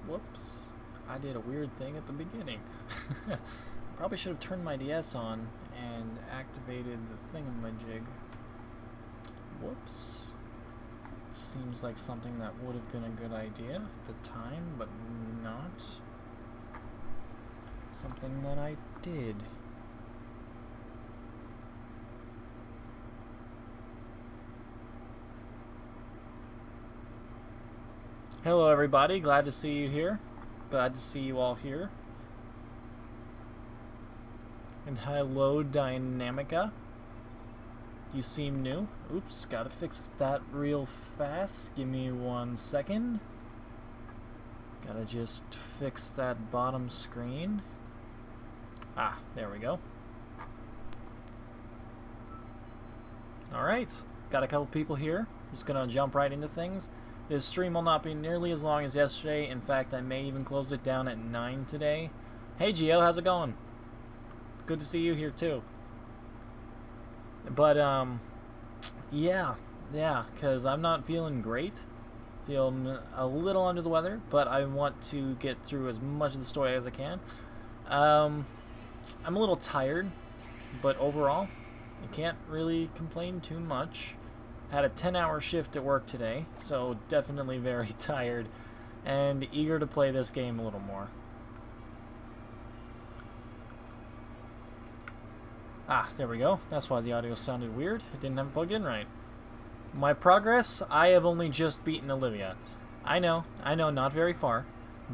Whoops. I did a weird thing at the beginning. Probably should have turned my DS on and activated the thingamajig. Whoops. Seems like something that would have been a good idea at the time, but not something that I did. Hello everybody, glad to see you here. Glad to see you all here. And hello Dynamica. You seem new. Oops, gotta fix that real fast. Give me 1 second. Gotta just fix that bottom screen. Ah, there we go. Alright, got a couple people here. Just gonna jump right into things. This stream will not be nearly as long as yesterday. In fact, I may even close it down at 9 today. Hey Gio, how's it going? Good to see you here too. But, yeah, because I'm not feeling great. Feeling a little under the weather, but I want to get through as much of the story as I can. I'm a little tired, but overall, I can't really complain too much. Had a 10-hour shift at work today, so definitely very tired and eager to play this game a little more. Ah, there we go. That's why the audio sounded weird. It didn't have it plugged in right. My progress, I have only just beaten Olivia. I know, not very far.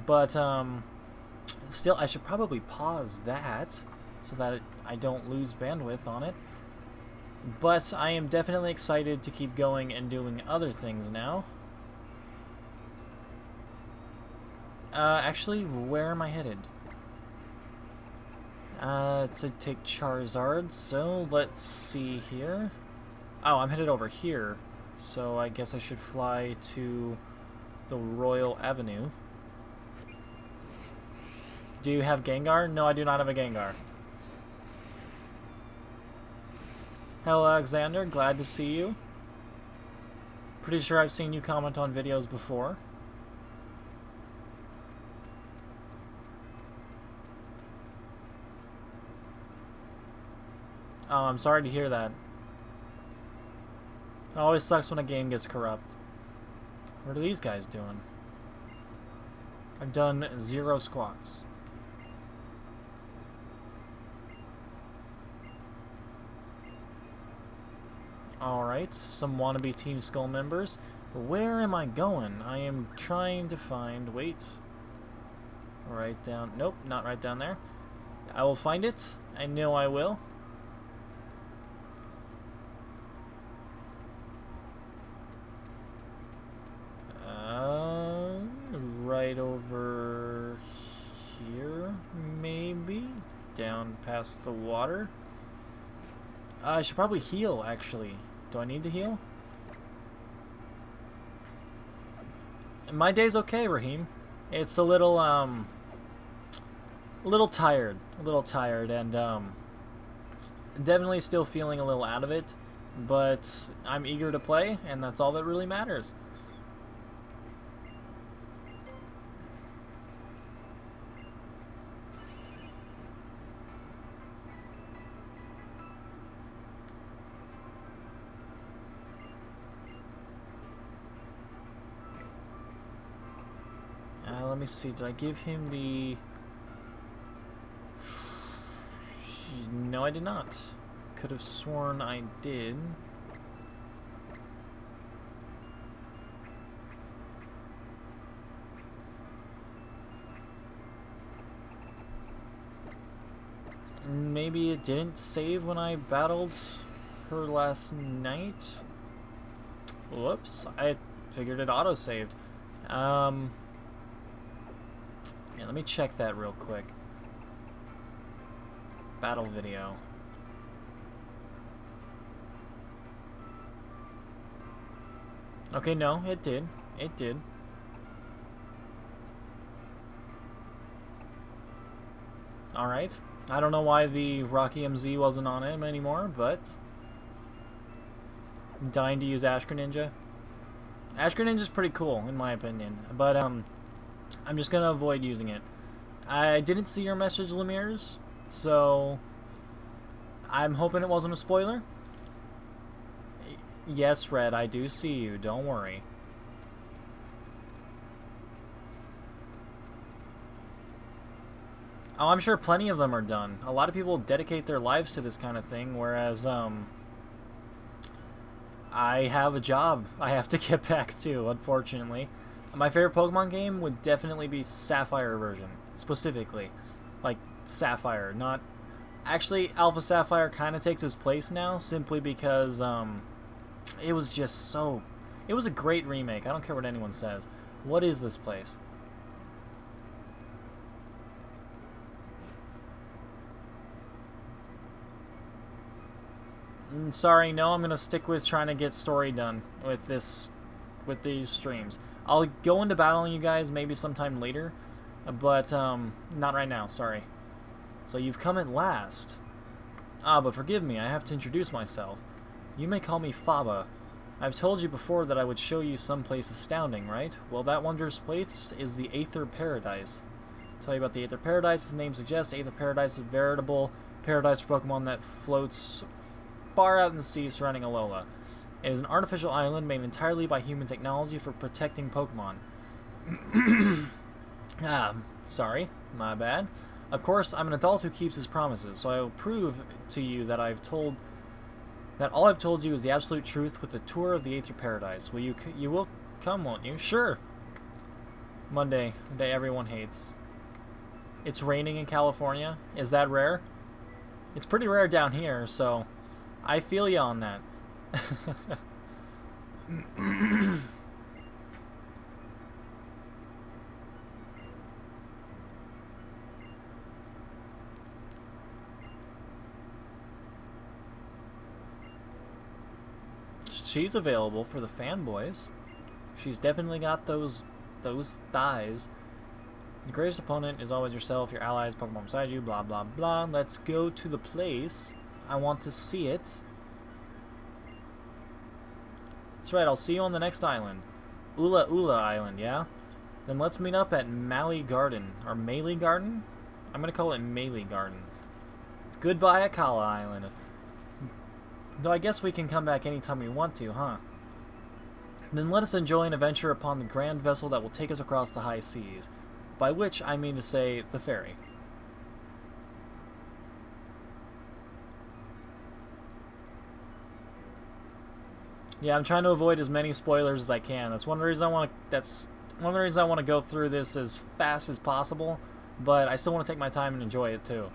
But, still, I should probably pause that so that I don't lose bandwidth on it. But I am definitely excited to keep going and doing other things now. Actually, where am I headed? To take Charizard, so let's see here. Oh, I'm headed over here, so I guess I should fly to the Royal Avenue. Do you have Gengar? No, I do not have a Gengar. Hello, Alexander. Glad to see you. Pretty sure I've seen you comment on videos before. Oh, I'm sorry to hear that. It always sucks when a game gets corrupt. What are these guys doing? I've done 0 squats. Alright, some wannabe Team Skull members. Where am I going? I am trying to find... Wait. Right down... Nope, not right down there. I will find it. I know I will. Right over here, maybe? Down past the water? I should probably heal, actually. Do I need to heal? My day's okay, Raheem. It's a little tired. A little tired, and, definitely still feeling a little out of it. But I'm eager to play, and that's all that really matters. Let me see, did I give him the... No, I did not. Could have sworn I did. Maybe it didn't save when I battled her last night? Whoops, I figured it auto-saved. Yeah, let me check that real quick. Battle video. Okay, no, it did. It did. Alright. I don't know why the Rocky MZ wasn't on him anymore, but... I'm dying to use Ash Greninja. Ash Greninja's pretty cool, in my opinion. But, I'm just gonna avoid using it. I didn't see your message, Lemire's, so I'm hoping it wasn't a spoiler. Yes, Red, I do see you. Don't worry. Oh, I'm sure plenty of them are done. A lot of people dedicate their lives to this kind of thing, whereas, I have a job I have to get back to, unfortunately. My favorite Pokemon game would definitely be Sapphire version, specifically. Like, Sapphire, not... Actually, Alpha Sapphire kind of takes its place now, simply because, it was just so... It was a great remake, I don't care what anyone says. What is this place? Sorry, no, I'm gonna stick with trying to get story done with these streams. I'll go into battling you guys maybe sometime later, but not right now, sorry. So you've come at last. Ah, but forgive me, I have to introduce myself. You may call me Faba. I've told you before that I would show you someplace astounding, right? Well, that wondrous place is the Aether Paradise. I'll tell you about the Aether Paradise. As the name suggests, Aether Paradise is a veritable paradise for Pokemon that floats far out in the sea surrounding Ula Ula. It is an artificial island made entirely by human technology for protecting Pokemon. Sorry, my bad. Of course, I'm an adult who keeps his promises, so I will prove to you that all I've told you is the absolute truth with a tour of the Aether Paradise. You will come, won't you? Sure. Monday, the day everyone hates. It's raining in California. Is that rare? It's pretty rare down here, so I feel ya on that. She's available for the fanboys. She's definitely got those thighs. The greatest opponent is always yourself, your allies, Pokemon beside you, blah blah blah. Let's go to the place. I want to see it. That's right, I'll see you on the next island. Ula Ula Island, yeah? Then let's meet up at Mali Garden. Or Melee Garden? I'm gonna call it Melee Garden. Goodbye, Akala Island. Though I guess we can come back anytime we want to, huh? Then let us enjoy an adventure upon the grand vessel that will take us across the high seas. By which I mean to say, the ferry. Yeah, I'm trying to avoid as many spoilers as I can. That's one of the reasons I want to go through this as fast as possible, but I still want to take my time and enjoy it too.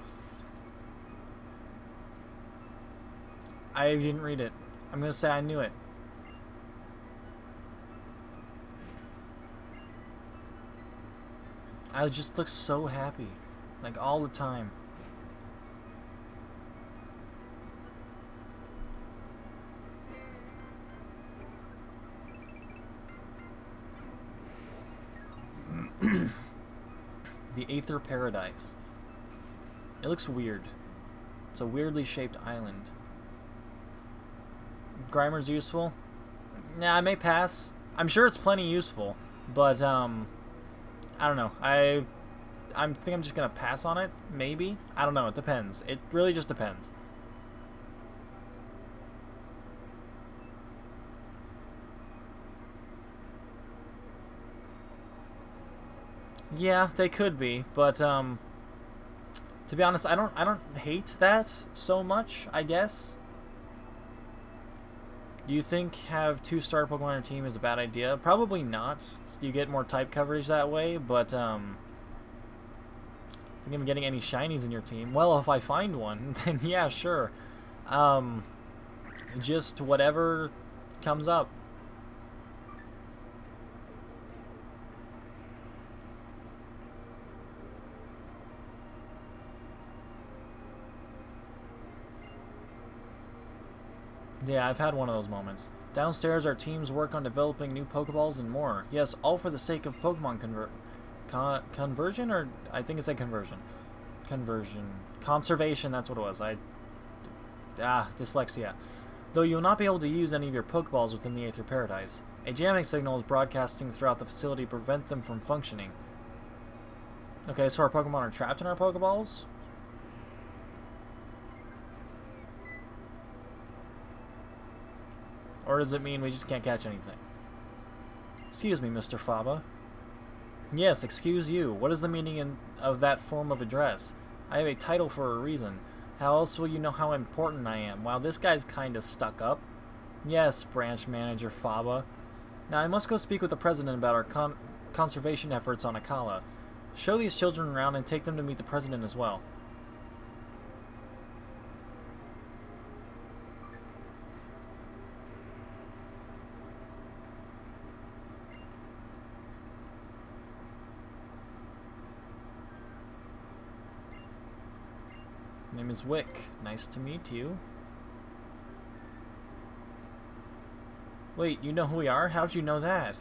I didn't read it. I'm gonna say I knew it. I just look so happy, like all the time. The Aether Paradise. It looks weird. It's a weirdly shaped island. Grimer's useful? Nah, I may pass. I'm sure it's plenty useful, but I don't know. I think I'm just gonna pass on it. Maybe. I don't know. It depends. It really just depends. Yeah, they could be, but to be honest, I don't hate that so much, I guess. Do you think have 2 starter Pokemon on your team is a bad idea? Probably not. You get more type coverage that way, but I think I'm getting any shinies in your team. Well, if I find one, then yeah, sure. Just whatever comes up. Yeah, I've had one of those moments. Downstairs, our teams work on developing new Pokeballs and more. Yes, all for the sake of Pokemon conversion, or I think it said conversion. Conservation, that's what it was. Dyslexia. Though you will not be able to use any of your Pokeballs within the Aether Paradise. A jamming signal is broadcasting throughout the facility to prevent them from functioning. Okay, so our Pokemon are trapped in our Pokeballs? Or does it mean we just can't catch anything? Excuse me, Mr. Faba. Yes, excuse you. What is the meaning of that form of address? I have a title for a reason. How else will you know how important I am? Wow, this guy's kinda stuck up. Yes, Branch Manager Faba. Now I must go speak with the President about our conservation efforts on Akala. Show these children around and take them to meet the President as well. My name is Wick. Nice to meet you. Wait, you know who we are? How'd you know that?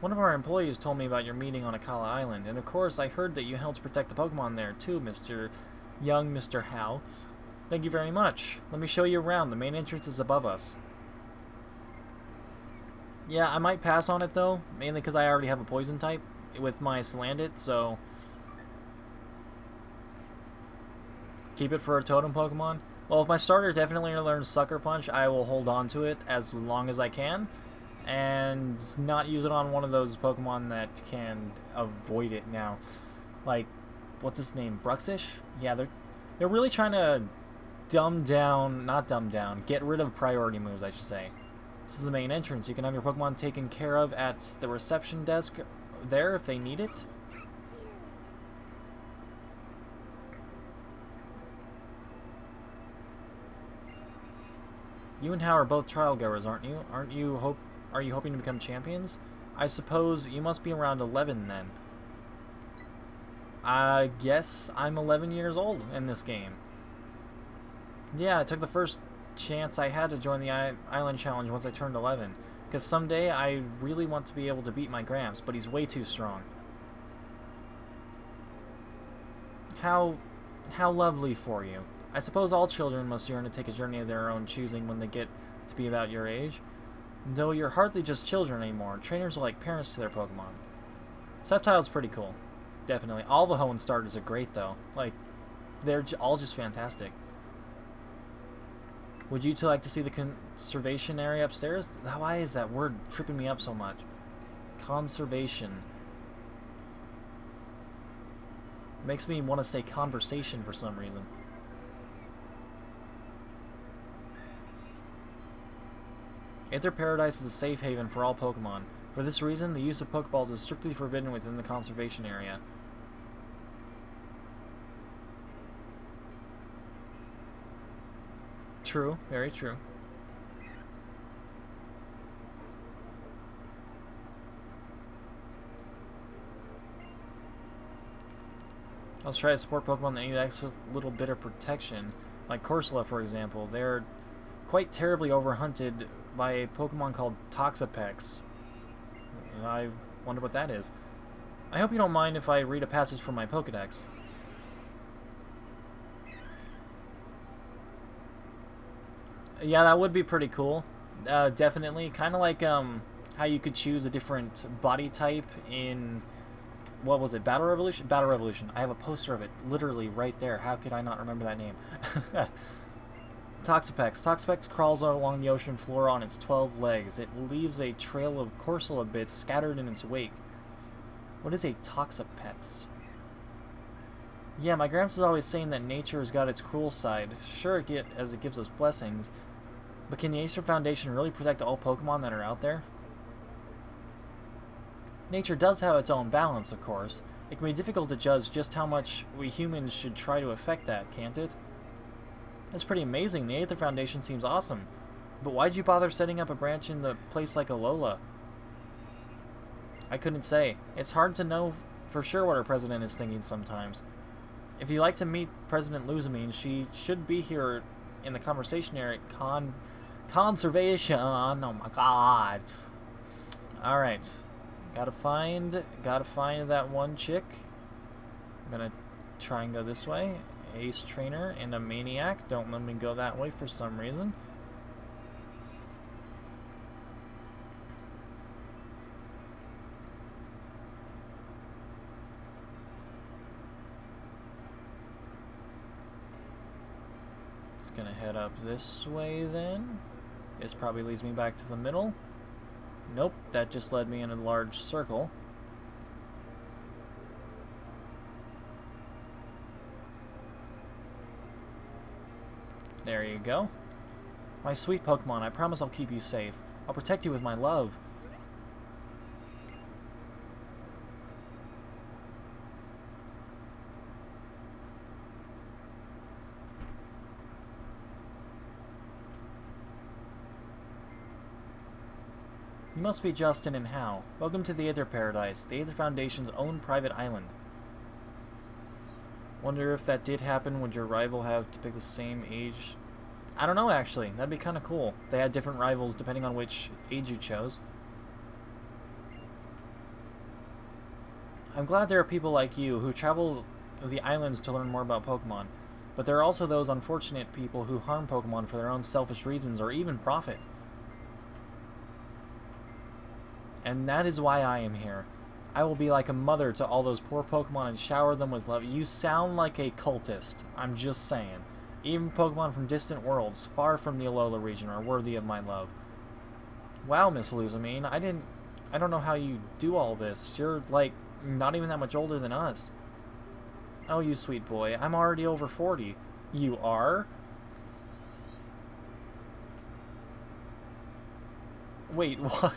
One of our employees told me about your meeting on Akala Island, and of course I heard that you helped protect the Pokemon there too, Mr. Howe. Thank you very much. Let me show you around. The main entrance is above us. Yeah, I might pass on it though, mainly because I already have a poison type with my Salandit, so keep it for a totem Pokemon. Well, if my starter definitely learns Sucker Punch, I will hold on to it as long as I can, and not use it on one of those Pokemon that can avoid it now. Like, what's his name? Bruxish? Yeah, they're really trying to get rid of priority moves, I should say. This is the main entrance. You can have your Pokemon taken care of at the reception desk there if they need it. You and Hal are both trial goers, aren't you? Are you hoping to become champions? I suppose you must be around 11 then. I guess I'm 11 years old in this game. Yeah, I took the first chance I had to join the Island Challenge once I turned 11. Because someday I really want to be able to beat my Gramps, but he's way too strong. How lovely for you. I suppose all children must yearn to take a journey of their own choosing when they get to be about your age. Though you're hardly just children anymore, trainers are like parents to their Pokemon. Sceptile's pretty cool. Definitely. All the Hoenn starters are great though. Like, they're all just fantastic. Would you two like to see the conservation area upstairs? Why is that word tripping me up so much? Conservation. Makes me want to say conversation for some reason. Aether Paradise is a safe haven for all Pokemon. For this reason, the use of Pokeballs is strictly forbidden within the conservation area. True, very true. I'll try to support Pokemon that need an extra little bit of protection. Like Corsola, for example. They're quite terribly overhunted by a Pokemon called Toxapex. I wonder what that is. I hope you don't mind if I read a passage from my Pokedex. Yeah, that would be pretty cool. Definitely. Kind of like how you could choose a different body type in... What was it? Battle Revolution? Battle Revolution. I have a poster of it literally right there. How could I not remember that name? Toxapex. Toxapex crawls along the ocean floor on its 12 legs. It leaves a trail of Corsola bits scattered in its wake. What is a Toxapex? Yeah, my Gramps is always saying that nature has got its cruel side. Sure, as it gives us blessings. But can the Aether Foundation really protect all Pokemon that are out there? Nature does have its own balance, of course. It can be difficult to judge just how much we humans should try to affect that, can't it? That's pretty amazing. The Aether Foundation seems awesome. But why'd you bother setting up a branch in a place like Alola? I couldn't say. It's hard to know for sure what our president is thinking sometimes. If you'd like to meet President Luzamine, she should be here in the conversation area. Conservation! Oh my god. Alright. Gotta find that one chick. I'm gonna try and go this way. Ace Trainer and a Maniac. Don't let me go that way for some reason. It's gonna head up this way then. This probably leads me back to the middle. Nope, that just led me in a large circle. There you go. My sweet Pokemon, I promise I'll keep you safe. I'll protect you with my love. You must be Justin and Hal. Welcome to the Aether Paradise, the Aether Foundation's own private island. Wonder if that did happen, would your rival have to pick the same age? I don't know, actually. That'd be kind of cool. They had different rivals depending on which age you chose. I'm glad there are people like you who travel the islands to learn more about Pokemon. But there are also those unfortunate people who harm Pokemon for their own selfish reasons or even profit. And that is why I am here. I will be like a mother to all those poor Pokemon and shower them with love. You sound like a cultist. I'm just saying. Even Pokemon from distant worlds, far from the Ula Ula region, are worthy of my love. Wow, Miss Luzamine, I don't know how you do all this. You're, like, not even that much older than us. Oh, you sweet boy. I'm already over 40. You are? Wait, what?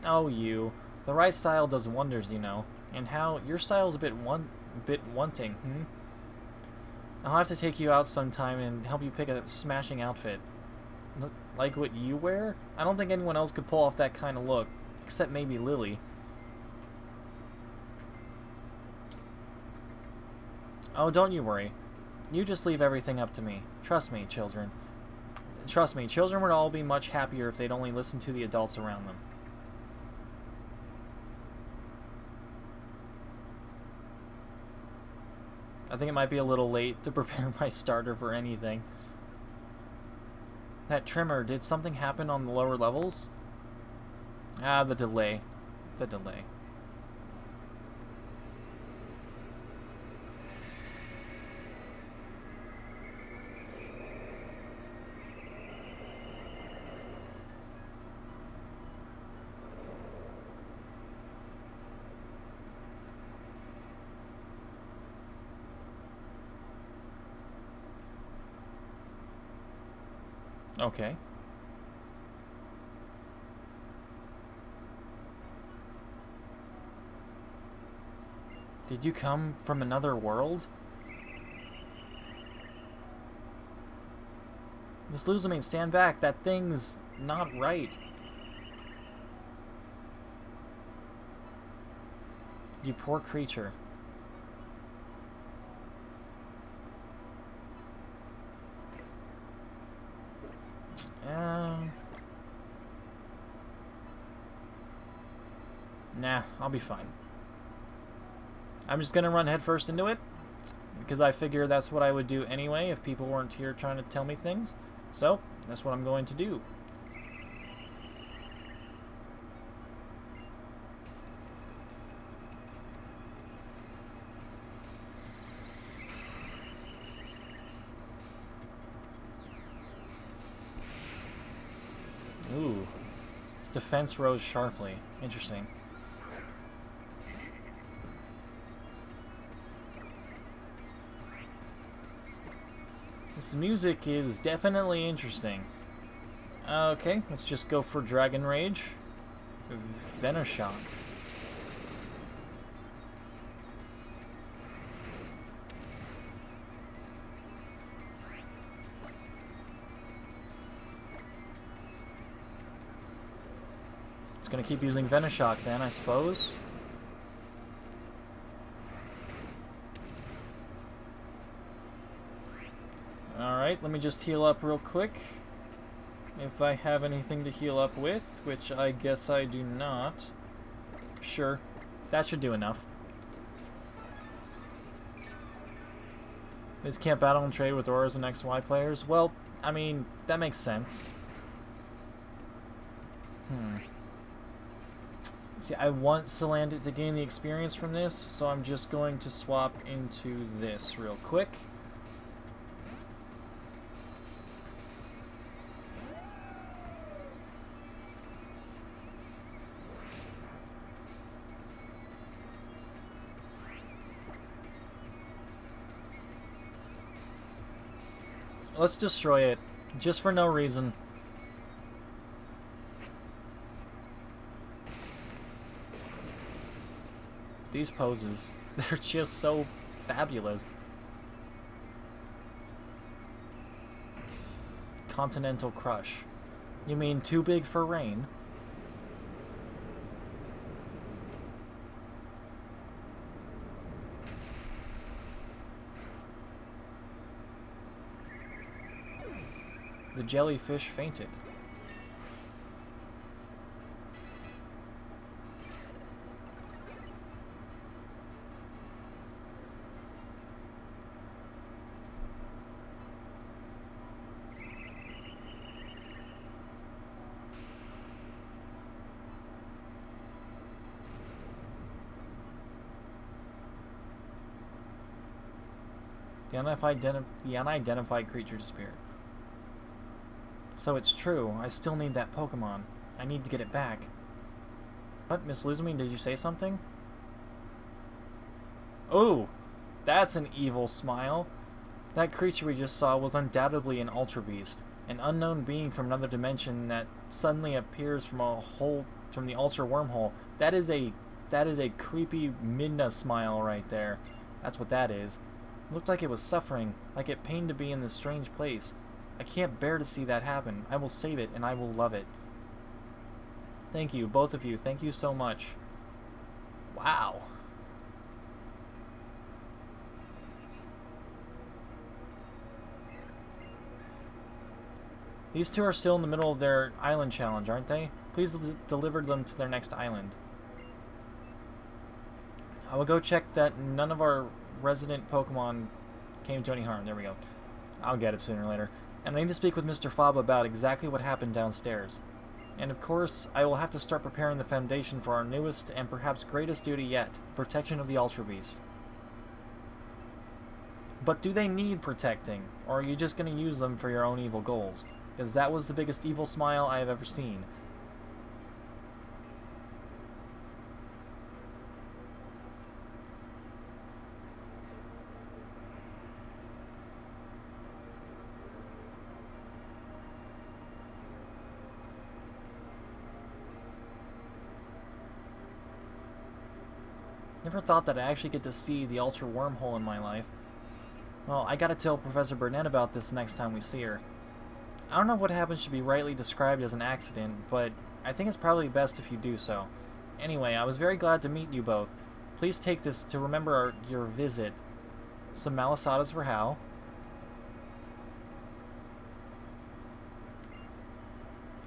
Oh, you. The right style does wonders, you know. And how your style's a bit wanting, hmm? I'll have to take you out sometime and help you pick a smashing outfit. Like what you wear? I don't think anyone else could pull off that kind of look. Except maybe Lily. Oh, don't you worry. You just leave everything up to me. Trust me, children. Trust me, children would all be much happier if they'd only listen to the adults around them. I think it might be a little late to prepare my starter for anything. That trimmer, did something happen on the lower levels? Ah, the delay. The delay. Okay. Did you come from another world? Miss Luzamine, stand back. That thing's not right. You poor creature. Nah, I'll be fine. I'm just gonna run headfirst into it, because I figure that's what I would do anyway if people weren't here trying to tell me things. So, that's what I'm going to do. Ooh. Its defense rose sharply. Interesting. This music is definitely interesting. Okay, let's just go for Dragon Rage. Venoshock. It's gonna keep using Venoshock then, I suppose. Alright, let me just heal up real quick. If I have anything to heal up with, which I guess I do not. Sure, that should do enough. This can't battle and trade with auras and XY players? Well, I mean, that makes sense. See, I want Salandit to gain the experience from this, so I'm just going to swap into this real quick. Let's destroy it. Just for no reason. These poses, they're just so fabulous. Continental Crush. You mean too big for rain? The jellyfish fainted. The unidentified creature disappeared. So it's true. I still need that Pokemon. I need to get it back. What, Miss Luzamine, did you say something? Oh! That's an evil smile. That creature we just saw was undoubtedly an Ultra Beast. An unknown being from another dimension that suddenly appears from the Ultra Wormhole. That is a creepy Midna smile right there. That's what that is. It looked like it was suffering, like it pained to be in this strange place. I can't bear to see that happen. I will save it, and I will love it. Thank you, both of you. Thank you so much. Wow. These two are still in the middle of their island challenge, aren't they? Please deliver them to their next island. I will go check that none of our resident Pokemon came to any harm. There we go. I'll get it sooner or later. And I need to speak with Mr. Fob about exactly what happened downstairs. And of course, I will have to start preparing the foundation for our newest and perhaps greatest duty yet, protection of the Ultra Beasts. But do they need protecting, or are you just going to use them for your own evil goals? Because that was the biggest evil smile I have ever seen. Never thought that I actually get to see the Ultra Wormhole in my life. Well, I gotta tell Professor Burnett about this next time we see her. I don't know if what happened should be rightly described as an accident, but I think it's probably best if you do so. Anyway, I was very glad to meet you both. Please take this to remember your visit. Some malasadas for Hal.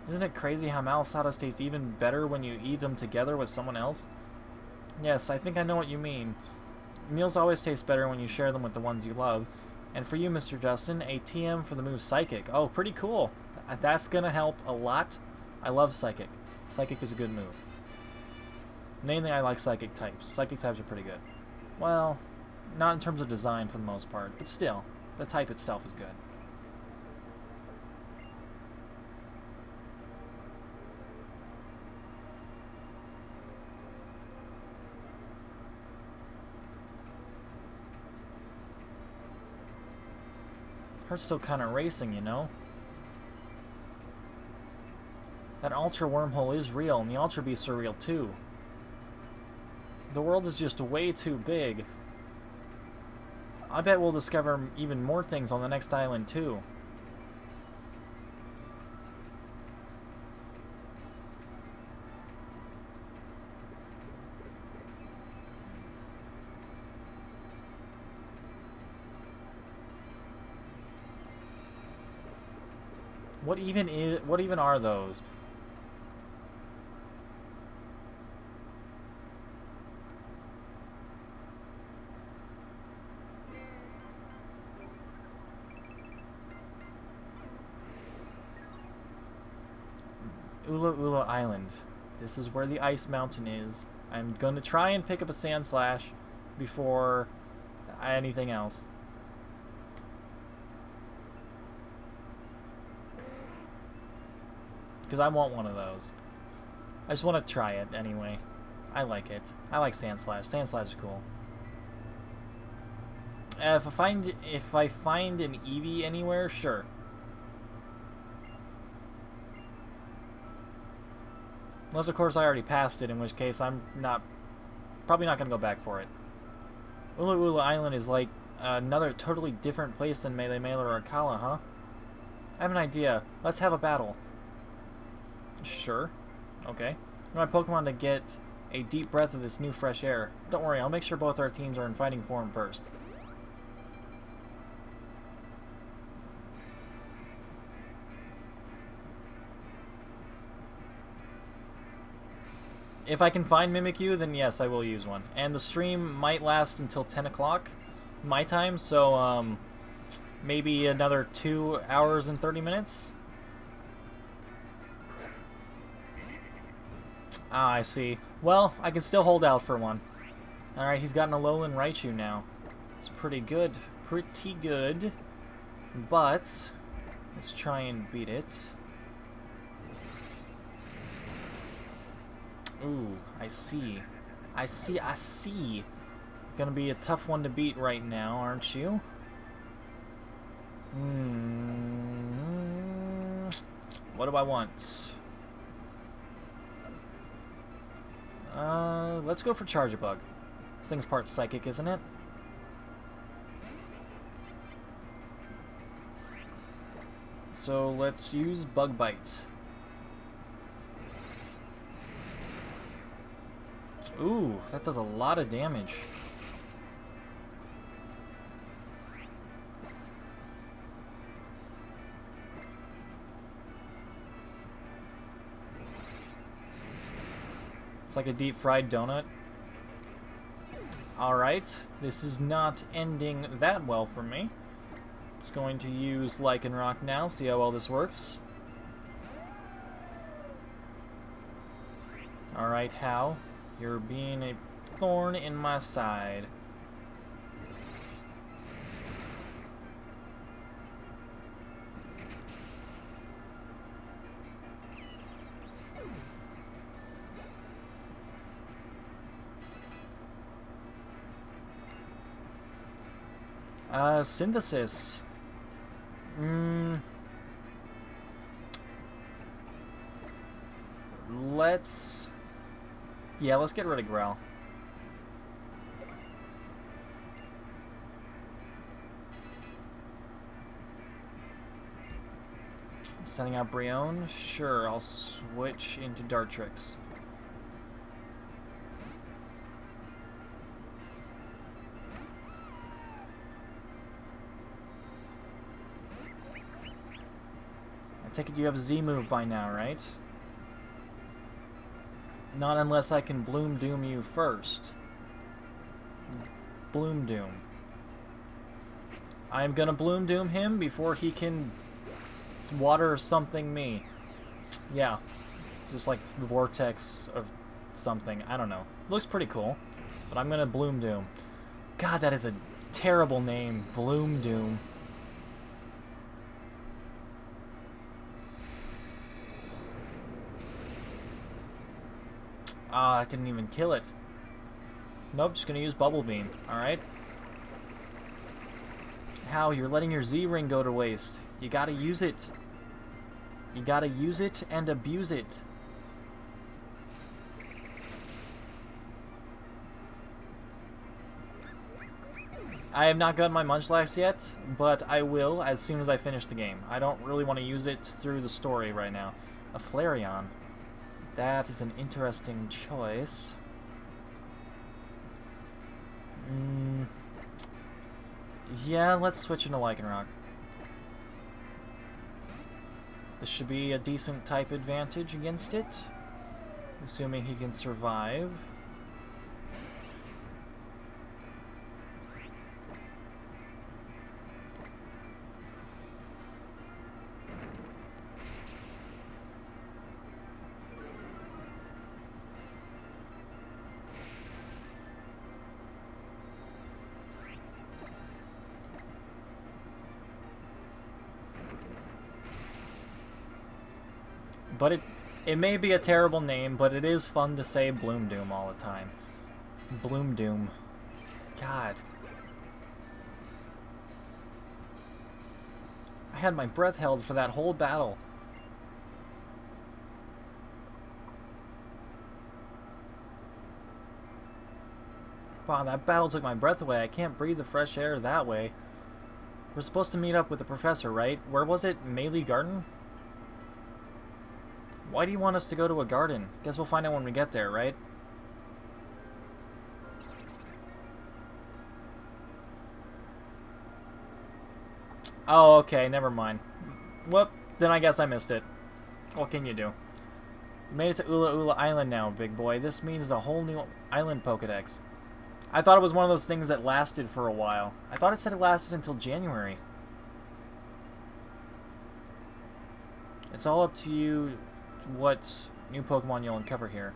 Isn't it crazy how malasadas taste even better when you eat them together with someone else? Yes, I think I know what you mean. Meals always taste better when you share them with the ones you love. And for you, Mr. Justin, a TM for the move Psychic. Oh, pretty cool. That's gonna help a lot. I love Psychic. Psychic is a good move. Mainly I like Psychic types. Psychic types are pretty good. Well, not in terms of design for the most part, but still, the type itself is good. Heart's still kind of racing, you know? That Ultra Wormhole is real, and the Ultra Beasts are real too. The world is just way too big. I bet we'll discover even more things on the next island too. What even are those? Ula Ula Island. This is where the ice mountain is. I'm gonna try and pick up a Sand Slash before anything else. Because I want one of those. I just want to try it anyway. I like it. I like Sand Slash. Sand Slash is cool. If I find an Eevee anywhere, sure. Unless, of course, I already passed it, in which case I'm probably not gonna go back for it. Ula Ula Island is like another totally different place than Melee Melee or Akala, huh? I have an idea. Let's have a battle. Sure. Okay. I want my Pokemon to get a deep breath of this new fresh air. Don't worry, I'll make sure both our teams are in fighting form first. If I can find Mimikyu, then yes, I will use one. And the stream might last until 10 o'clock my time, so maybe another 2 hours and 30 minutes? Ah, I see. Well, I can still hold out for one. Alright, he's got an Alolan Raichu now. It's pretty good. Pretty good. But, let's try and beat it. Ooh, I see. I see. Gonna be a tough one to beat right now, aren't you? What do I want? Let's go for Charge-a-Bug. This thing's part psychic, isn't it? So let's use Bug Bite. Ooh, that does a lot of damage. It's like a deep-fried donut. Alright, this is not ending that well for me. Just going to use Lycanroc now, see how well this works. Alright, Hal. You're being a thorn in my side. Synthesis. Let's get rid of Growl. Sending out Brion? Sure, I'll switch into Dartrix. I take it you have a Z-move by now, right? Not unless I can Bloom Doom you first. Bloom Doom. I'm gonna Bloom Doom him before he can water something me. Yeah. It's just like the vortex of something. I don't know. Looks pretty cool. But I'm gonna Bloom Doom. God, that is a terrible name. Bloom Doom. Ah, that didn't even kill it. Nope, just gonna use Bubble Beam. Alright. How? You're letting your Z-Ring go to waste. You gotta use it. You gotta use it and abuse it. I have not gotten my Munchlax yet, but I will as soon as I finish the game. I don't really want to use it through the story right now. A Flareon. That is an interesting choice. Yeah, let's switch into Lycanroc. This should be a decent type advantage against it, assuming he can survive. But it may be a terrible name, but it is fun to say Bloom Doom all the time. Bloom Doom. God. I had my breath held for that whole battle. Wow, that battle took my breath away. I can't breathe the fresh air that way. We're supposed to meet up with the professor, right? Where was it? Melee Garden? Why do you want us to go to a garden? Guess we'll find out when we get there, right? Oh, okay, never mind. Whoop, then I guess I missed it. What can you do? You made it to Ula Ula Island now, big boy. This means a whole new island Pokedex. I thought it was one of those things that lasted for a while. I thought it said it lasted until January. It's all up to you what new Pokemon you'll uncover here.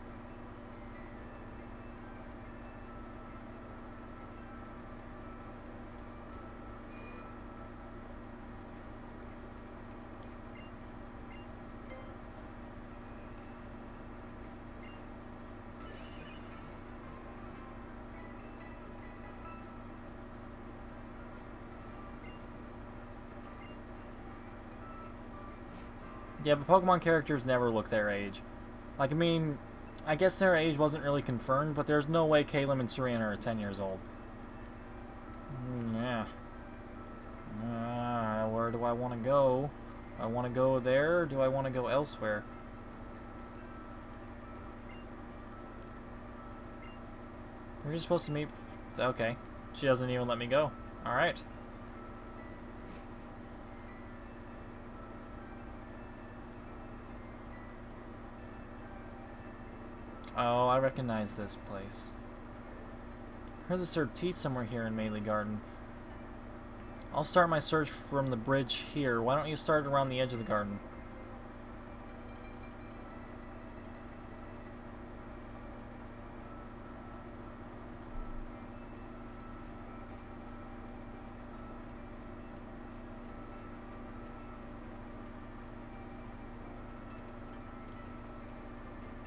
Yeah, but Pokemon characters never look their age. Like, I mean, I guess their age wasn't really confirmed, but there's no way Caleb and Serena are 10 years old. Yeah. Where do I want to go? Do I want to go there, or do I want to go elsewhere? We're just supposed to meet... Okay. She doesn't even let me go. Alright. Oh, I recognize this place. Heard the served tea somewhere here in Melee Garden. I'll start my search from the bridge here. Why don't you start around the edge of the garden?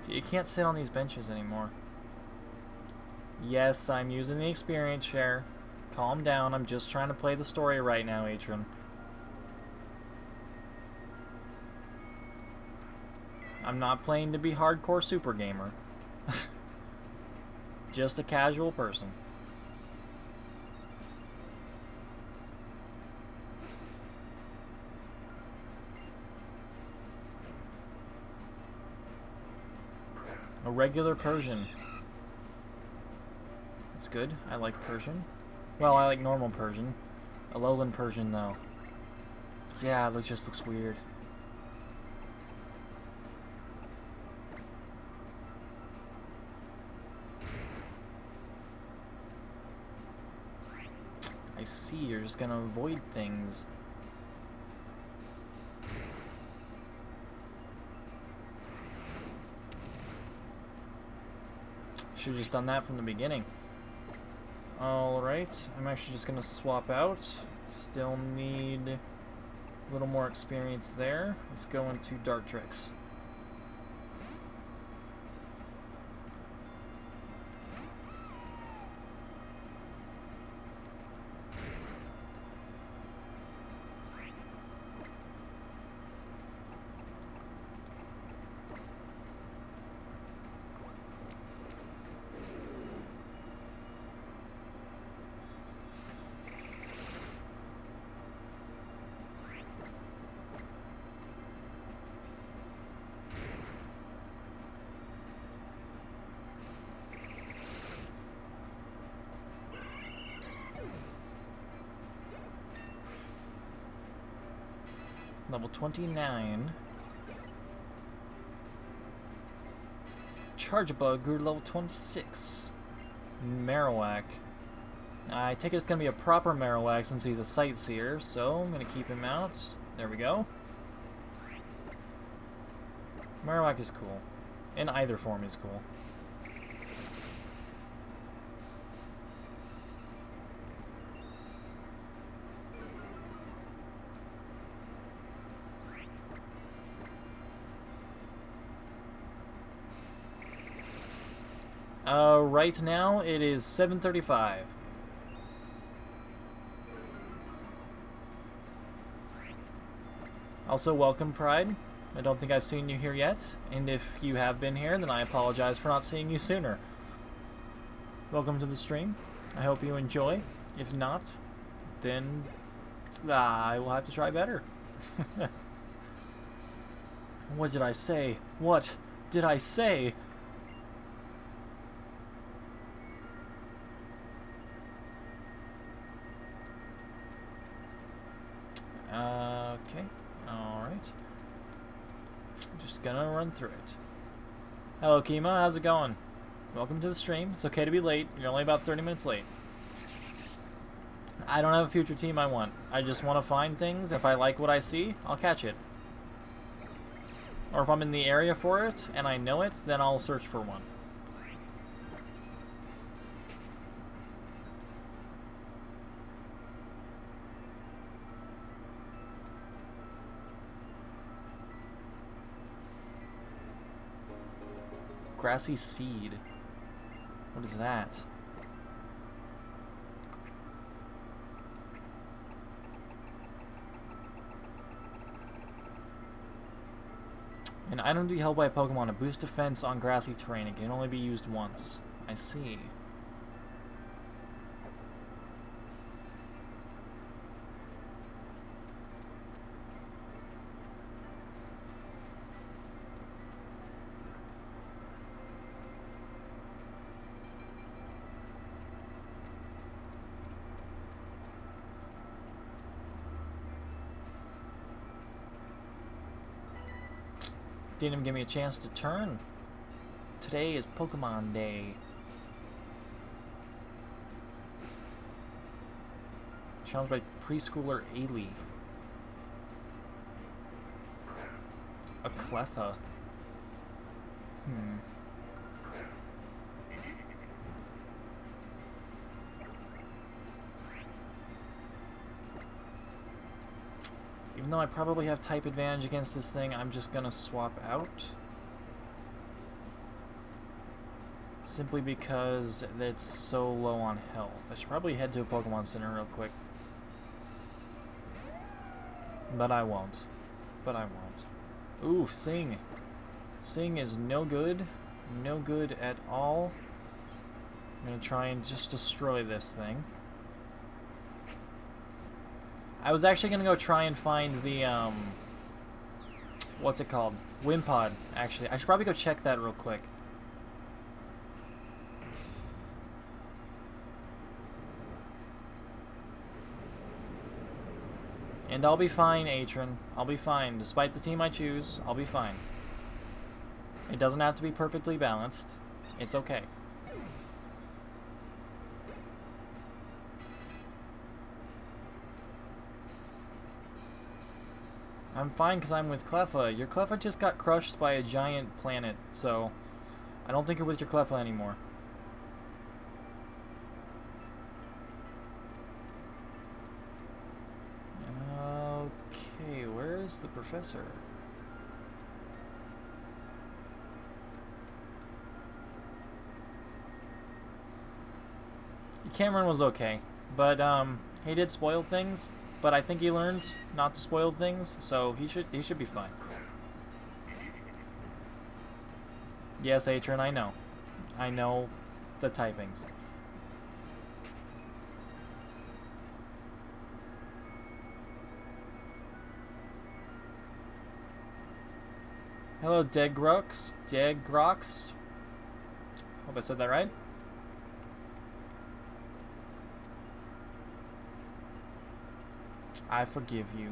You can't sit on these benches anymore. Yes, I'm using the experience share. Calm down, I'm just trying to play the story right now, Atron. I'm not playing to be hardcore super gamer. Just a casual person. A regular Persian. That's good. I like Persian. Well, I like normal Persian. A lowland Persian, though. Yeah, it just looks weird. I see, you're just gonna avoid things. Should've just done that from the beginning. Alright, I'm actually just gonna swap out. Still need a little more experience there. Let's go into Dartrix. Level 29. Chargebug grew to level 26. Marowak. I take it it's going to be a proper Marowak since he's a Sightseer, so I'm going to keep him out. There we go. Marowak is cool. In either form is cool. Right now it is 7:35. Also, welcome, Pride. I don't think I've seen you here yet, and if you have been here, then I apologize for not seeing you sooner. Welcome to the stream. I hope you enjoy. If not, then I will have to try better. What did I say? What did I say? Okay, alright. Just gonna run through it. Hello, Kima, how's it going? Welcome to the stream. It's okay to be late. You're only about 30 minutes late. I don't have a future team I want. I just want to find things. If I like what I see, I'll catch it. Or if I'm in the area for it, and I know it, then I'll search for one. Grassy seed. What is that? An item to be held by a Pokemon to boost defense on grassy terrain. It can only be used once. I see. Didn't even give me a chance to turn. Today is Pokemon Day. Challenged by preschooler Ailey. A Cleffa. Even though I probably have type advantage against this thing, I'm just gonna swap out. Simply because it's so low on health. I should probably head to a Pokemon Center real quick. But I won't. But I won't. Ooh, Sing. Sing is no good. No good at all. I'm gonna try and just destroy this thing. I was actually gonna go try and find the, what's it called? Wimpod, actually. I should probably go check that real quick. And I'll be fine, Atron. I'll be fine. Despite the team I choose, I'll be fine. It doesn't have to be perfectly balanced. It's okay. I'm fine because I'm with Cleffa. Your Cleffa just got crushed by a giant planet, so I don't think you're with your Cleffa anymore. Okay, where is the professor? Cameron was okay, but he did spoil things. But I think he learned not to spoil things, so he should be fine. Yes, Atron, I know. I know the typings. Hello, Degrox. Degrox. Hope I said that right. I forgive you.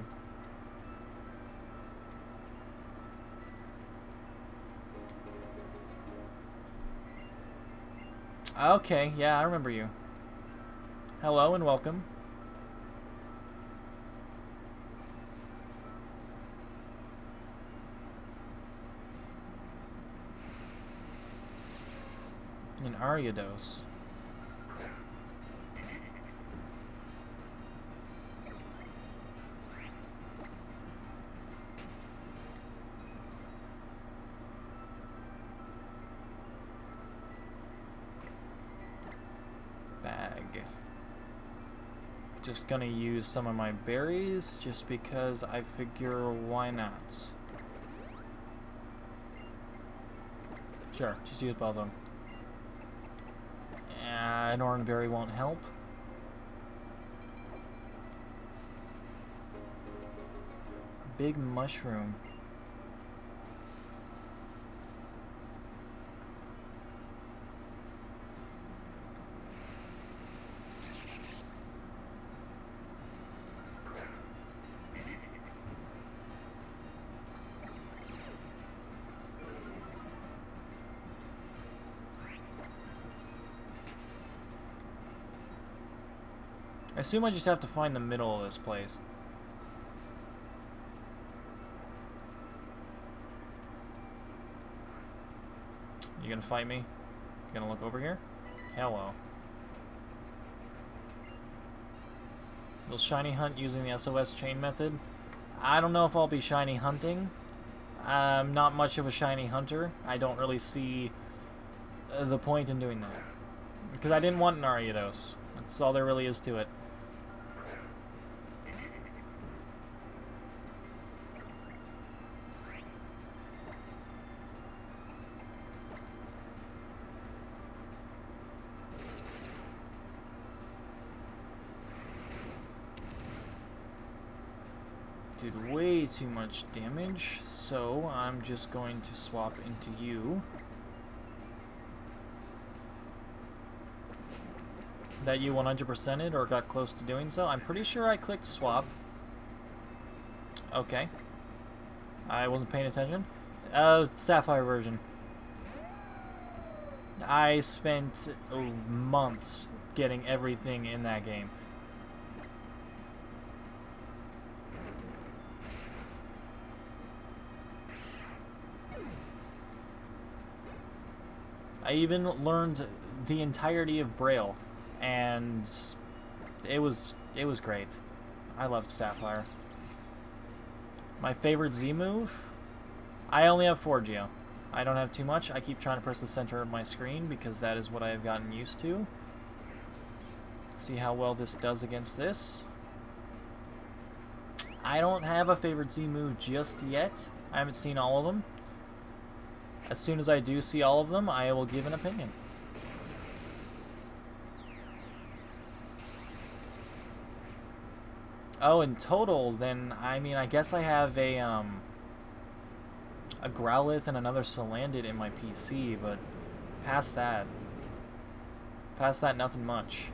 Okay, yeah, I remember you. Hello and welcome. An Ariados. Just gonna use some of my berries just because I figure why not. Sure, just use both of them. An orange berry won't help. Big mushroom. I assume I just have to find the middle of this place. You gonna fight me? You gonna look over here? Hello. Will shiny hunt using the SOS chain method? I don't know if I'll be shiny hunting. I'm not much of a shiny hunter. I don't really see the point in doing that. Because I didn't want Nariados. That's all there really is to it. Did way too much damage, so I'm just going to swap into you. That you 100%ed or got close to doing so? I'm pretty sure I clicked swap. Okay. I wasn't paying attention. Sapphire version. I spent months getting everything in that game. I even learned the entirety of Braille, and it was great. I loved Sapphire. My favorite Z move? I only have 4 Geo. I don't have too much. I keep trying to press the center of my screen because that is what I have gotten used to. See how well this does against this. I don't have a favorite Z move just yet. I haven't seen all of them. As soon as I do see all of them, I will give an opinion. Oh, in total, then, I mean, I guess I have a Growlithe and another Salandit in my PC, but past that, nothing much.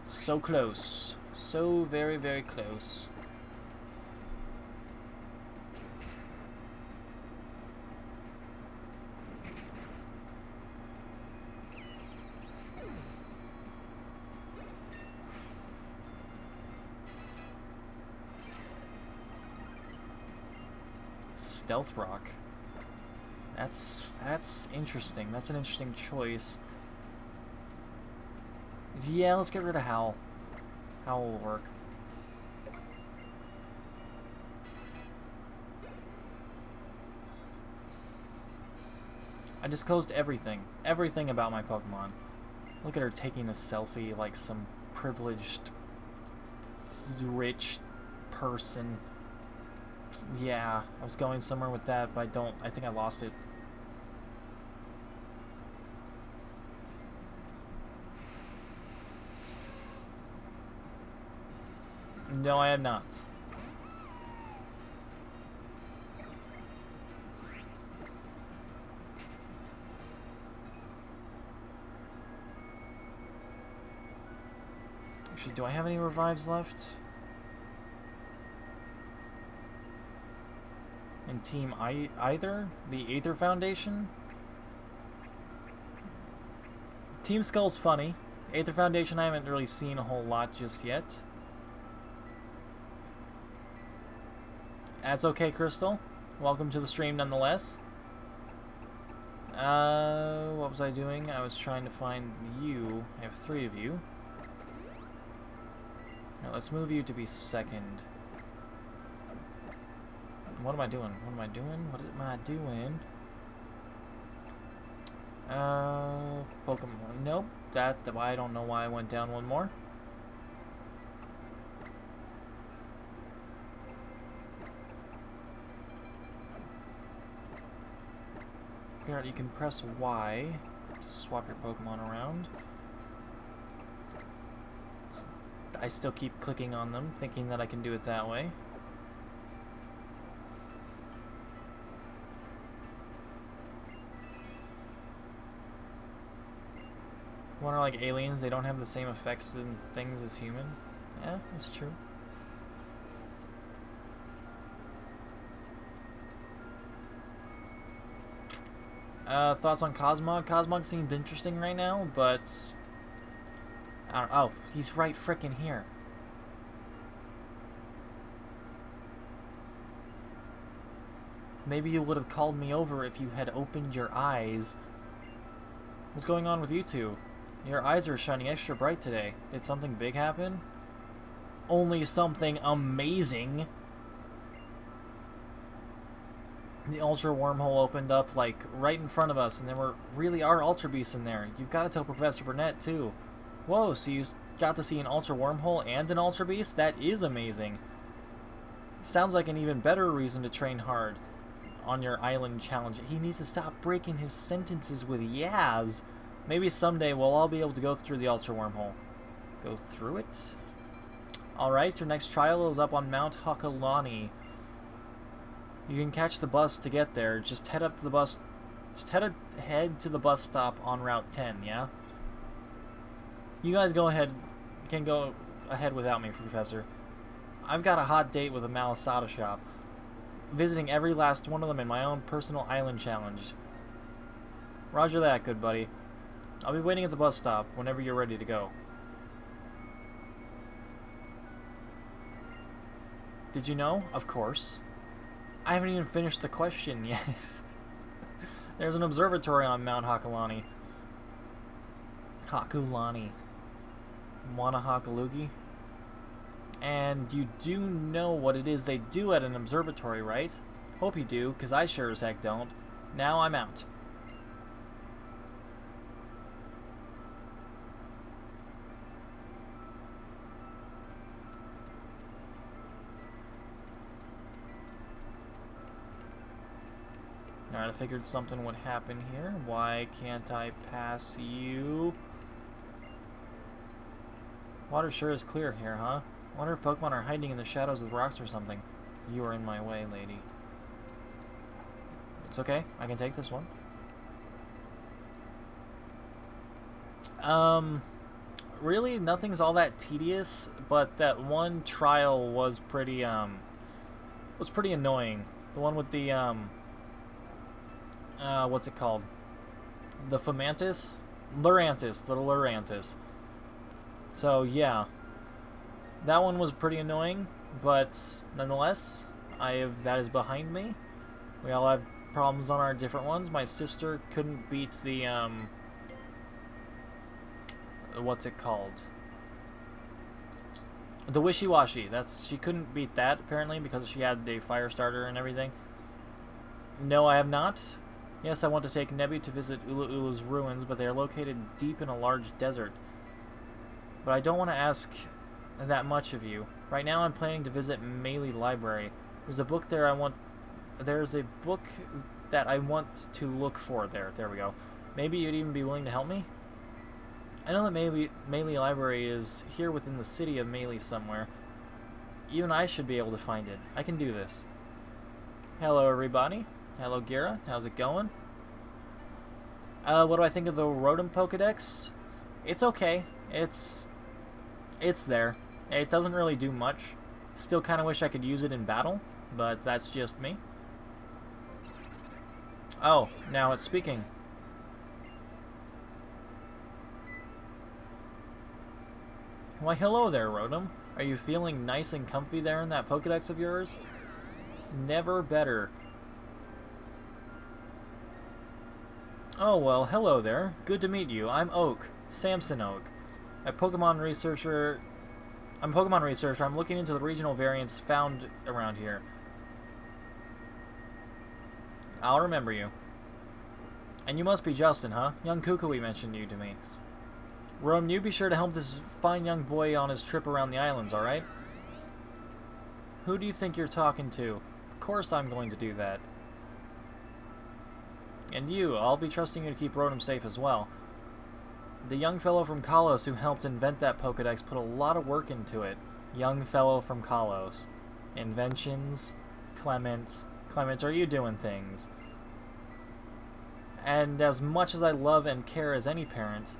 So close. So very, very close. Stealth Rock. That's interesting. That's an interesting choice. Yeah, let's get rid of Howl. Howl will work. I disclosed everything. Everything about my Pokemon. Look at her taking a selfie like some privileged, rich person. Yeah, I was going somewhere with that, but I think I lost it. No, I have not. Actually, do I have any revives left? In Team Either? The Aether Foundation? Team Skull's funny. Aether Foundation I haven't really seen a whole lot just yet. That's okay, Crystal. Welcome to the stream nonetheless. What was I doing? I was trying to find you. I have 3 of you. Now let's move you to be second. What am I doing? What am I doing? What am I doing? Pokemon. Nope. I don't know why I went down one more. Here, you can press Y to swap your Pokemon around. I still keep clicking on them, thinking that I can do it that way. Wonder, like aliens, they don't have the same effects and things as human. Yeah, that's true. Thoughts on Cosmog? Cosmog seems interesting right now, but I don't, oh, he's right frickin' here. Maybe you would have called me over if you had opened your eyes. What's going on with you two? Your eyes are shining extra bright today. Did something big happen? Only something amazing. The Ultra Wormhole opened up, like, right in front of us, and there really are Ultra Beasts in there. You've got to tell Professor Burnett, too. Whoa, so you got to see an Ultra Wormhole and an Ultra Beast? That is amazing. Sounds like an even better reason to train hard on your island challenge. He needs to stop breaking his sentences with Yaz. Maybe someday we'll all be able to go through the Ultra Wormhole. Go through it? Alright, your next trial is up on Mount Hakalani. You can catch the bus to get there. Just head up to the bus. Just head to the bus stop on Route 10, yeah? You guys go ahead. Can go ahead without me, Professor. I've got a hot date with a Malasada shop. Visiting every last one of them in my own personal island challenge. Roger that, good buddy. I'll be waiting at the bus stop whenever you're ready to go. Did you know? Of course. I haven't even finished the question yet. There's an observatory on Mount Hakulani. Hakulani. Wanahakalugi. And you do know what it is they do at an observatory, right? Hope you do, because I sure as heck don't. Now I'm out. Alright, I figured something would happen here. Why can't I pass you? Water sure is clear here, huh? I wonder if Pokemon are hiding in the shadows of the rocks or something. You are in my way, lady. It's okay. I can take this one. Really, nothing's all that tedious, but that one trial was pretty annoying. The one with the, what's it called? The Fomantis? Lurantis, little Lurantis. So, yeah. That one was pretty annoying, but nonetheless, that is behind me. We all have problems on our different ones. My sister couldn't beat the, what's it called? The Wishy-Washy. She couldn't beat that, apparently, because she had the fire starter and everything. No, I have not. Yes, I want to take Nebby to visit Ula Ula's ruins, but they are located deep in a large desert. But I don't want to ask that much of you. Right now I'm planning to visit Melee Library. There's a book there there's a book that I want to look for there. There we go. Maybe you'd even be willing to help me? I know that Melee Library is here within the city of Melee somewhere. Even I should be able to find it. I can do this. Hello everybody. Hello Gira. How's it going? What do I think of the Rotom Pokedex? It's okay. It's there. It doesn't really do much. Still kind of wish I could use it in battle, but that's just me. Oh, now it's speaking. Why, hello there, Rotom. Are you feeling nice and comfy there in that Pokedex of yours? Never better. Oh, well, hello there. Good to meet you. I'm Oak. Samson Oak. I'm a Pokemon researcher. I'm looking into the regional variants found around here. I'll remember you. And you must be Justin, huh? Young Kukui mentioned you to me. Rome, you be sure to help this fine young boy on his trip around the islands, alright? Who do you think you're talking to? Of course I'm going to do that. And you, I'll be trusting you to keep Rotom safe as well. The young fellow from Kalos who helped invent that Pokedex put a lot of work into it. Young fellow from Kalos. Inventions. Clement. Clement, are you doing things? And as much as I love and care as any parent,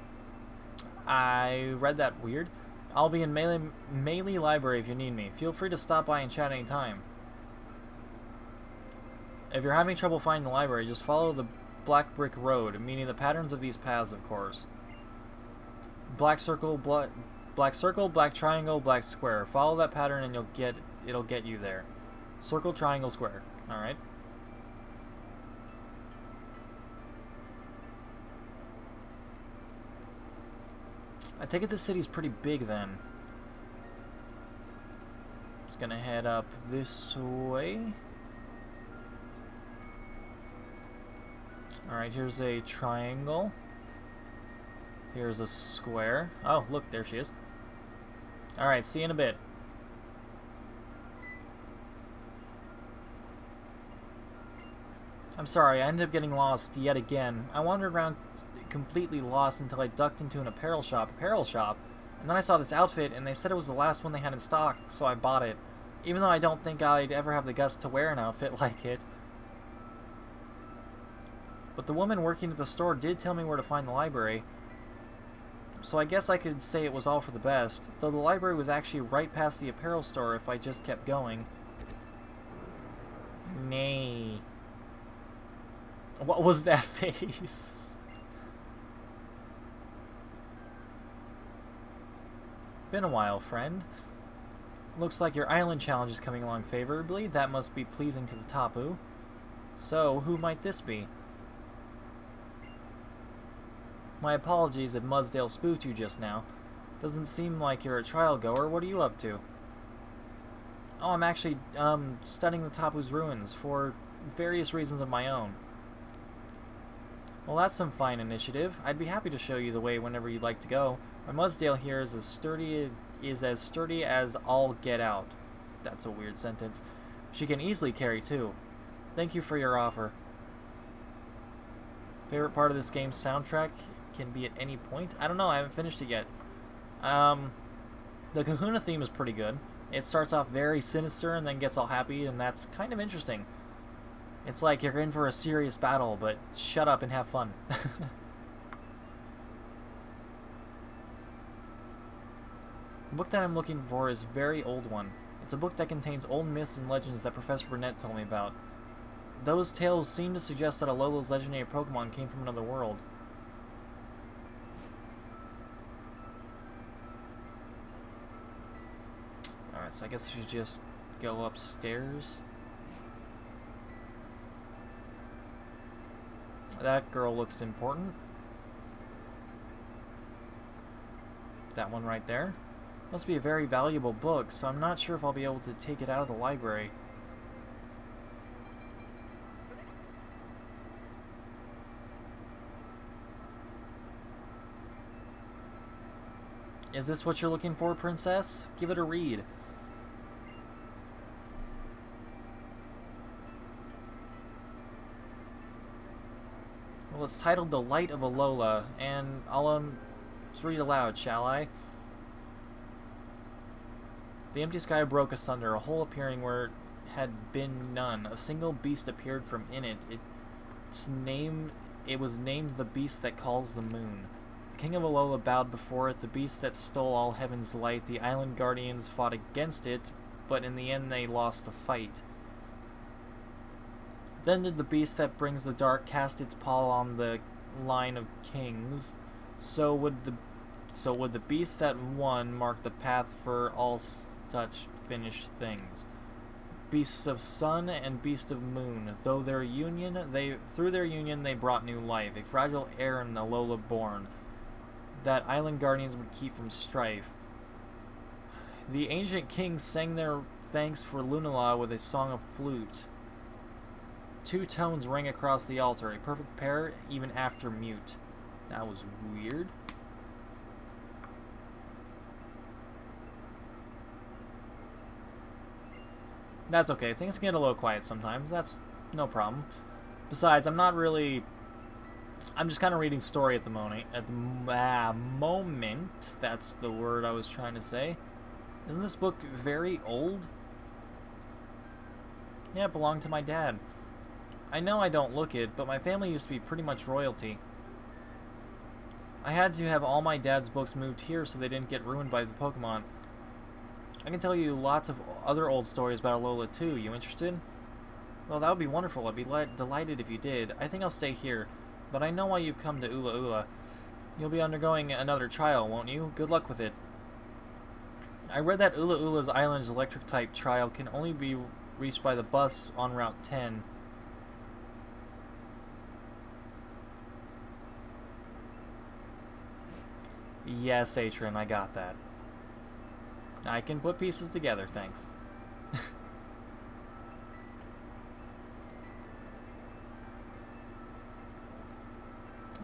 I read that weird. I'll be in Melee Library if you need me. Feel free to stop by and chat anytime. If you're having trouble finding the library, just follow the black brick road, meaning the patterns of these paths, of course. Black circle, black triangle, black square. Follow that pattern and it'll get you there. Circle, triangle, square. Alright. I take it this city's pretty big then. Just gonna head up this way. Alright, here's a triangle. Here's a square. Oh, look, there she is. Alright, see you in a bit. I'm sorry, I ended up getting lost yet again. I wandered around completely lost until I ducked into an apparel shop, and then I saw this outfit and they said it was the last one they had in stock, so I bought it. Even though I don't think I'd ever have the guts to wear an outfit like it. But the woman working at the store did tell me where to find the library, so I guess I could say it was all for the best, though the library was actually right past the apparel store if I just kept going. Nay. What was that face? Been a while, friend. Looks like your island challenge is coming along favorably. That must be pleasing to the Tapu. So, who might this be? My apologies if Mudsdale spooked you just now. Doesn't seem like you're a trial goer. What are you up to? Oh, I'm actually, studying the Tapu's ruins for various reasons of my own. Well, that's some fine initiative. I'd be happy to show you the way whenever you'd like to go. My Mudsdale here is as sturdy as all get out. That's a weird sentence. She can easily carry, too. Thank you for your offer. Favorite part of this game's soundtrack can be at any point? I don't know, I haven't finished it yet. The Kahuna theme is pretty good. It starts off very sinister and then gets all happy, and that's kind of interesting. It's like you're in for a serious battle, but shut up and have fun. The book that I'm looking for is a very old one. It's a book that contains old myths and legends that Professor Burnett told me about. Those tales seem to suggest that Alola's legendary Pokemon came from another world. Alright, so I guess I should just go upstairs. That girl looks important. That one right there. Must be a very valuable book, so I'm not sure if I'll be able to take it out of the library. Is this what you're looking for, Princess? Give it a read. Well, it's titled The Light of Alola, and I'll just read aloud, shall I? The empty sky broke asunder, a hole appearing where had been none. A single beast appeared from in it. It was named the beast that calls the moon. The king of Alola bowed before it, the beast that stole all heaven's light. The island guardians fought against it, but in the end they lost the fight. Then did the beast that brings the dark cast its paw on the line of kings. So would the beast that won mark the path for all such finished things. Beasts of sun and beast of moon, through their union they brought new life, a fragile heir in Alola born, that island guardians would keep from strife. The ancient kings sang their thanks for Lunala with a song of flute. Two tones rang across the altar, a perfect pair even after mute. That was weird. That's okay. Things can get a little quiet sometimes. That's no problem. Besides, I'm not really... I'm just kind of reading story at the moment. Moment. That's the word I was trying to say. Isn't this book very old? Yeah, it belonged to my dad. I know I don't look it, but my family used to be pretty much royalty. I had to have all my dad's books moved here so they didn't get ruined by the Pokemon. I can tell you lots of other old stories about Alola too. You interested? Well, that would be wonderful. I'd be delighted if you did. I think I'll stay here, but I know why you've come to Ula Ula. You'll be undergoing another trial, won't you? Good luck with it. I read that Ula Ula's island's electric type trial can only be reached by the bus on Route 10. Yes, Atron, I got that. I can put pieces together, thanks.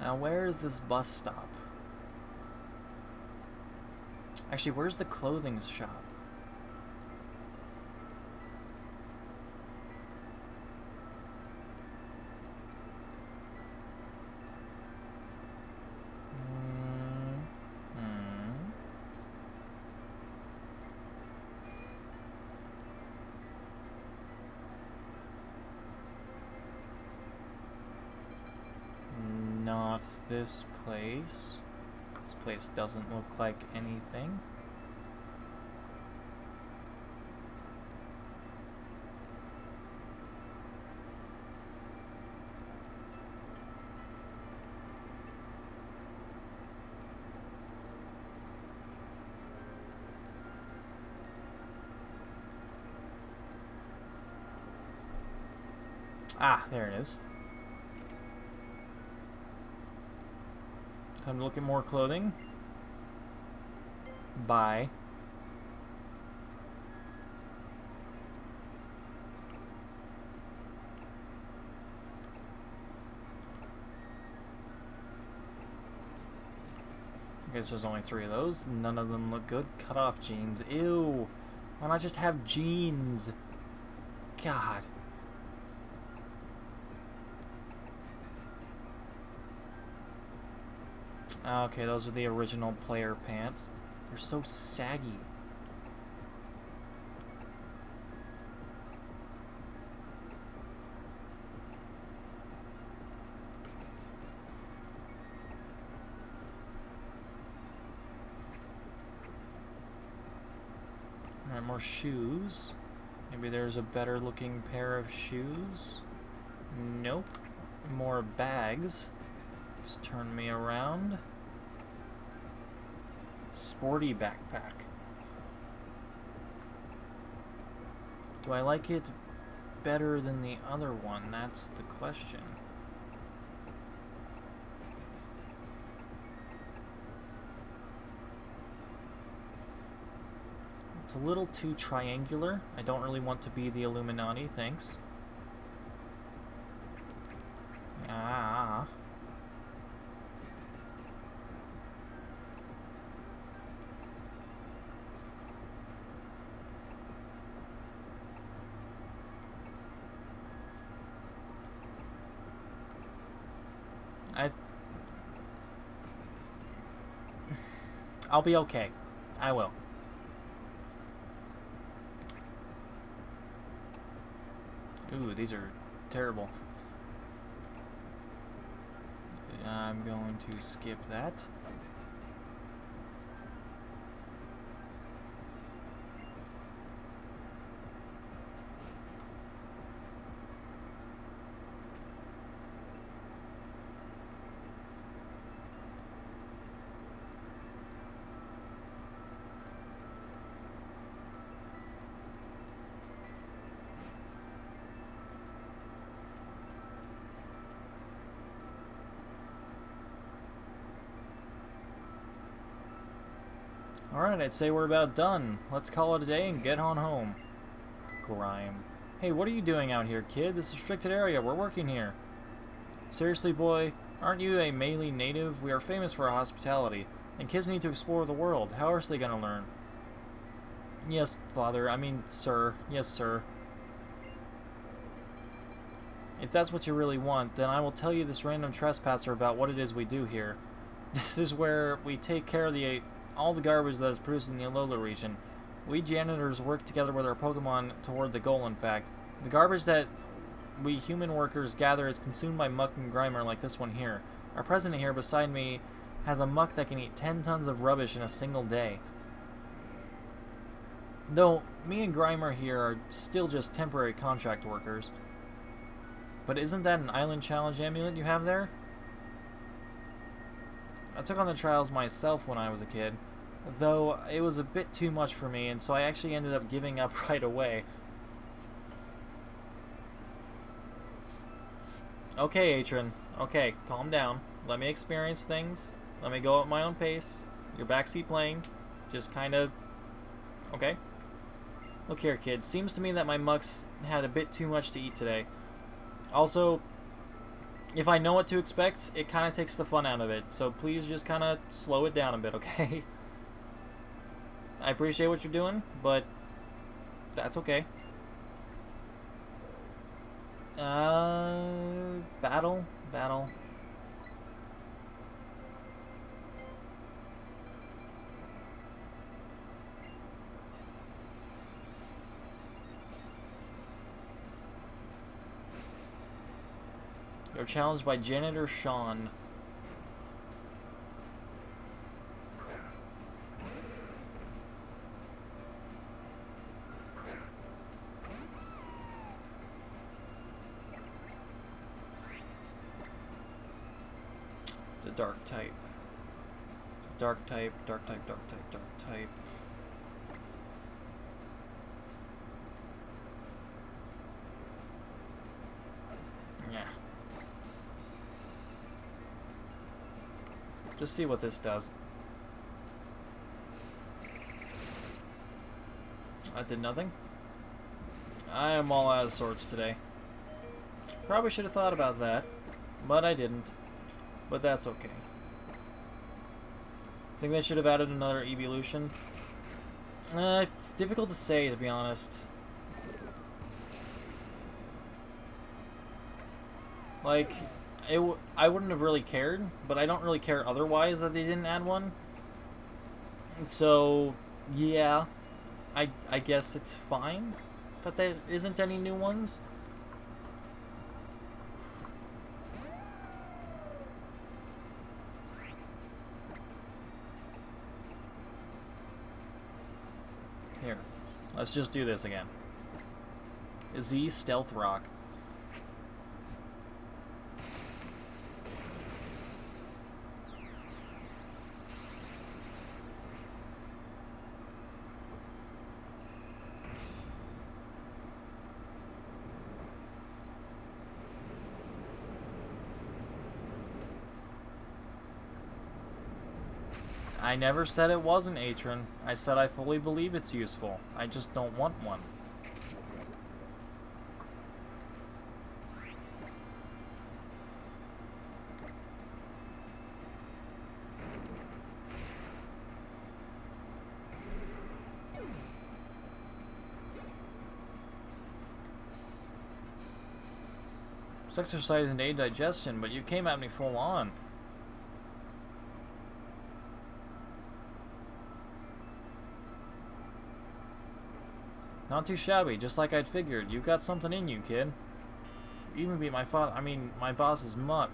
Now, where is this bus stop? Actually, where's the clothing shop? Not this place. This place doesn't look like anything. Ah, there it is. Time to look at more clothing. Bye. I guess there's only 3 of those. None of them look good. Cut off jeans. Ew. Why not just have jeans? God. Okay, those are the original player pants. They're so saggy. Alright, more shoes. Maybe there's a better looking pair of shoes. Nope. More bags. Just turn me around. Sporty backpack. Do I like it better than the other one? That's the question. It's a little too triangular. I don't really want to be the Illuminati, thanks. Ah. I'll be okay. I will. Ooh, these are terrible. I'm going to skip that. Alright, I'd say we're about done. Let's call it a day and get on home. Grime. Hey, what are you doing out here, kid? This is a restricted area. We're working here. Seriously, boy? Aren't you a Melee native? We are famous for our hospitality, and kids need to explore the world. How else are they gonna learn? Yes, father. I mean, sir. Yes, sir. If that's what you really want, then I will tell you this random trespasser about what it is we do here. This is where we take care of all the garbage that is produced in the Ula Ula region. We janitors work together with our Pokemon toward the goal, in fact. The garbage that we human workers gather is consumed by muck and grimer like this one here. Our president here beside me has a muck that can eat 10 tons of rubbish in a single day. Though, me and Grimer here are still just temporary contract workers. But isn't that an island challenge amulet you have there? I took on the trials myself when I was a kid, though it was a bit too much for me, and so I actually ended up giving up right away. Okay, Atron. Okay, calm down. Let me experience things. Let me go at my own pace. Your backseat playing. Just kind of... Okay. Look here, kid. Seems to me that my mucks had a bit too much to eat today. Also, if I know what to expect, it kind of takes the fun out of it. So please just kind of slow it down a bit, okay? I appreciate what you're doing, but that's okay. Battle. You're challenged by Janitor Sean. It's a dark type. Dark type. Yeah. Just see what this does. That did nothing. I am all out of sorts today. Probably should have thought about that, but I didn't. But that's okay. Think they should have added another evolution? It's difficult to say, to be honest. Like, I wouldn't have really cared, but I don't really care otherwise that they didn't add one. So, yeah, I guess it's fine that there isn't any new ones. Here, let's just do this again. Z Stealth Rock. I never said it wasn't Atron. I said I fully believe it's useful. I just don't want one. It's exercise and aid digestion, but you came at me full on. Not too shabby, just like I'd figured. You've got something in you, kid. You even beat my my boss's muck.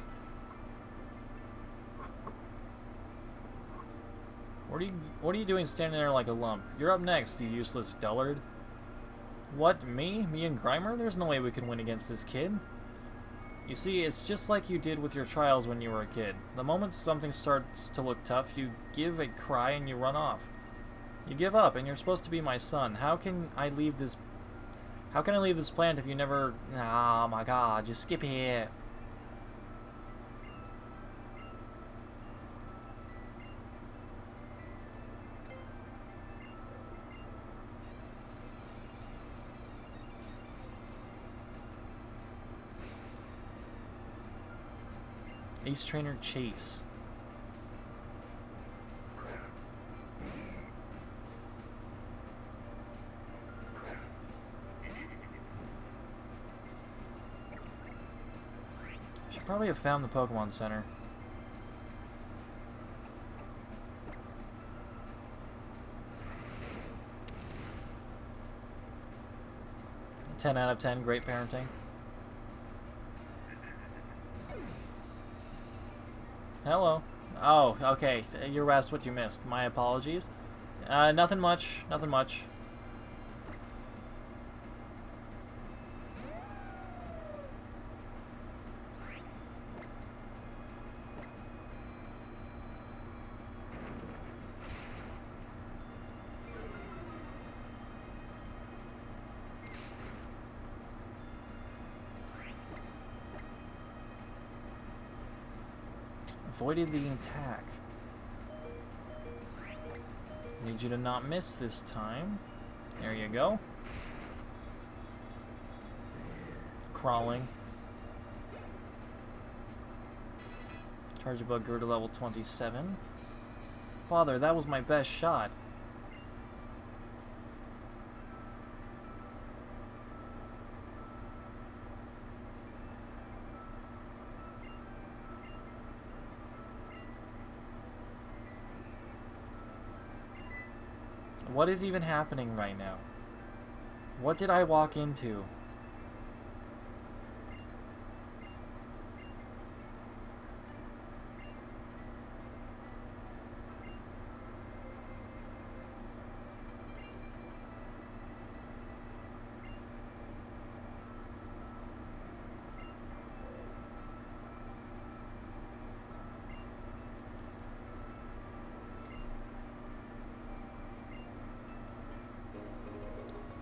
What are you doing standing there like a lump? You're up next, you useless dullard. What, me? Me and Grimer? There's no way we can win against this kid. You see, it's just like you did with your trials when you were a kid. The moment something starts to look tough, you give a cry and you run off. You give up, and you're supposed to be my son. How can I leave this planet if you never... Oh my god, just skip it. Ace Trainer Chase. probably have found the Pokemon Center. 10 out of 10, great parenting. Hello. Oh, okay. You were asked what you missed. My apologies. Nothing much. Nothing much. Avoided the attack. Need you to not miss this time. There you go. Crawling. Charge bug grew to level 27. Father, that was my best shot. What is even happening right now? What did I walk into?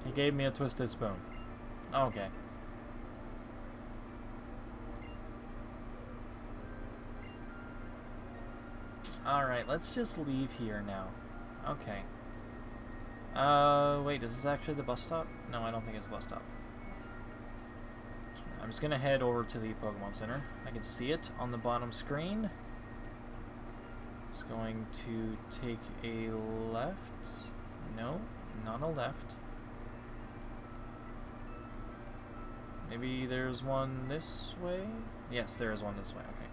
He gave me a twisted spoon. Okay. Alright, let's just leave here now. Okay. Wait, is this actually the bus stop? No, I don't think it's a bus stop. I'm just gonna head over to the Pokemon Center. I can see it on the bottom screen. Just going to take a left. No, not a left. Maybe there's one this way? Yes, there is one this way. Okay.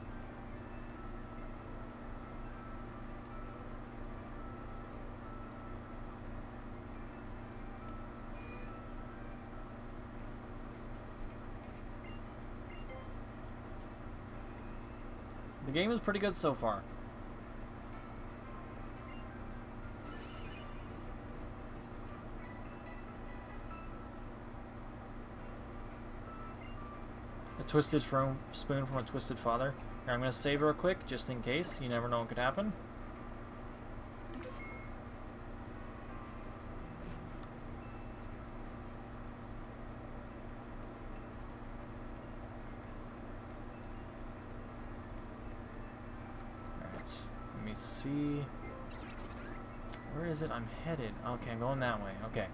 The game is pretty good so far. Twisted spoon from a twisted father. Here, I'm going to save real quick, just in case. You never know what could happen. Alright, let me see. Where is it? I'm headed. Okay, I'm going that way. Okay.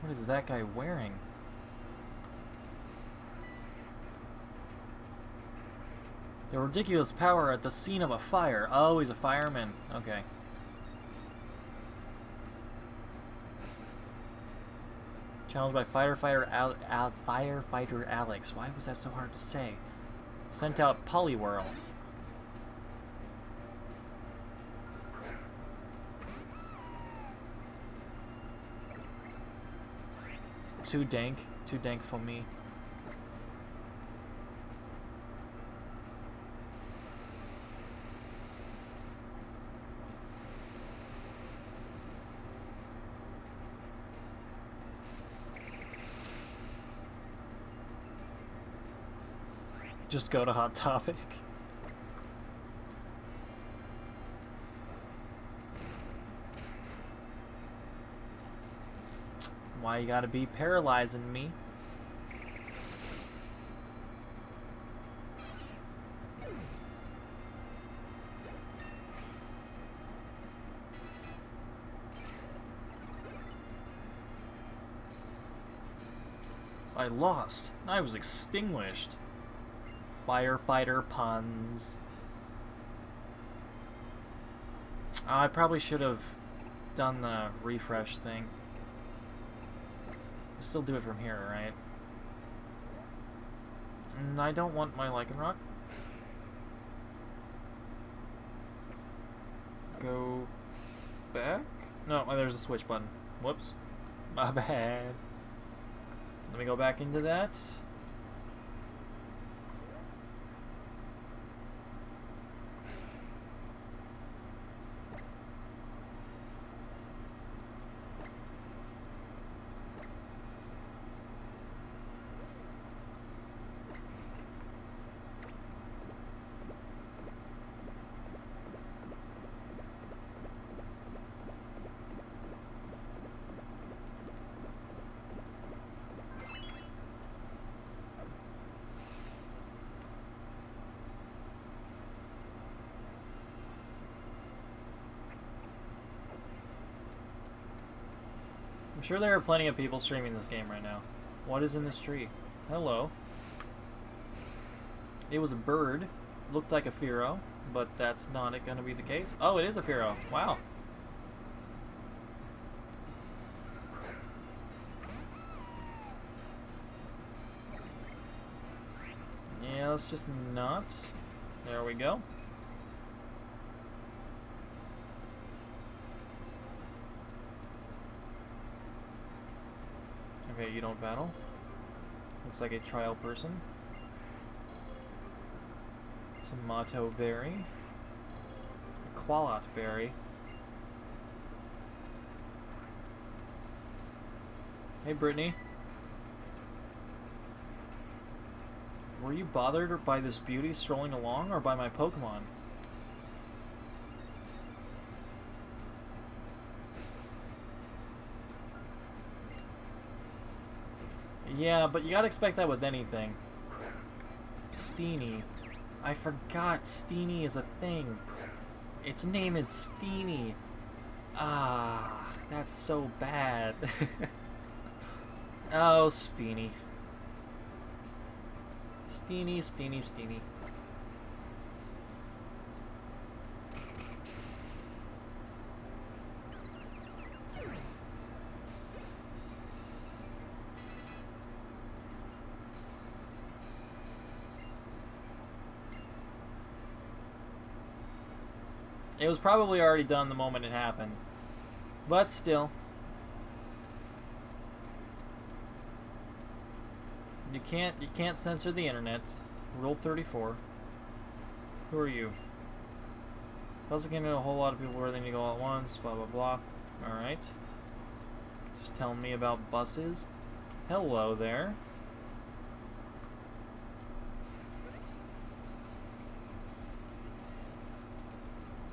What is that guy wearing? The ridiculous power at the scene of a fire. Oh, he's a fireman. Okay. Challenged by firefighter Alex. Why was that so hard to say? Sent out Poliwhirl. Too dank for me. Just go to Hot Topic. Why you gotta be paralyzing me? I lost. I was extinguished. Firefighter puns. I probably should have done the refresh thing. Still do it from here, right? And I don't want my Lycanroc. Go back? No, there's a switch button. Whoops. My bad. Let me go back into that. I'm sure there are plenty of people streaming this game right now. What is in this tree? Hello. It was a bird. Looked like a Fearow, but that's not going to be the case. Oh, it is a Fearow. Wow. Yeah, let's just not. There we go. Okay, you don't battle. Looks like a trial person. Tomato berry. A Qualot berry. Hey, Brittany. Were you bothered by this beauty strolling along, or by my Pokemon? Yeah, but you gotta expect that with anything. Steenie. I forgot Steenie is a thing. Its name is Steenie. Ah, that's so bad. Oh, Steenie. Steenie, Steenie, Steenie. It was probably already done the moment it happened. But still. You can't censor the internet. Rule 34. Who are you? Doesn't get into a whole lot of people where they need to go all at once, blah blah blah. Alright. Just telling me about buses. Hello there.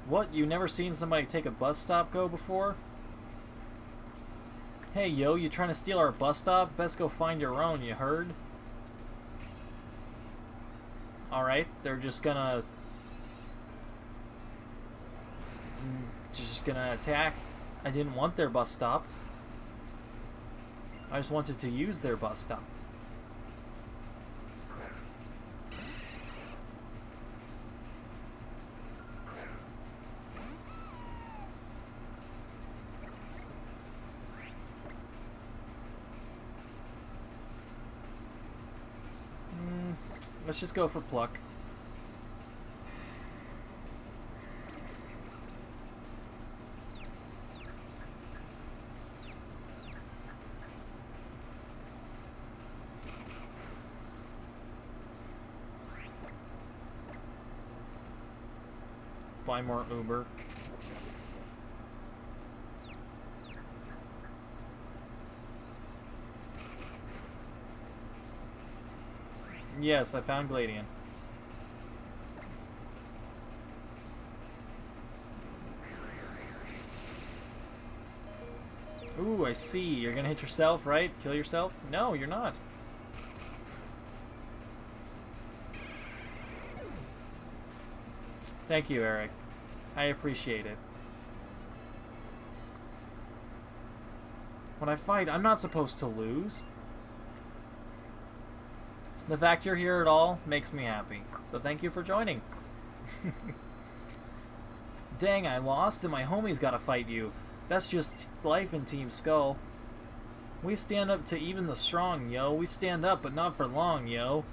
What? You never seen somebody take a bus stop go before? Hey yo, you trying to steal our bus stop? Best go find your own, you heard? Alright, they're just gonna attack. I didn't want their bus stop. I just wanted to use their bus stop. Let's just go for pluck. Buy more Uber. Yes, I found Gladian. Ooh, I see. You're gonna hit yourself, right? Kill yourself? No, you're not. Thank you, Eric. I appreciate it. When I fight, I'm not supposed to lose. The fact you're here at all makes me happy. So thank you for joining. Dang, I lost and my homies gotta fight you. That's just life in Team Skull. We stand up to even the strong, yo. We stand up, but not for long, yo.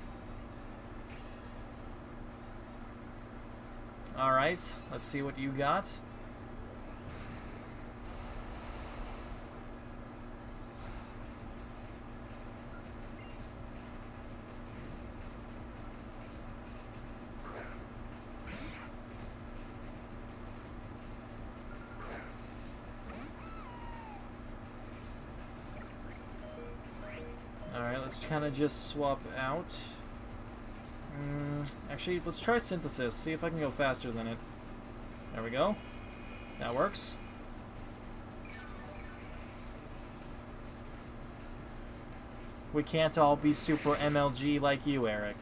Alright, let's see what you got. Alright, let's kind of just swap out. Actually, let's try synthesis, see if I can go faster than it. There we go. That works. We can't all be super MLG like you, Eric.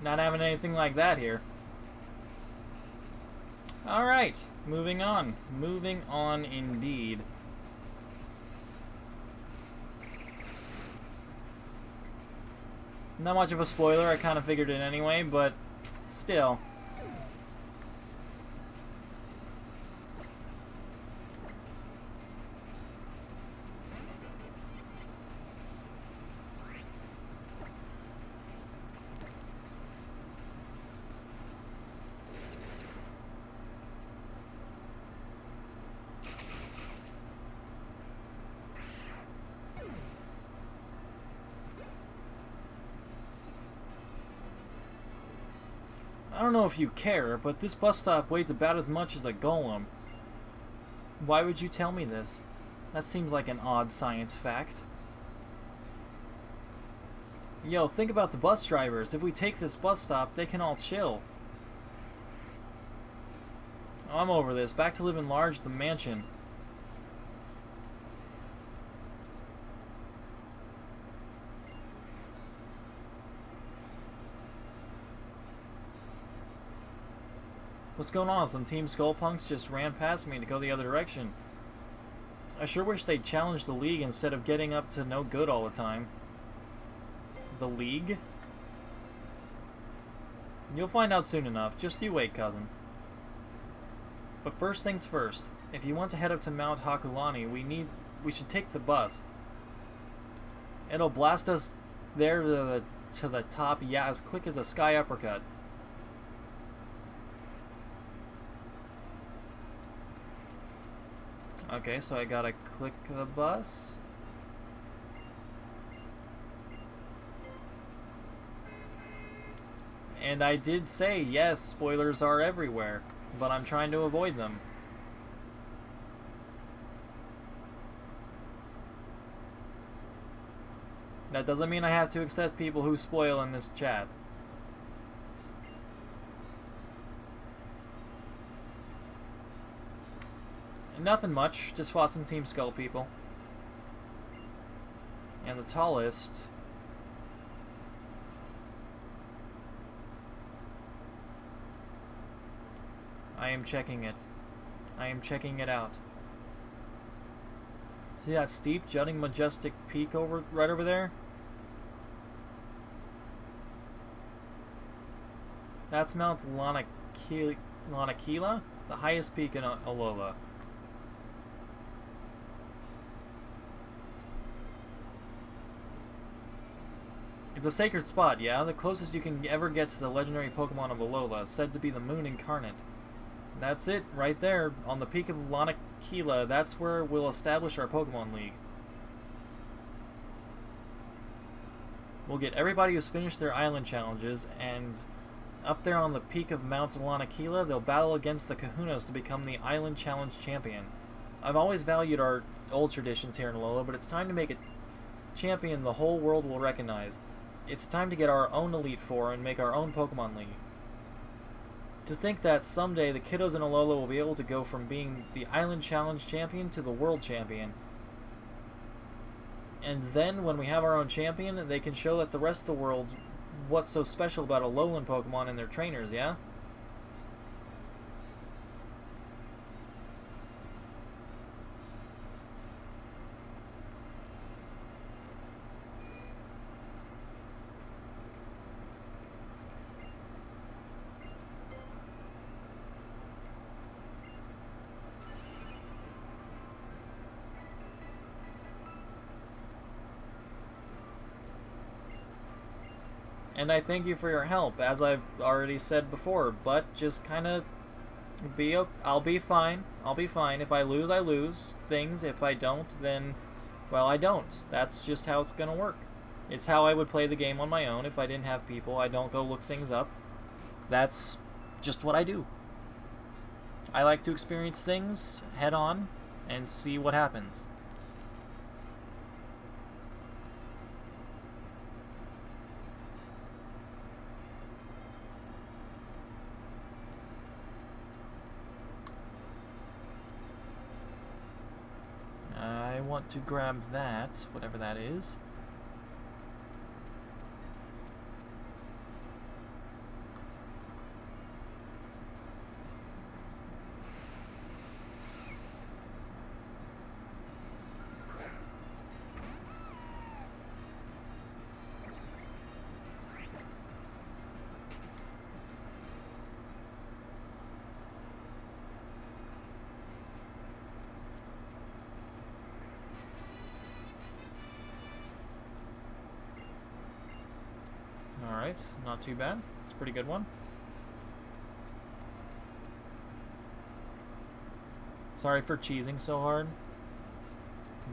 Not having anything like that here. Alright, moving on. Moving on indeed. Not much of a spoiler, I kind of figured it anyway, but still. I don't know if you care, but this bus stop weighs about as much as a golem. Why would you tell me this? That seems like an odd science fact. Yo, think about the bus drivers. If we take this bus stop, they can all chill. Oh, I'm over this. Back to living large at the mansion. What's going on? Some Team Skullpunks just ran past me to go the other direction. I sure wish they'd challenge the League instead of getting up to no good all the time. The League? You'll find out soon enough. Just you wait, cousin. But first things first. If you want to head up to Mount Hakulani, we should take the bus. It'll blast us there to the top, yeah, as quick as a sky uppercut. Okay, so I gotta click the bus. And I did say, yes, spoilers are everywhere, but I'm trying to avoid them. That doesn't mean I have to accept people who spoil in this chat. Nothing much, just fought some Team Skull people. And the tallest... I am checking it. I am checking it out. See that steep, jutting, majestic peak right over there? That's Mount Lanakila, the highest peak in Alola. It's a sacred spot, yeah? The closest you can ever get to the legendary Pokemon of Alola, said to be the Moon Incarnate. That's it, right there, on the peak of Lanakila. That's where we'll establish our Pokemon League. We'll get everybody who's finished their island challenges, and Up there on the peak of Mount Lanakila, they'll battle against the Kahunas to become the Island Challenge champion. I've always valued our old traditions here in Alola, but it's time to make a champion the whole world will recognize. It's time to get our own Elite Four and make our own Pokemon League. To think that someday the kiddos in Alola will be able to go from being the Island Challenge champion to the World Champion. And then, when we have our own champion, they can show that the rest of the world what's so special about Alolan Pokemon and their trainers, yeah? And I thank you for your help, as I've already said before, but just kind of I'll be fine. I'll be fine. If I lose things. If I don't, then, well, I don't. That's just how it's gonna work. It's how I would play the game on my own if I didn't have people. I don't go look things up. That's just what I do. I like to experience things head on and see what happens. I want to grab that, whatever that is. Alright, not too bad. It's a pretty good one. Sorry for cheesing so hard.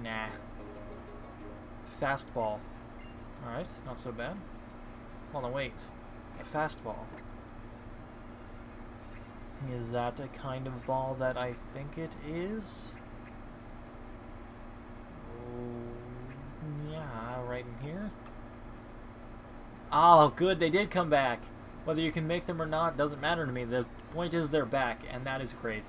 Nah. Fastball. Alright, not so bad. Hold on, wait. A fastball. Is that a kind of ball that I think it is? Oh, yeah, right in here. Oh, good, they did come back. Whether you can make them or not doesn't matter to me. The point is they're back, and that is great.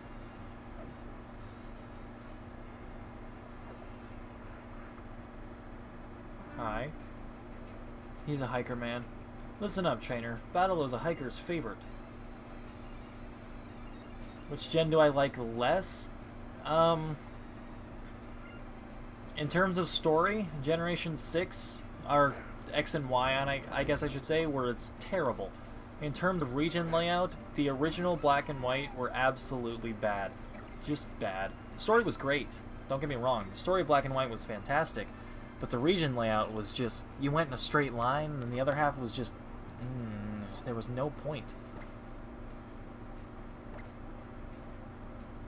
Hi. He's a hiker, man. Listen up, trainer. Battle is a hiker's favorite. Which gen do I like less? In terms of story, Generation 6 are... X and Y on, I guess I should say, where it's terrible. In terms of region layout, the original Black and White were absolutely bad. Just bad. The story was great, don't get me wrong. The story of Black and White was fantastic, but the region layout was just, you went in a straight line, and the other half was just, there was no point.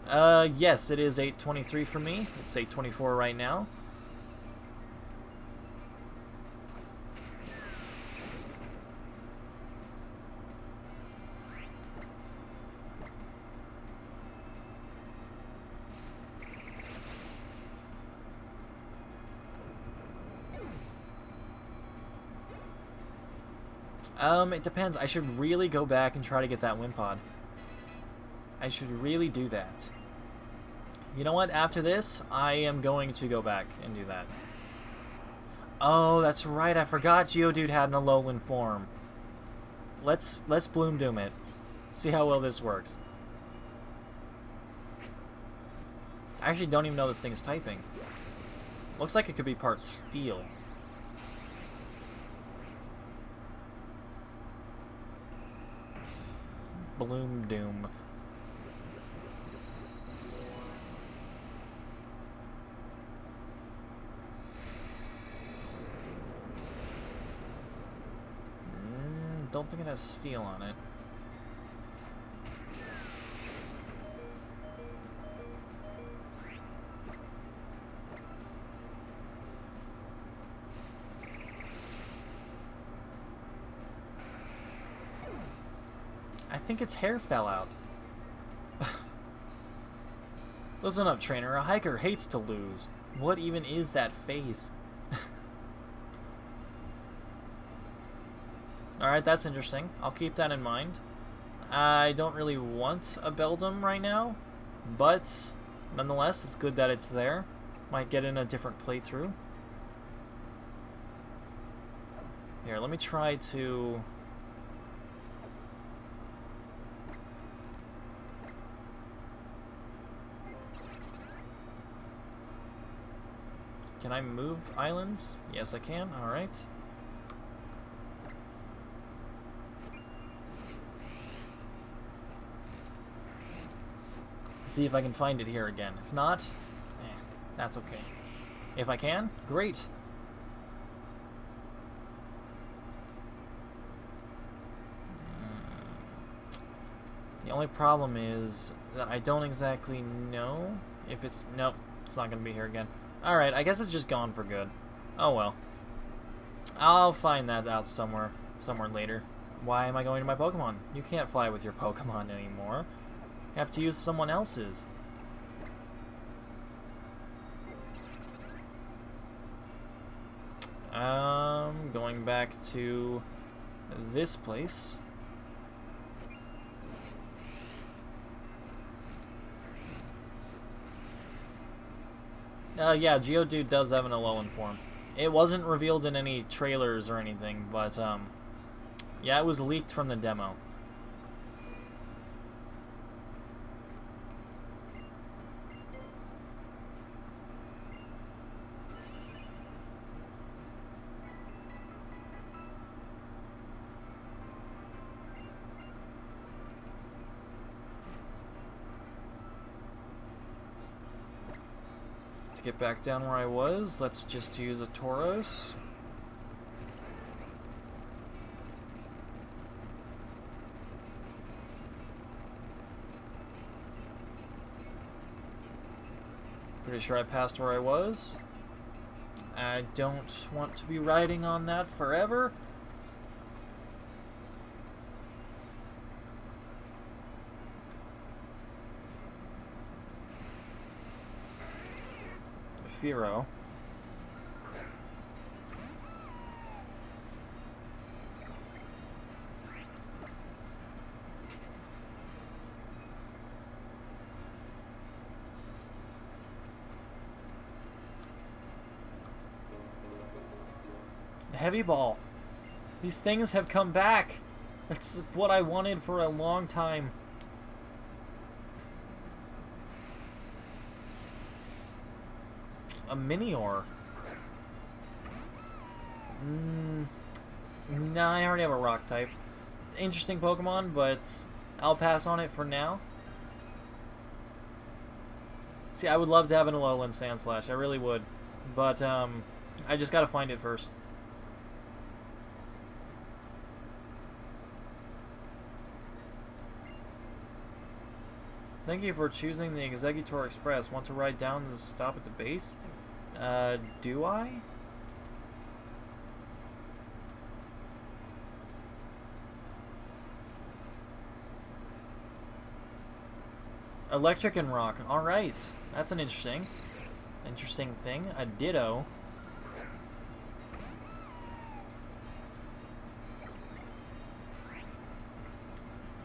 Yes, it is 8:23 for me. It's 8:24 right now. It depends. I should really go back and try to get that Wimpod. I should really do that. You know what? After this, I am going to go back and do that. Oh, that's right. I forgot Geodude had an Alolan form. Let's Bloom Doom it. See how well this works. I actually don't even know this thing's typing. Looks like it could be part Steel. Bloom Doom. Don't think it has Steel on it. think its hair fell out. Listen up, trainer. A hiker hates to lose. What even is that face? Alright, that's interesting. I'll keep that in mind. I don't really want a Beldum right now, but nonetheless, it's good that it's there. Might get in a different playthrough. Here, let me try to... Can I move islands? Yes, I can. Alright. See if I can find it here again. If not, that's okay. If I can, great. The only problem is that I don't exactly know if it's... Nope, it's not going to be here again. Alright, I guess it's just gone for good. Oh well. I'll find that out somewhere later. Why am I going to my Pokemon? You can't fly with your Pokemon anymore. You have to use someone else's. Going back to this place. Yeah, Geodude does have an Alolan form. It wasn't revealed in any trailers or anything, but, yeah, it was leaked from the demo. To get back down where I was, let's just use a Tauros. Pretty sure I passed where I was. I don't want to be riding on that forever. Firo. Heavy Ball. These things have come back. That's what I wanted for a long time. A Minior. Nah, I already have a rock type. Interesting Pokemon, but I'll pass on it for now. See, I would love to have an Alolan Sandslash. I really would. But, I just gotta find it first. Thank you for choosing the Executor Express. Want to ride down to the stop at the base? Do I? Electric and Rock. Alright. That's an interesting thing. A Ditto.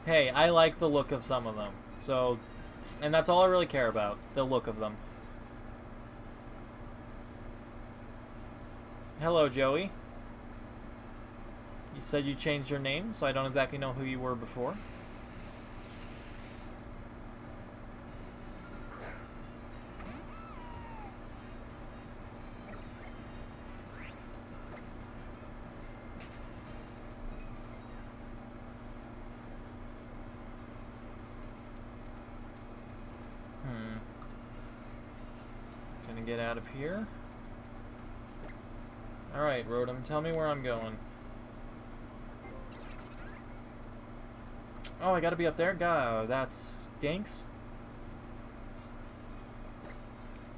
Hey, I like the look of some of them. So, and that's all I really care about. The look of them. Hello, Joey. You said you changed your name, so I don't exactly know who you were before. Gonna get out of here. Alright, Rotom, tell me where I'm going. Oh, I gotta be up there? God, that stinks.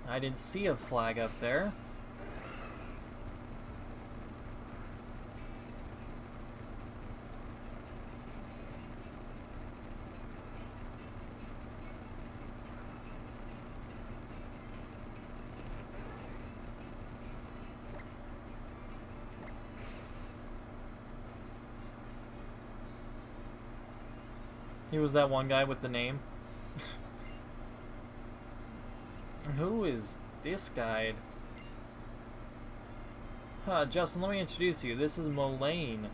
I didn't see a flag up there. He was that one guy with the name. Who is this guy? Huh, Justin, let me introduce you. This is Mullane.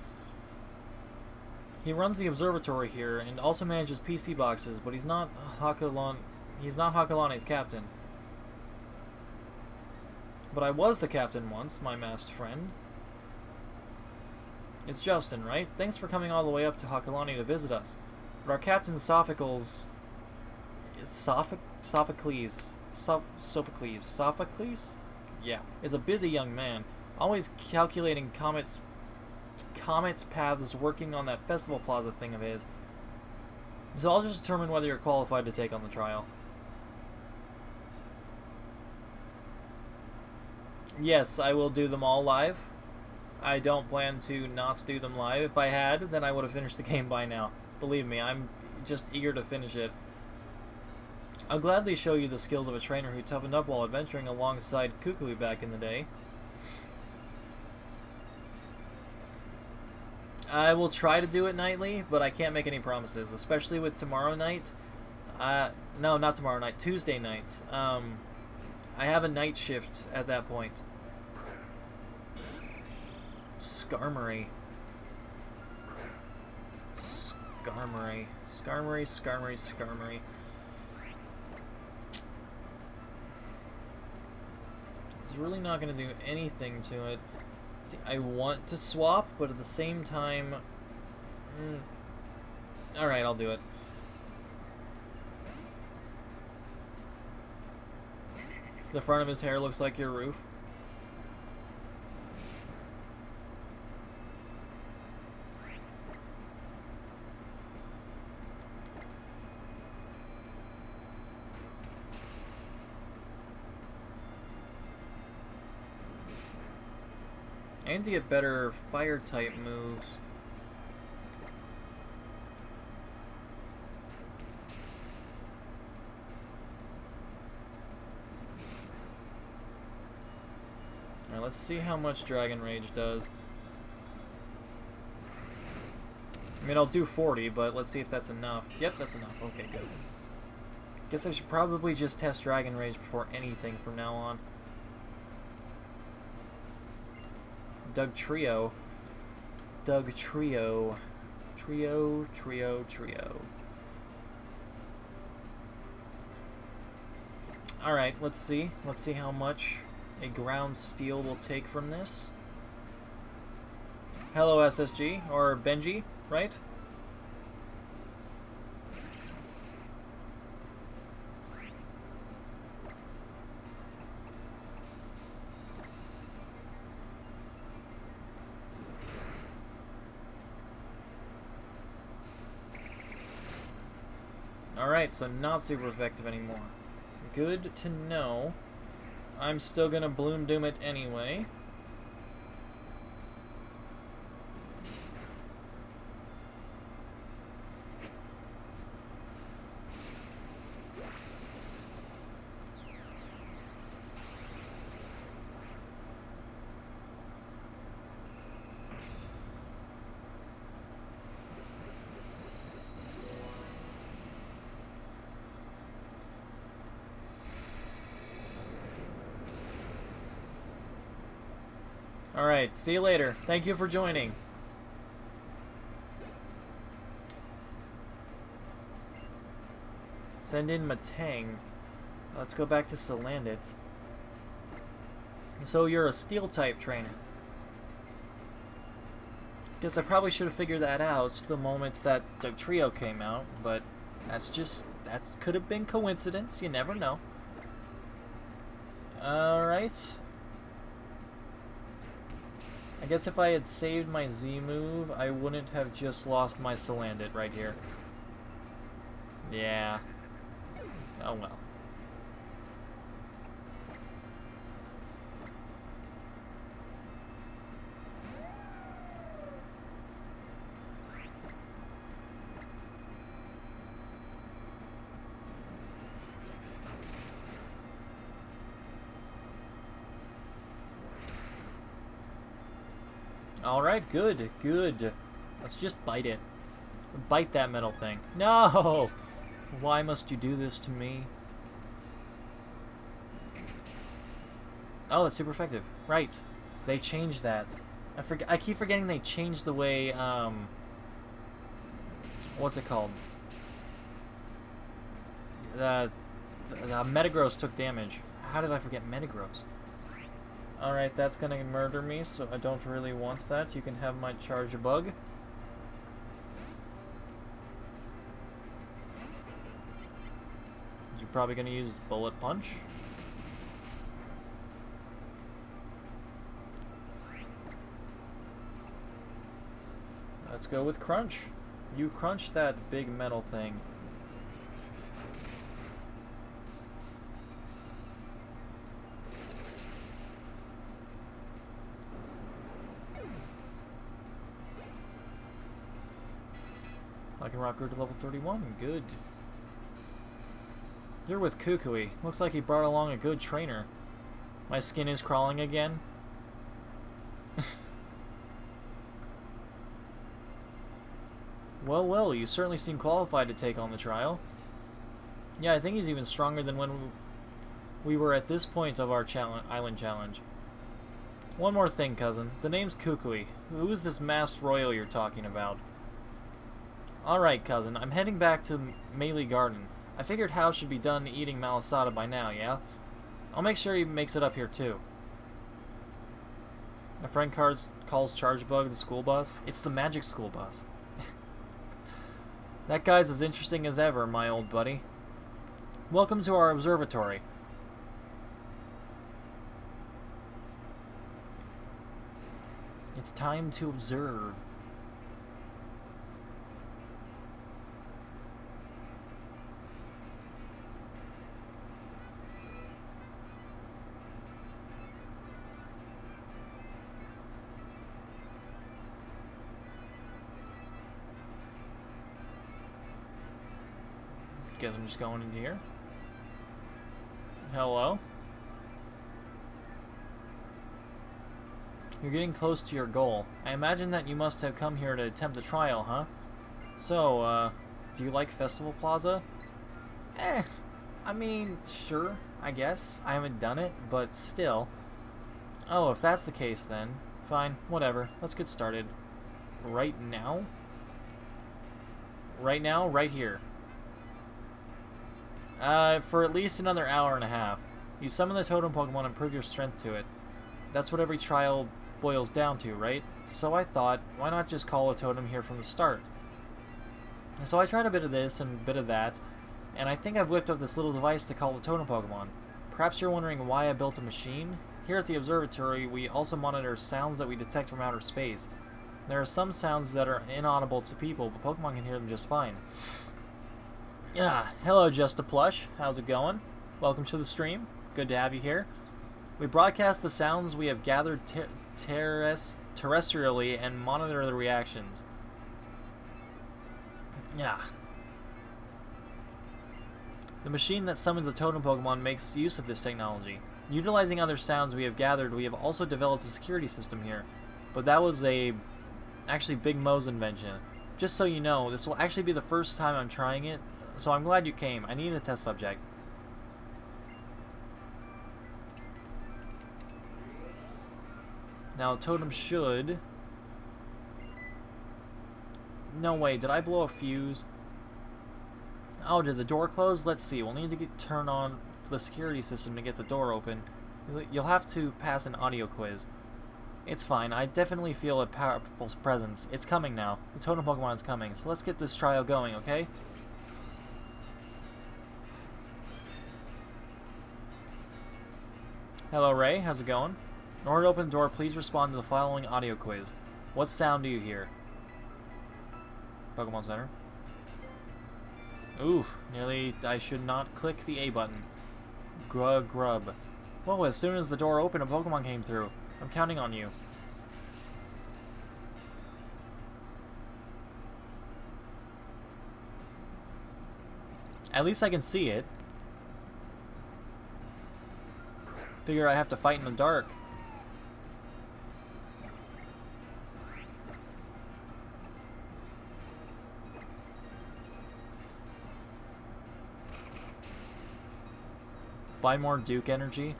He runs the observatory here and also manages PC boxes, but he's not Hakalani's captain. But I was the captain once, my masked friend. It's Justin, right? Thanks for coming all the way up to Hakalani to visit us. But our captain Sophocles... Sophocles? Yeah, is a busy young man, always calculating comets paths, working on that festival plaza thing of his. So I'll just determine whether you're qualified to take on the trial. Yes, I will do them all live. I don't plan to not do them live. If I had, then I would have finished the game by now. Believe me, I'm just eager to finish it. I'll gladly show you the skills of a trainer who toughened up while adventuring alongside Kukui back in the day. I will try to do it nightly, but I can't make any promises, especially with tomorrow night. No, not tomorrow night, Tuesday night. I have a night shift at that point. Skarmory. Skarmory. Skarmory, Skarmory, Skarmory. It's really not going to do anything to it. See, I want to swap, but at the same time... Alright, I'll do it. The front of his hair looks like your roof. I need to get better fire-type moves. Alright, let's see how much Dragon Rage does. I mean, I'll do 40, but let's see if that's enough. Yep, that's enough. Okay, good. Guess I should probably just test Dragon Rage before anything from now on. Dugtrio. Dugtrio. Trio. Alright, let's see. Let's see how much a ground steel will take from this. Hello, SSG. Or Benji, right? Alright, so not super effective anymore. Good to know. I'm still gonna Bloom Doom it anyway. Alright, see you later. Thank you for joining. Send in Matang. Let's go back to Salandit. So you're a steel-type trainer. Guess I probably should have figured that out the moment that Dugtrio came out, but that could have been coincidence. You never know. Alright. I guess if I had saved my Z move, I wouldn't have just lost my Salandit right here. Yeah. Oh well. Alright, good. Let's just bite it. Bite that metal thing. No! Why must you do this to me? Oh, that's super effective. Right. They changed that. I keep forgetting they changed the way, what's it called? Metagross took damage. How did I forget Metagross? Alright, that's gonna murder me, so I don't really want that. You can have my charge bug. You're probably gonna use Bullet Punch. Let's go with Crunch. You crunch that big metal thing. I can rock her to level 31. Good. You're with Kukui. Looks like he brought along a good trainer. My skin is crawling again. Well, you certainly seem qualified to take on the trial. Yeah, I think he's even stronger than when we were at this point of our island challenge. One more thing, cousin. The name's Kukui. Who is this masked royal you're talking about? Alright, cousin. I'm heading back to Melee Garden. I figured House should be done eating malasada by now, yeah? I'll make sure he makes it up here, too. My friend calls Charge Bug the school bus. It's the magic school bus. That guy's as interesting as ever, my old buddy. Welcome to our observatory. It's time to observe. Guess I'm just going into here. Hello? You're getting close to your goal. I imagine that you must have come here to attempt the trial, huh? So, do you like Festival Plaza? I mean, sure, I guess. I haven't done it, but still. Oh, if that's the case then. Fine, whatever. Let's get started. Right now? Right now? Right here. For at least another hour and a half. You summon the totem Pokemon and prove your strength to it. That's what every trial boils down to, right? So I thought, why not just call a totem here from the start? So I tried a bit of this and a bit of that, and I think I've whipped up this little device to call the totem Pokemon. Perhaps you're wondering why I built a machine? Here at the observatory, we also monitor sounds that we detect from outer space. There are some sounds that are inaudible to people, but Pokemon can hear them just fine. Yeah, hello Just a Plush, how's it going? Welcome to the stream, good to have you here. We broadcast the sounds we have gathered terrestrially and monitor the reactions. Yeah. The machine that summons a totem Pokemon makes use of this technology. Utilizing other sounds we have gathered, we have also developed a security system here. But that was actually Big Mo's invention. Just so you know, this will actually be the first time I'm trying it. So I'm glad you came. I need a test subject. Now the totem should... No way, did I blow a fuse? Oh, did the door close? Let's see. We'll need to turn on the security system to get the door open. You'll have to pass an audio quiz. It's fine. I definitely feel a powerful presence. It's coming now. The totem Pokemon is coming. So let's get this trial going, okay? Hello, Ray. How's it going? In order to open the door, please respond to the following audio quiz. What sound do you hear? Pokemon Center. Ooh, nearly I should not click the A button. Grub. Whoa, as soon as the door opened, a Pokemon came through. I'm counting on you. At least I can see it. Figure I have to fight in the dark. Buy more Duke energy.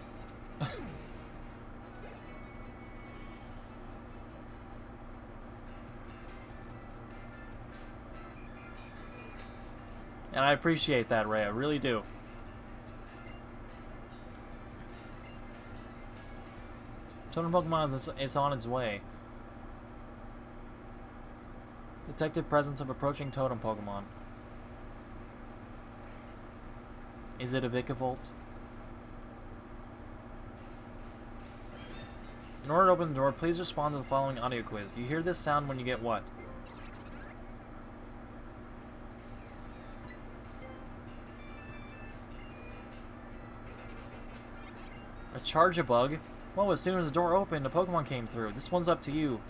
And I appreciate that, Ray. I really do. Totem Pokemon is on its way. Detected presence of approaching Totem Pokemon. Is it a Vikavolt? In order to open the door, please respond to the following audio quiz. Do you hear this sound when you get what? A Charge-a-Bug? Well, as soon as the door opened, a Pokemon came through. This one's up to you.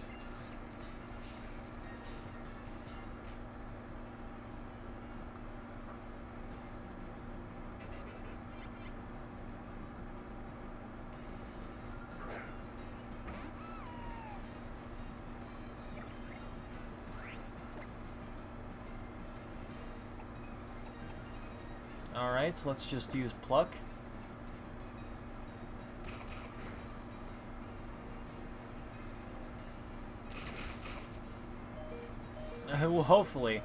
Alright, so let's just use Pluck. Well, hopefully.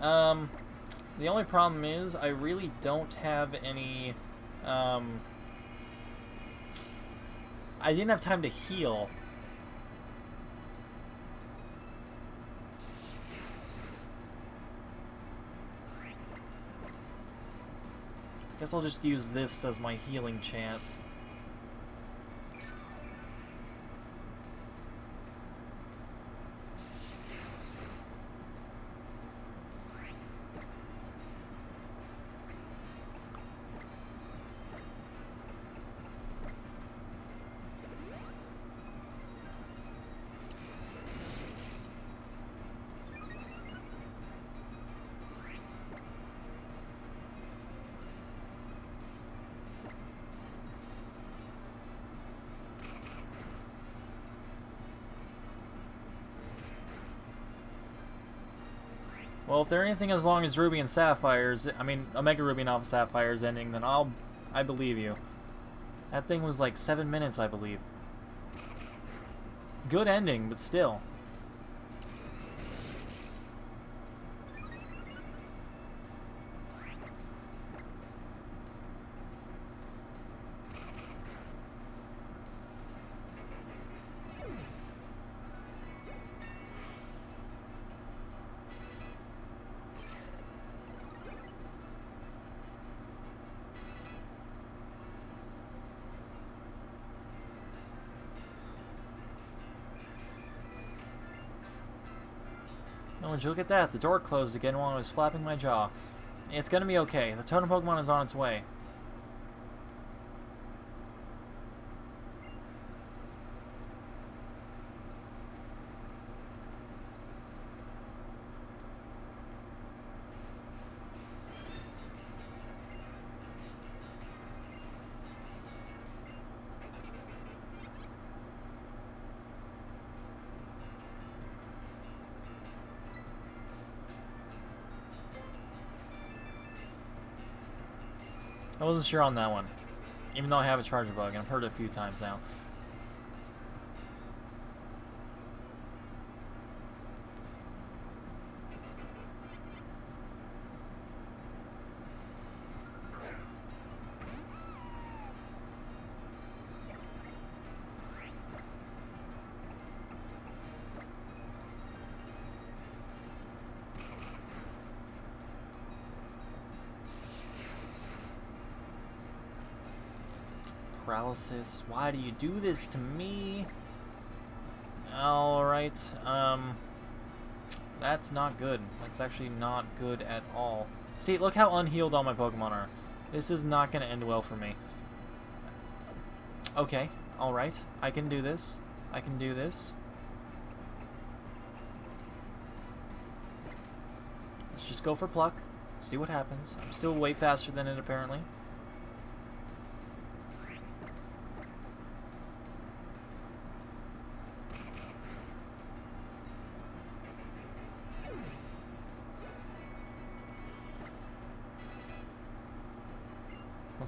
The only problem is I really don't have any... I didn't have time to heal. Guess I'll just use this as my healing chance. Well, if they're anything as long as Ruby and Sapphire's, I mean, Omega Ruby and Alpha Sapphire's ending, then I believe you. That thing was like 7 minutes, I believe. Good ending, but still. Oh, would you look at that? The door closed again while I was flapping my jaw. It's gonna be okay. The Totem Pokemon is on its way. I wasn't sure on that one, even though I have a Charge-a-Bug, and I've heard it a few times now. Paralysis. Why do you do this to me? Alright, that's not good. That's actually not good at all. See, look how unhealed all my Pokemon are. This is not going to end well for me. Okay, alright. I can do this. I can do this. Let's just go for Pluck. See what happens. I'm still way faster than it, apparently.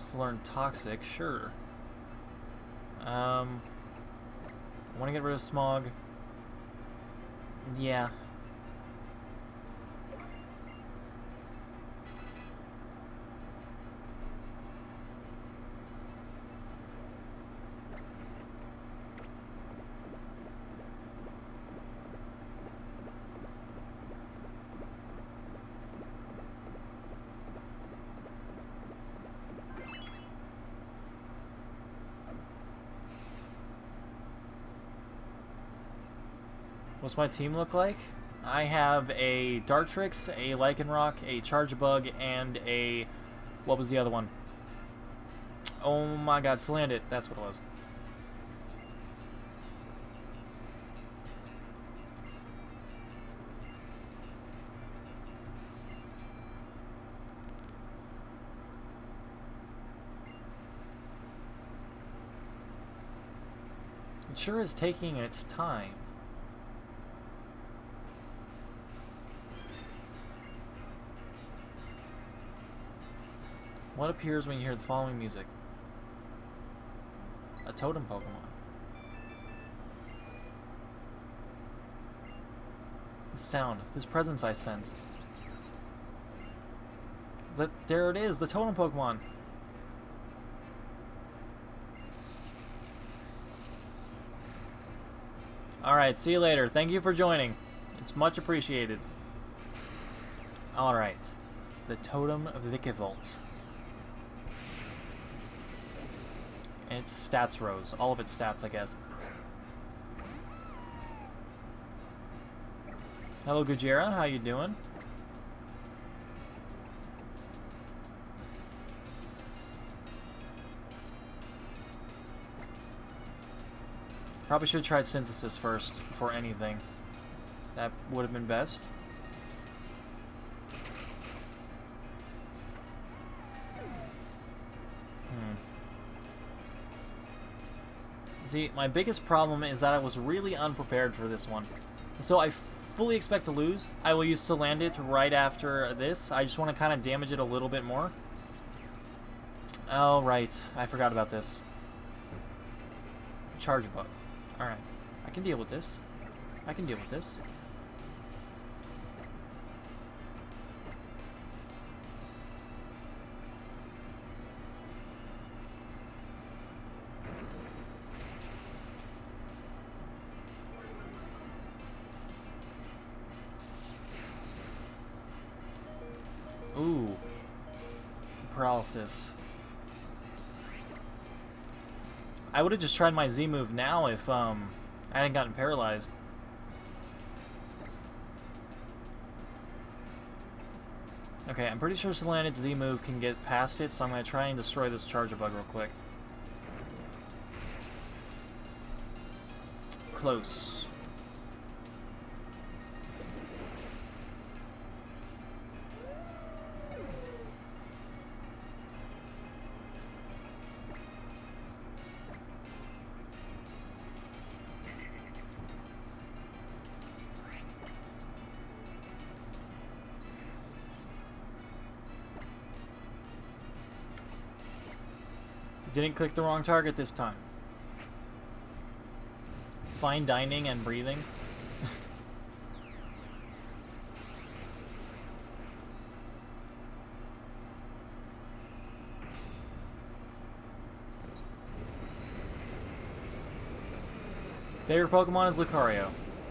wants to learn Toxic, sure. I want to get rid of Smog. Yeah. What's my team look like? I have a Dartrix, a Lycanroc, a Chargebug, and a... What was the other one? Oh my god, Salandit. That's what it was. It sure is taking its time. What appears when you hear the following music? A totem Pokemon. The sound. This presence I sense. There it is, the totem Pokemon. Alright, see you later. Thank you for joining. It's much appreciated. Alright. The Totem Vikavolt. Its stats rose. All of its stats, I guess. Hello, Gujira. How you doing? Probably should have tried Synthesis first before anything. That would have been best. See, my biggest problem is that I was really unprepared for this one. So I fully expect to lose. I will use Salandit right after this. I just want to kind of damage it a little bit more. Oh, right. I forgot about this. Chargebug. Alright. I can deal with this. I can deal with this. Ooh. Paralysis. I would have just tried my Z move now if I hadn't gotten paralyzed. Okay, I'm pretty sure Salandit's Z move can get past it, so I'm going to try and destroy this Chargebug real quick. Close. Didn't click the wrong target this time. Fine dining and breathing. Favorite Pokemon is Lucario.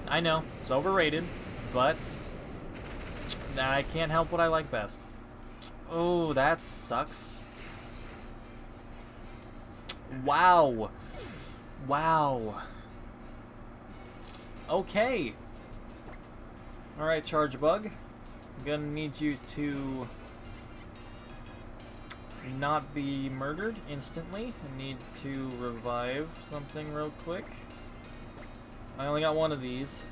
I know, it's overrated, but I can't help what I like best. Oh, that sucks. Wow. Wow. Okay. Alright, Chargebug. I'm gonna need you to not be murdered instantly. I need to revive something real quick. I only got one of these.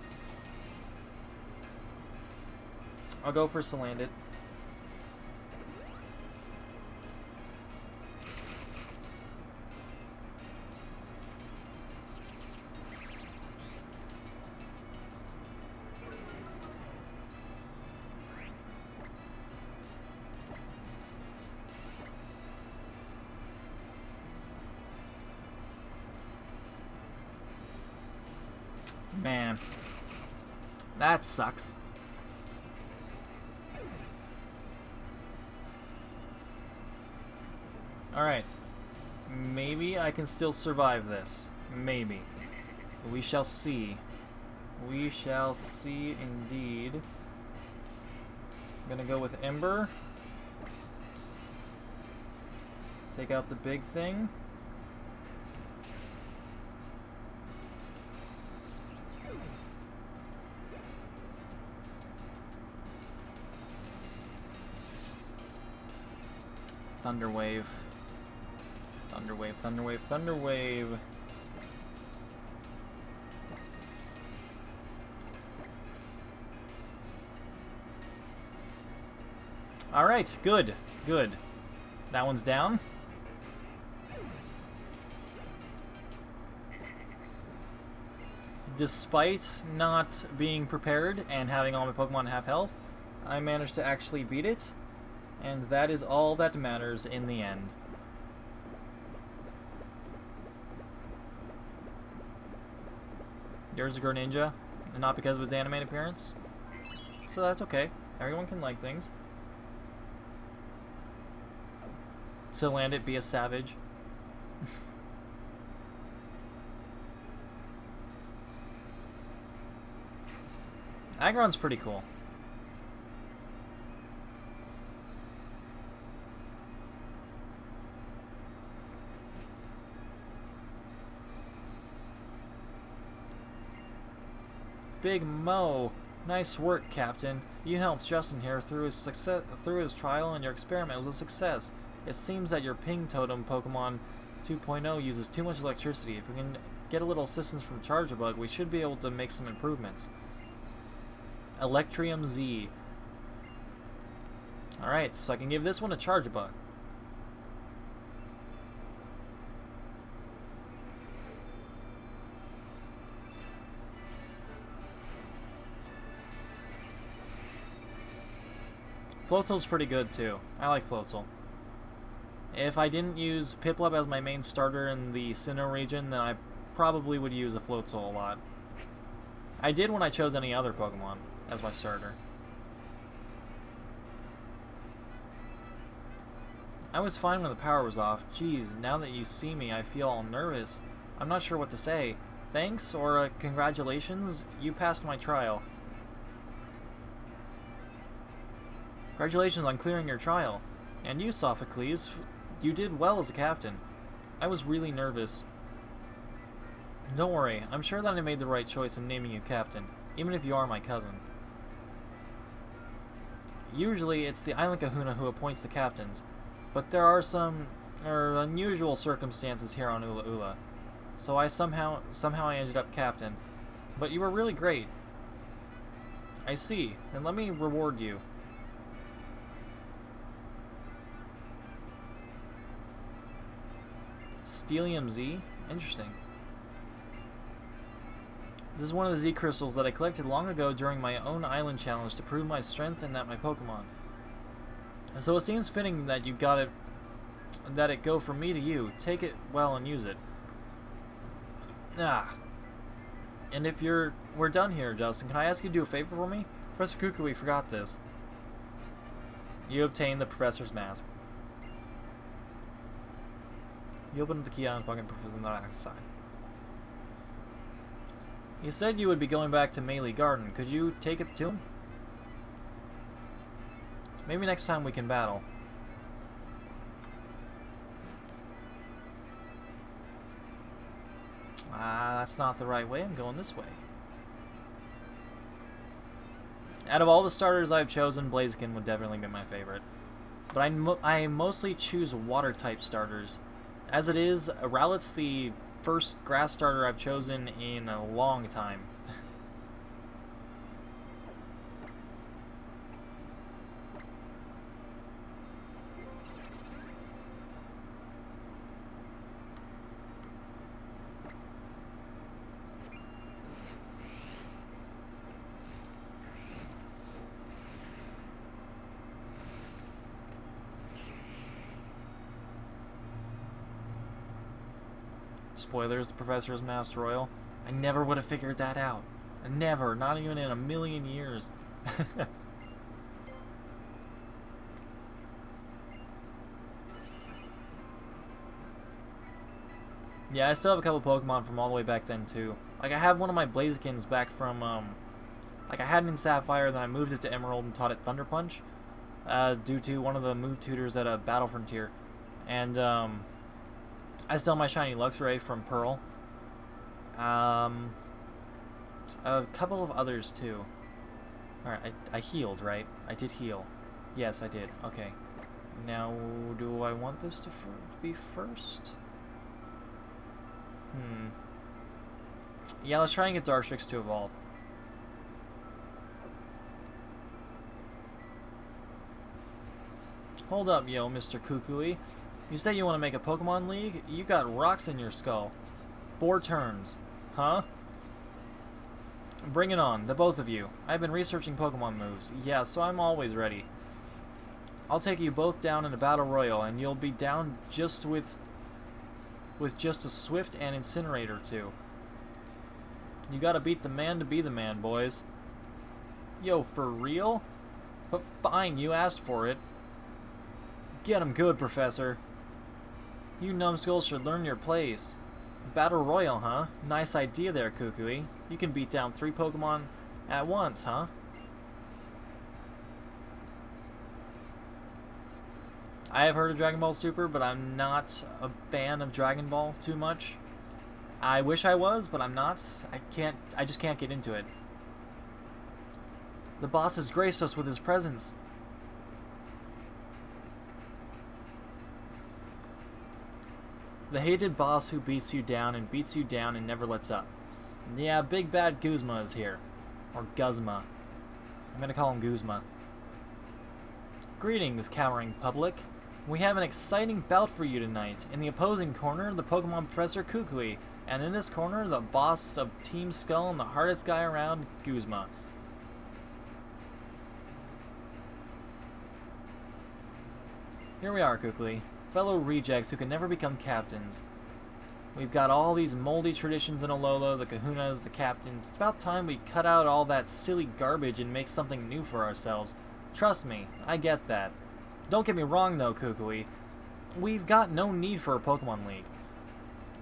I'll go for Salandit. Man. That sucks. Alright. Maybe I can still survive this. Maybe. We shall see. We shall see indeed. I'm gonna go with Ember. Take out the big thing. Thunder Wave. Thunder Wave, Thunder Wave, Thunder Wave. Alright, good, good. That one's down. Despite not being prepared and having all my Pokemon half health, I managed to actually beat it, and that is all that matters in the end. Yours is Greninja, and not because of his anime appearance. So that's okay. Everyone can like things. So land it, be a savage. Aggron's pretty cool. Big Mo, nice work, Captain. You helped Justin here through his trial, and your experiment was a success. It seems that your ping totem Pokemon 2.0 uses too much electricity. If we can get a little assistance from Charjabug, we should be able to make some improvements. Electrium Z. Alright, so I can give this one a Charjabug. Floatzel's pretty good too. I like Floatzel. If I didn't use Piplup as my main starter in the Sinnoh region, then I probably would use a Floatzel a lot. I did when I chose any other Pokemon as my starter. I was fine when the power was off. Geez, now that you see me, I feel all nervous. I'm not sure what to say. Thanks, or congratulations, you passed my trial. Congratulations on clearing your trial. And you, Sophocles, you did well as a captain. I was really nervous. Don't worry, I'm sure that I made the right choice in naming you captain, even if you are my cousin. Usually, it's the Island Kahuna who appoints the captains, but there are some unusual circumstances here on Ula Ula, so I somehow I ended up captain. But you were really great. I see, then let me reward you. Stelium Z? Interesting. This is one of the Z crystals that I collected long ago during my own island challenge to prove my strength and that my Pokemon. So it seems fitting that you got it, that it go from me to you. Take it well and use it. Ah. And if we're done here, Justin, can I ask you to do a favor for me? Professor Kukui forgot this. You obtain the Professor's Mask. You open up the key on the fucking Professor on the other side. You said you would be going back to Melee Garden. Could you take it to him? Maybe next time we can battle. That's not the right way. I'm going this way. Out of all the starters I've chosen, Blaziken would definitely be my favorite. But I mostly choose water-type starters. As it is, Rowlet's the first grass starter I've chosen in a long time. Spoilers, the Professor's Masked Royal. I never would have figured that out. Never, not even in a million years. Yeah, I still have a couple Pokemon from all the way back then, too. Like, I have one of my Blazekins back from, like, I had it in Sapphire, then I moved it to Emerald and taught it Thunder Punch, due to one of the move tutors at a Battle Frontier. And, I still have my shiny Luxray from Pearl. A couple of others, too. Alright, I healed, right? I did heal. Yes, I did. Okay. Now, do I want this to be first? Yeah, let's try and get Dartrix to evolve. Hold up, yo, Mr. Kukui. You say you want to make a Pokemon League? You got rocks in your skull. 4 turns. Huh? Bring it on, the both of you. I've been researching Pokemon moves. Yeah, so I'm always ready. I'll take you both down in a battle royal, and you'll be down just with just a Swift and Incinerator too. You gotta beat the man to be the man, boys. Yo, for real? But fine, you asked for it. Get him good, Professor. You numbskulls should learn your place. Battle Royal, huh? Nice idea there, Kukui. You can beat down 3 Pokemon at once, huh? I have heard of Dragon Ball Super, but I'm not a fan of Dragon Ball too much. I wish I was, but I'm not. I just can't get into it. The boss has graced us with his presence. The hated boss who beats you down and never lets up. Yeah, big bad Guzma is here. Or Guzma. I'm gonna call him Guzma. Greetings, cowering public. We have an exciting bout for you tonight. In the opposing corner, the Pokemon Professor Kukui. And in this corner, the boss of Team Skull and the hardest guy around, Guzma. Here we are, Kukui. Fellow rejects who can never become captains. We've got all these moldy traditions in Alola, the kahunas, the captains. It's about time we cut out all that silly garbage and make something new for ourselves. Trust me, I get that. Don't get me wrong though, Kukui. We've got no need for a Pokemon League.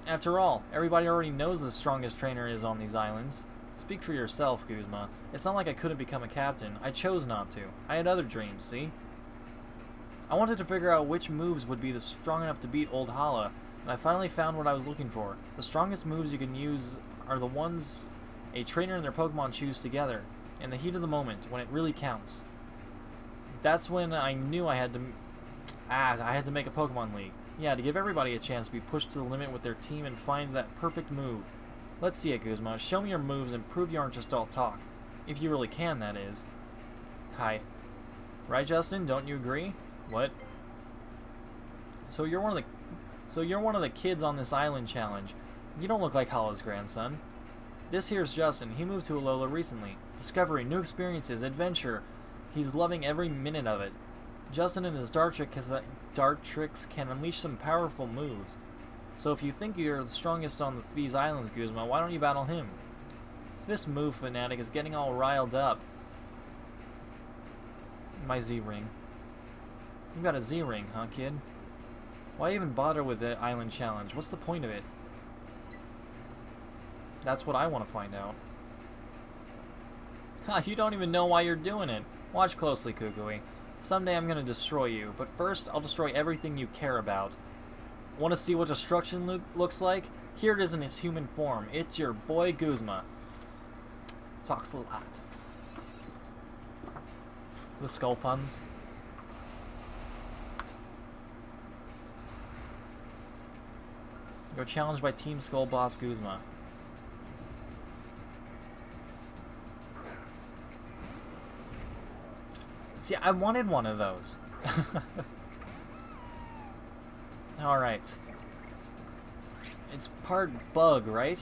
After all, everybody already knows the strongest trainer is on these islands. Speak for yourself, Guzma. It's not like I couldn't become a captain. I chose not to. I had other dreams, see? I wanted to figure out which moves would be strong enough to beat Old Hala, and I finally found what I was looking for. The strongest moves you can use are the ones a trainer and their Pokemon choose together, in the heat of the moment, when it really counts. That's when I knew I had to make a Pokemon League. Yeah, to give everybody a chance to be pushed to the limit with their team and find that perfect move. Let's see it, Guzma. Show me your moves and prove you aren't just all talk. If you really can, that is. Hi. Right, Justin? Don't you agree? What? So you're one of the kids on this island challenge. You don't look like Hala's grandson. This here's Justin. He moved to Alola recently. Discovery, new experiences, adventure. He's loving every minute of it. Justin and his Dartrix can unleash some powerful moves. So if you think you're the strongest on these islands, Guzma, why don't you battle him? This move fanatic is getting all riled up. My Z-Ring. You got a Z-Ring, huh, kid? Why even bother with the island challenge? What's the point of it? That's what I want to find out. Ha, you don't even know why you're doing it. Watch closely, Kukui. Someday I'm gonna destroy you, but first I'll destroy everything you care about. Want to see what destruction looks like? Here it is in its human form. It's your boy Guzma. Talks a lot. The skull puns. You're challenged by Team Skull boss Guzma. See, I wanted one of those. Alright. It's part bug, right?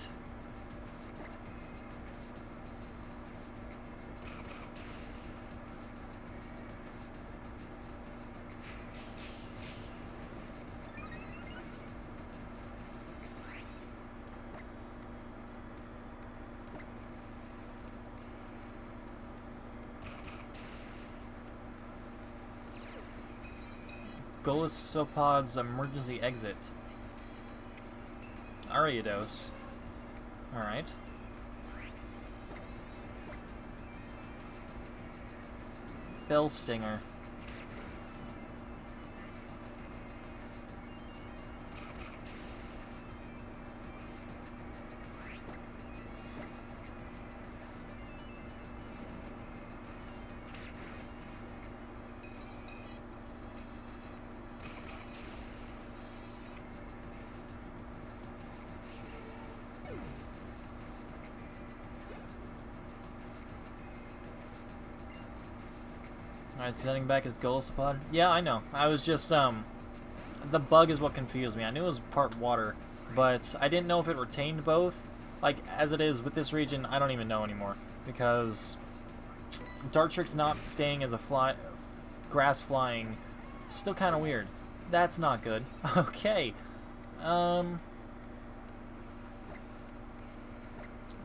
Golisopod's emergency exit. Ariados. Alright. Fell Stinger. Alright, sending back his Golisopod. Yeah, I know. I was just, the bug is what confused me. I knew it was part water, but I didn't know if it retained both. Like, as it is with this region, I don't even know anymore. Because Dartrix not staying as a grass flying, still kind of weird. That's not good. Okay.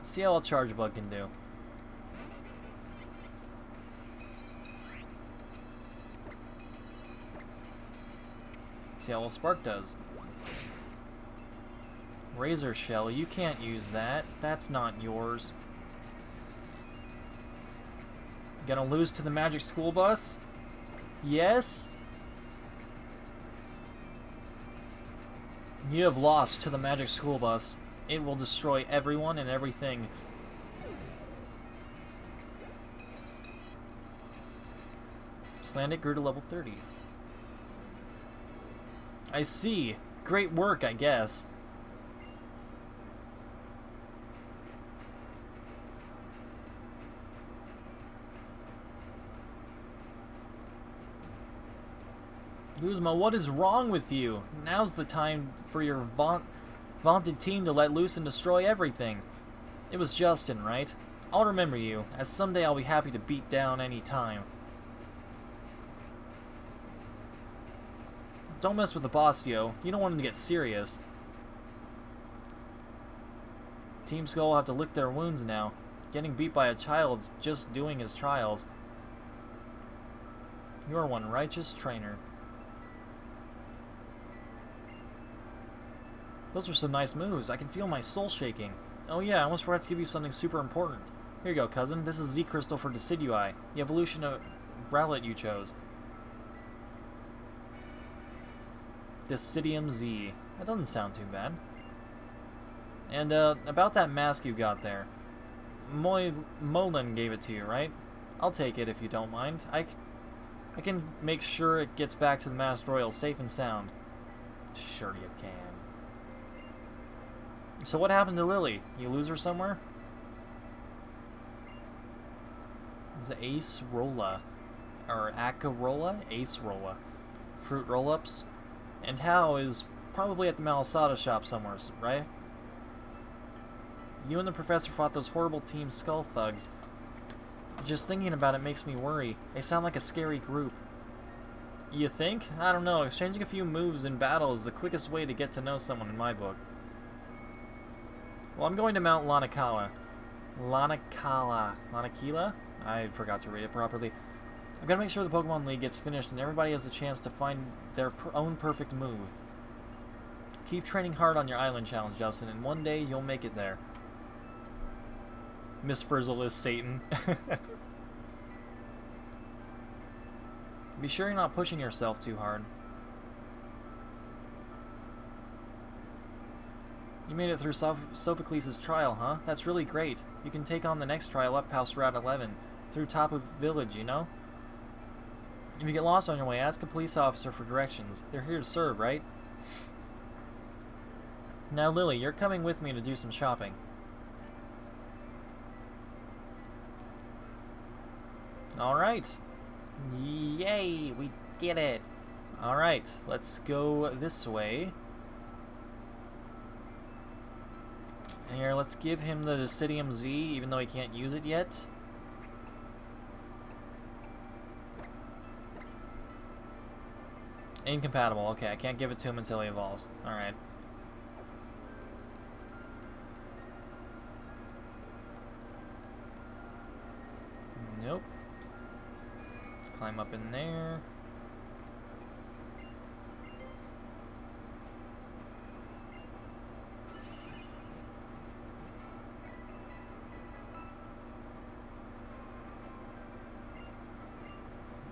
See how a charge bug can do. See how well Spark does. Razor Shell, you can't use that. That's not yours. Gonna lose to the Magic School Bus? Yes? You have lost to the Magic School Bus. It will destroy everyone and everything. Slandic grew to level 30. I see. Great work, I guess. Guzma, what is wrong with you? Now's the time for your vaunted team to let loose and destroy everything. It was Justin, right? I'll remember you, as someday I'll be happy to beat down any time. Don't mess with the boss, yo. You don't want him to get serious. Team Skull will have to lick their wounds now. Getting beat by a child's just doing his trials. You are one righteous trainer. Those were some nice moves. I can feel my soul shaking. Oh yeah, I almost forgot to give you something super important. Here you go, cousin. This is Z Crystal for Decidui, the evolution of Rowlet you chose. Decidium Z. That doesn't sound too bad. And, about that mask you got there. Molan gave it to you, right? I'll take it if you don't mind. I can make sure it gets back to the Masked Royal safe and sound. Sure you can. So what happened to Lily? You lose her somewhere? It's the Ace Rolla. Or Acarola? Ace Rolla. Fruit roll-ups. And Hao is probably at the Malasada shop somewhere, right? You and the professor fought those horrible Team Skull thugs. Just thinking about it makes me worry. They sound like a scary group. You think? I don't know. Exchanging a few moves in battle is the quickest way to get to know someone in my book. Well, I'm going to Mount Lanakila. Lanakila? I forgot to read it properly. I've got to make sure the Pokemon League gets finished and everybody has the chance to find their own perfect move. Keep training hard on your island challenge, Justin, and one day you'll make it there. Miss Frizzle is Satan. Be sure you're not pushing yourself too hard. You made it through Sophocles' trial, huh? That's really great. You can take on the next trial up past Route 11, through top of village, you know? If you get lost on your way, ask a police officer for directions. They're here to serve, right? Now, Lily, you're coming with me to do some shopping. Alright. Yay! We did it! Alright, let's go this way. Here, let's give him the Decidium Z, even though he can't use it yet. Incompatible. Okay, I can't give it to him until he evolves. Alright. Nope. Climb up in there.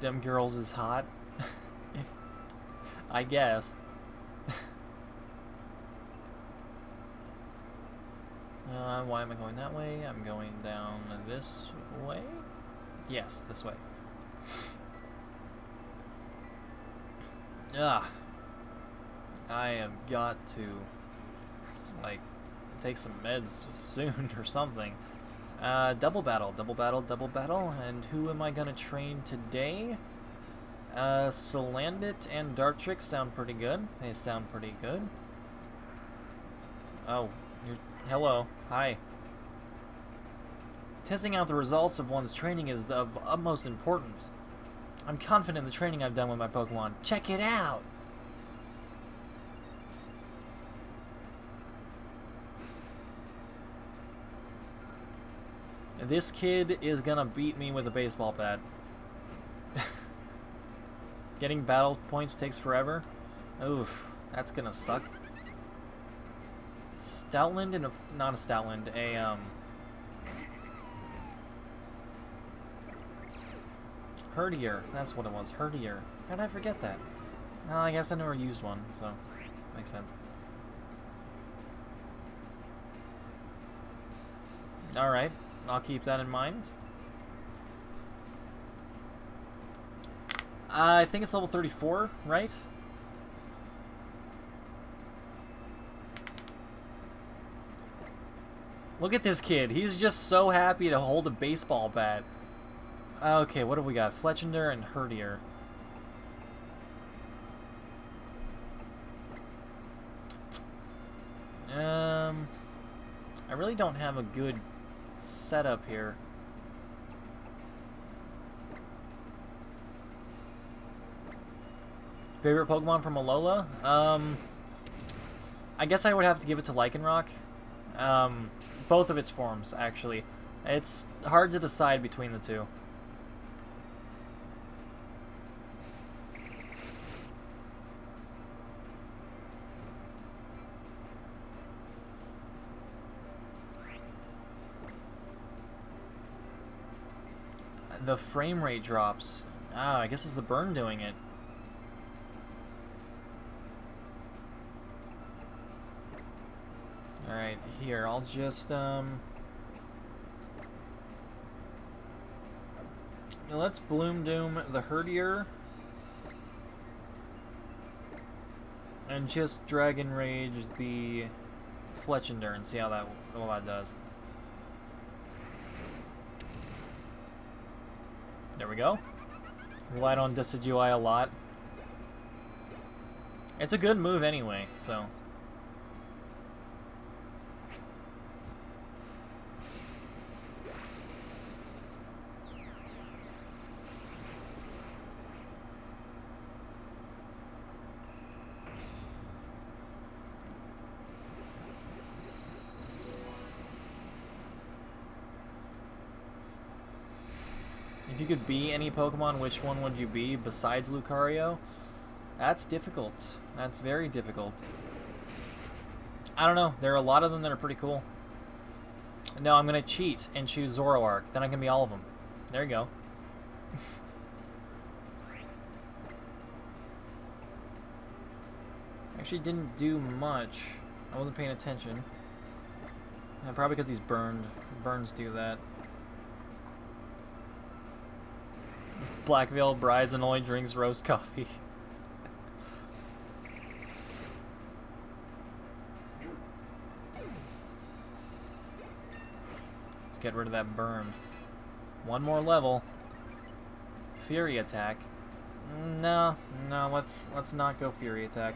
Them girls is hot. I guess. Why am I going that way? I'm going down this way? Yes, this way. I have got to, like, take some meds soon or something. Double battle, and who am I gonna train today? Salandit and Dartrix sound pretty good. They sound pretty good. Oh, hello, hi. Testing out the results of one's training is of utmost importance. I'm confident in the training I've done with my Pokemon. Check it out! This kid is gonna beat me with a baseball bat. Getting battle points takes forever. Oof, that's gonna suck. Stoutland and not a Stoutland, Herdier, that's what it was, Herdier. How did I forget that? Well, I guess I never used one, so makes sense. Alright, I'll keep that in mind. I think it's level 34, right? Look at this kid. He's just so happy to hold a baseball bat. Okay, what have we got? Fletchender and Herdier. I really don't have a good setup here. Favorite Pokemon from Alola? I guess I would have to give it to Lycanroc. Both of its forms, actually. It's hard to decide between the two. The frame rate drops. I guess it's the burn doing it. Alright, here, I'll just, let's Bloom Doom the Herdier. And just Dragon Rage the Fletchender and see how that does. There we go. Relied on Decidueye a lot. It's a good move anyway, so. If you could be any Pokemon, which one would you be besides Lucario? That's difficult. That's very difficult. I don't know. There are a lot of them that are pretty cool. No, I'm going to cheat and choose Zoroark. Then I can be all of them. There you go. Actually didn't do much. I wasn't paying attention. Yeah, probably because he's burned. Burns do that. Black Veil Brides and only drinks roast coffee. Let's get rid of that burn. One more level. Fury Attack. No, let's not go Fury Attack.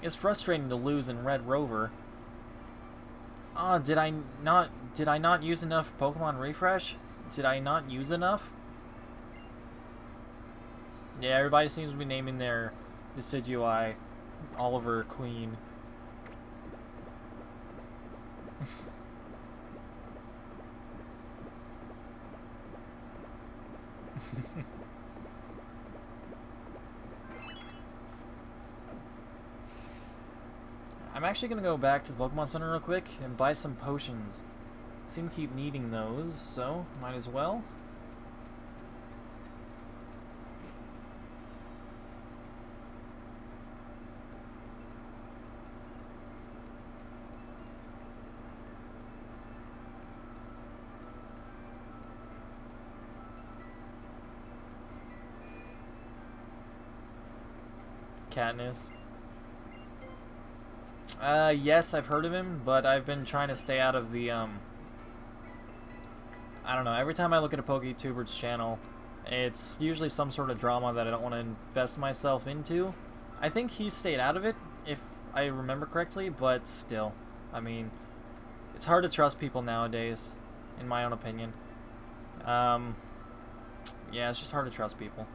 It's frustrating to lose in Red Rover. Oh, did I not use enough Pokemon Refresh? Did I not use enough? Yeah, everybody seems to be naming their Decidueye Oliver Queen. I'm actually going to go back to the Pokemon Center real quick and buy some potions seem to keep needing those, so might as well. Katniss. Yes, I've heard of him, but I've been trying to stay out of the, I don't know, every time I look at a PokeTuber's channel, it's usually some sort of drama that I don't want to invest myself into. I think he stayed out of it, if I remember correctly, but still, I mean, it's hard to trust people nowadays, in my own opinion. Yeah, it's just hard to trust people.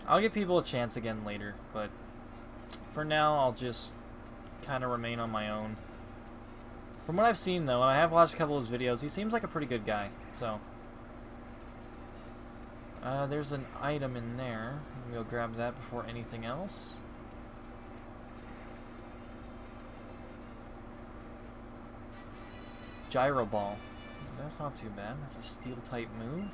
I'll give people a chance again later, but for now, I'll just kind of remain on my own. From what I've seen, though, and I have watched a couple of his videos, he seems like a pretty good guy, so. There's an item in there. I'm gonna go grab that before anything else. Gyro Ball. That's not too bad. That's a Steel-type move.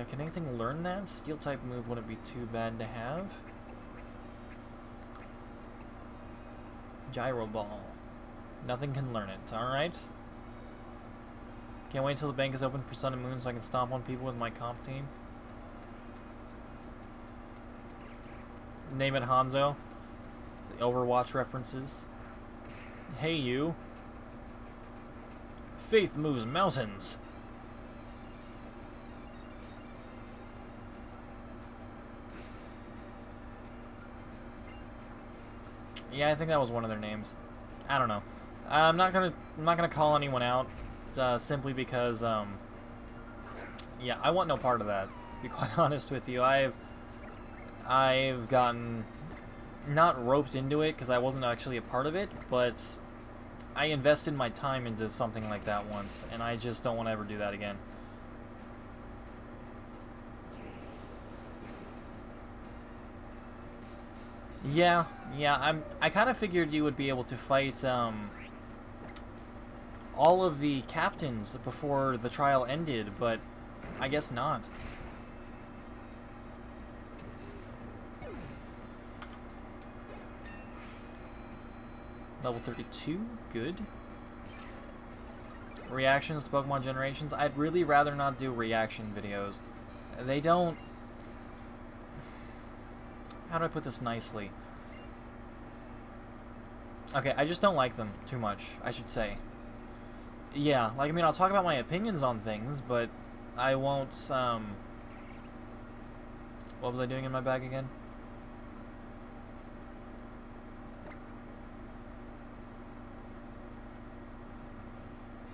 Can anything learn that? Steel-type move wouldn't be too bad to have. Gyro Ball. Nothing can learn it. Alright. Can't wait until the bank is open for Sun and Moon so I can stomp on people with my comp team. Name it Hanzo. The Overwatch references. Hey you. Faith moves mountains. Yeah, I think that was one of their names. I don't know. I'm not gonna call anyone out, simply because yeah, I want no part of that. To be quite honest with you, I've gotten not roped into it because I wasn't actually a part of it, but I invested my time into something like that once, and I just don't want to ever do that again. Yeah, I kind of figured you would be able to fight all of the captains before the trial ended, but I guess not. Level 32, good. Reactions to Pokemon generations. I'd really rather not do reaction videos. They don't... How do I put this nicely? Okay, I just don't like them too much, I should say. Yeah, like, I mean, I'll talk about my opinions on things, but I won't, What was I doing in my bag again?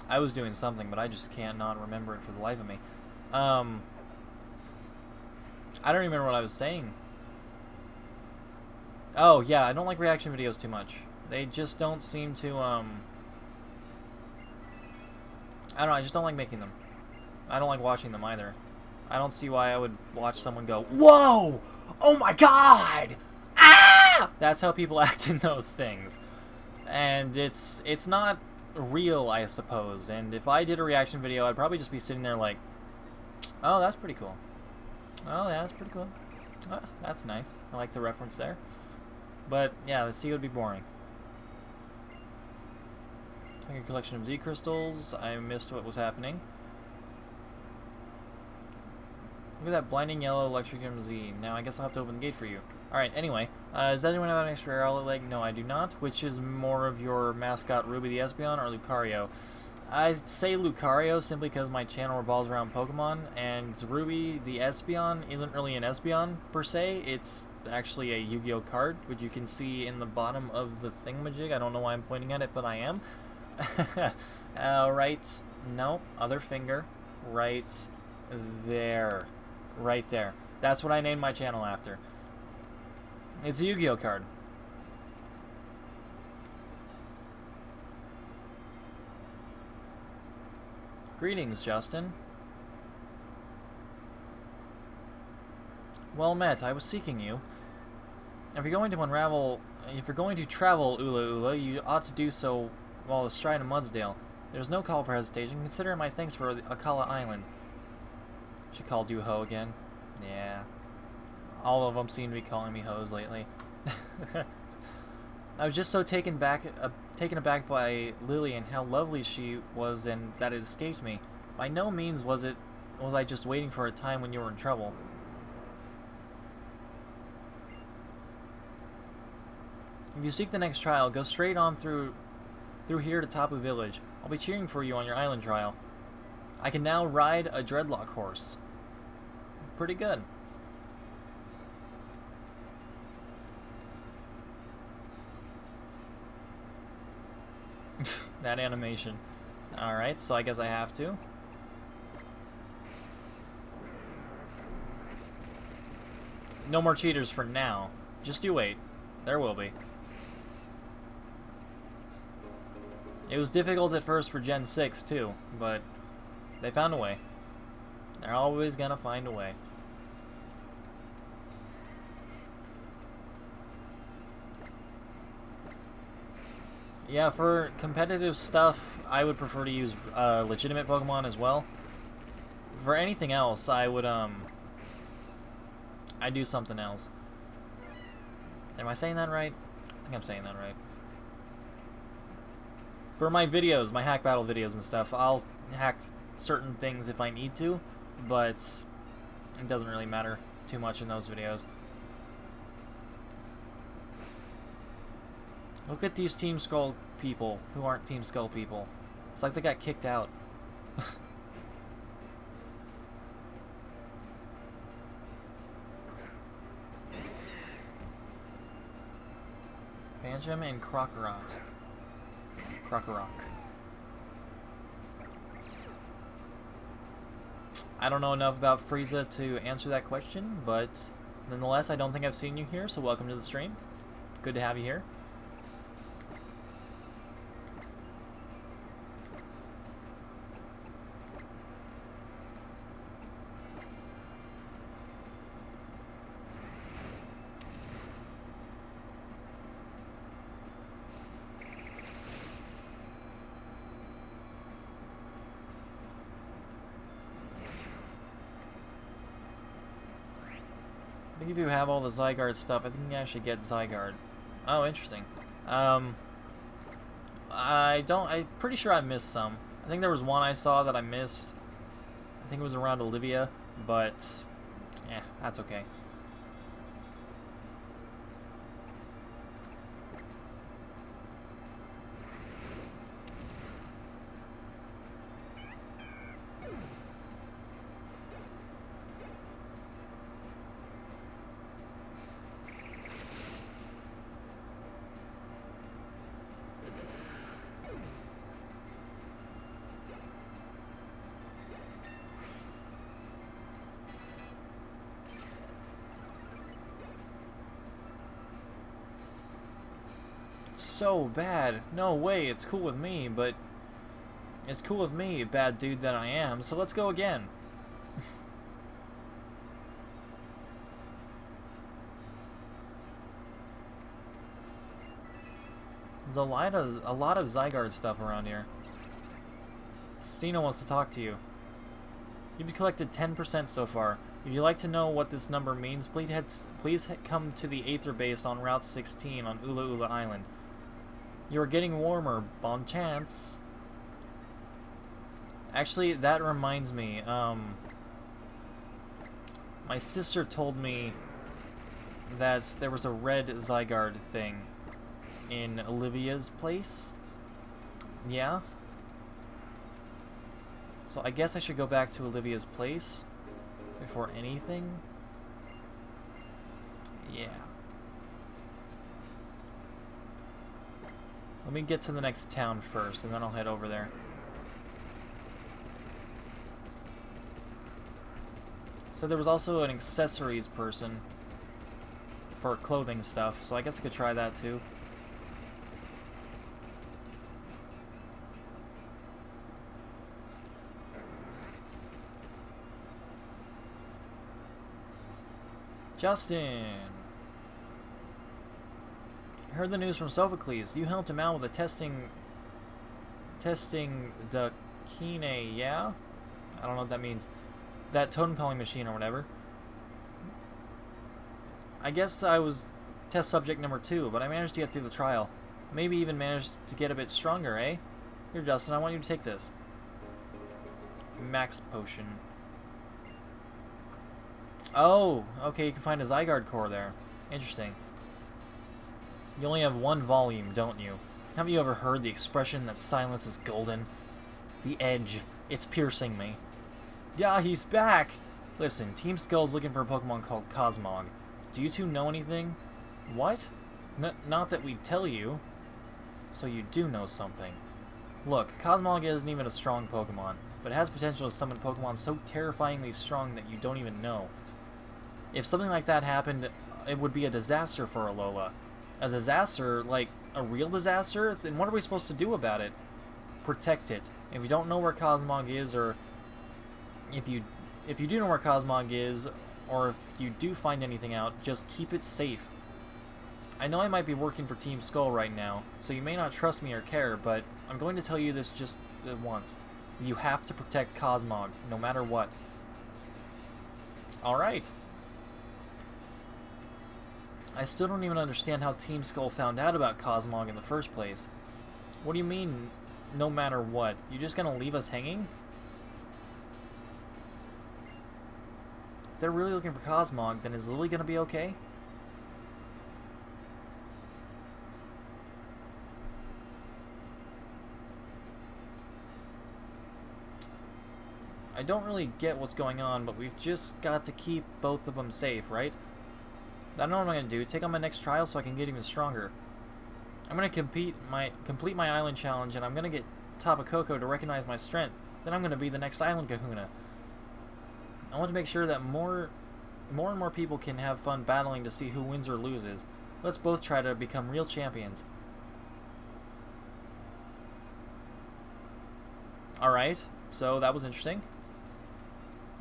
I was doing something, but I just can't not remember it for the life of me. I don't remember what I was saying. Oh, yeah, I don't like reaction videos too much. They just don't seem to, I don't know, I just don't like making them. I don't like watching them either. I don't see why I would watch someone go, "Whoa! Oh my god! Ah!" That's how people act in those things. And it's not real, I suppose. And if I did a reaction video, I'd probably just be sitting there like, "Oh, that's pretty cool. Oh, yeah, that's pretty cool. Oh, that's nice. I like the reference there." But, yeah, the sea would be boring. Like a collection of Z crystals. I missed what was happening. Look at that blinding yellow Electricum Z. Now I guess I'll have to open the gate for you. Alright, anyway. Does anyone have an extra arrow leg? No, I do not. Which is more of your mascot, Ruby the Espeon or Lucario? I say Lucario simply because my channel revolves around Pokemon, and Ruby the Espeon isn't really an Espeon, per se. It's actually a Yu-Gi-Oh card, which you can see in the bottom of the thingamajig. I don't know why I'm pointing at it, but I am. Right. No, other finger. Right there. Right there. That's what I named my channel after. It's a Yu-Gi-Oh card. Greetings, Justin. Well met. I was seeking you. If you're going to travel Ula Ula, you ought to do so while astride of Mudsdale. There's no call for hesitation. Consider my thanks for Akala Island. She called you ho again. Yeah. All of them seem to be calling me hoes lately. I was just so taken aback by Lily and how lovely she was, and that it escaped me. By no means was I just waiting for a time when you were in trouble. If you seek the next trial, go straight on through here to Tapu Village. I'll be cheering for you on your island trial. I can now ride a dreadlock horse. Pretty good. That animation. Alright, so I guess I have to. No more cheaters for now. Just you wait. There will be. It was difficult at first for Gen 6 too, but they found a way. They're always gonna find a way. Yeah, for competitive stuff, I would prefer to use legitimate Pokemon as well. For anything else, I'd do something else. Am I saying that right? I think I'm saying that right. For my videos, my hack battle videos and stuff, I'll hack certain things if I need to, but it doesn't really matter too much in those videos. Look at these Team Skull people who aren't Team Skull people. It's like they got kicked out. Pancham and Krokorok. I don't know enough about Frieza to answer that question, but nonetheless, I don't think I've seen you here, so welcome to the stream. Good to have you here. I think if you have all the Zygarde stuff, I think you actually get Zygarde. Oh, interesting. I'm pretty sure I missed some. I think there was one I saw that I missed. I think it was around Olivia, but yeah, that's okay. So bad. No way, it's cool with me, but it's cool with me, bad dude that I am, so let's go again. There's a lot of Zygarde stuff around here. Cena wants to talk to you. You've collected 10% so far. If you'd like to know what this number means, please come to the Aether base on Route 16 on Ula Ula Island. You are getting warmer, bon chance. Actually, that reminds me, my sister told me that there was a red Zygarde thing in Olivia's place. Yeah? So I guess I should go back to Olivia's place before anything. Yeah. Let me get to the next town first, and then I'll head over there. So there was also an accessories person for clothing stuff, so I guess I could try that too. Justin! I heard the news from Sophocles. You helped him out with the testing testing the Kine, yeah? I don't know what that means. That totem calling machine or whatever. I guess I was test subject number 2, but I managed to get through the trial. Maybe even managed to get a bit stronger, eh? Here, Justin, I want you to take this. Max potion. Oh, okay, you can find a Zygarde core there. Interesting. You only have one volume, don't you? Haven't you ever heard the expression that silence is golden? The edge. It's piercing me. Yeah, he's back! Listen, Team Skull's looking for a Pokemon called Cosmog. Do you two know anything? What? Not that we'd tell you. So you do know something. Look, Cosmog isn't even a strong Pokemon, but it has potential to summon Pokemon so terrifyingly strong that you don't even know. If something like that happened, it would be a disaster for Alola. A disaster? Like, a real disaster? Then what are we supposed to do about it? Protect it. If you don't know where Cosmog is, or if you do know where Cosmog is, or if you do find anything out, just keep it safe. I know I might be working for Team Skull right now, so you may not trust me or care, but I'm going to tell you this just once. You have to protect Cosmog, no matter what. Alright. I still don't even understand how Team Skull found out about Cosmog in the first place. What do you mean, no matter what? You just gonna leave us hanging? If they're really looking for Cosmog, then is Lily gonna be okay? I don't really get what's going on, but we've just got to keep both of them safe, right? I know what I'm going to do. Take on my next trial so I can get even stronger. I'm going to complete my island challenge, and I'm going to get Tapu Koko to recognize my strength. Then I'm going to be the next island kahuna. I want to make sure that more and more people can have fun battling to see who wins or loses. Let's both try to become real champions. Alright, so that was interesting.